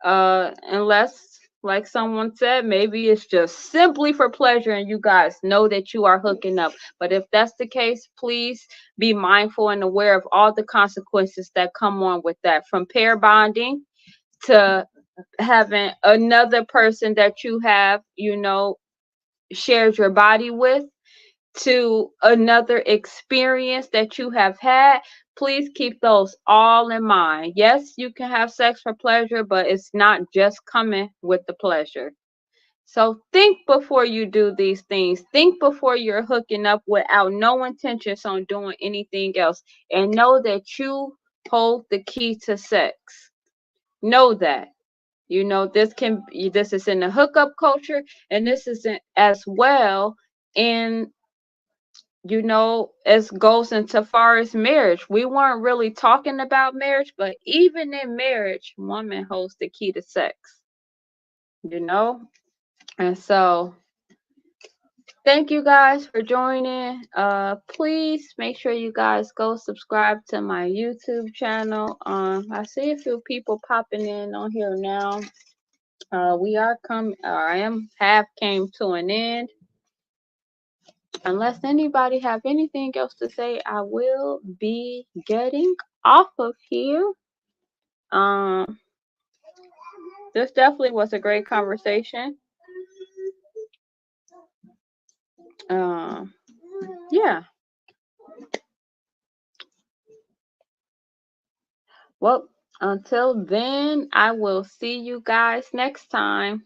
Unless, like someone said, maybe it's just simply for pleasure and you guys know that you are hooking up. But if that's the case, please be mindful and aware of all the consequences that come on with that, from pair bonding to having another person that you have, shared your body with, to another experience that you have had. Please keep those all in mind. Yes, you can have sex for pleasure, but it's not just coming with the pleasure. So think before you do these things. Think before you're hooking up without no intentions on doing anything else. And know that you hold the key to sex. Know that. This is in the hookup culture, and this is as well in, as goes into far as marriage. We weren't really talking about marriage, but even in marriage, woman holds the key to sex. And so thank you guys for joining. Please make sure you guys go subscribe to my YouTube channel. I see a few people popping in on here now. Have came to an end. Unless anybody have anything else to say, I will be getting off of here. This definitely was a great conversation. Yeah. Well, until then, I will see you guys next time.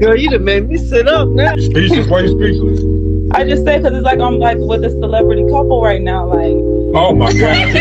Girl, you done made me sit up now. Speechless? Why you speechless? I just said because it's like I'm like with a celebrity couple right now. Like, Oh my God.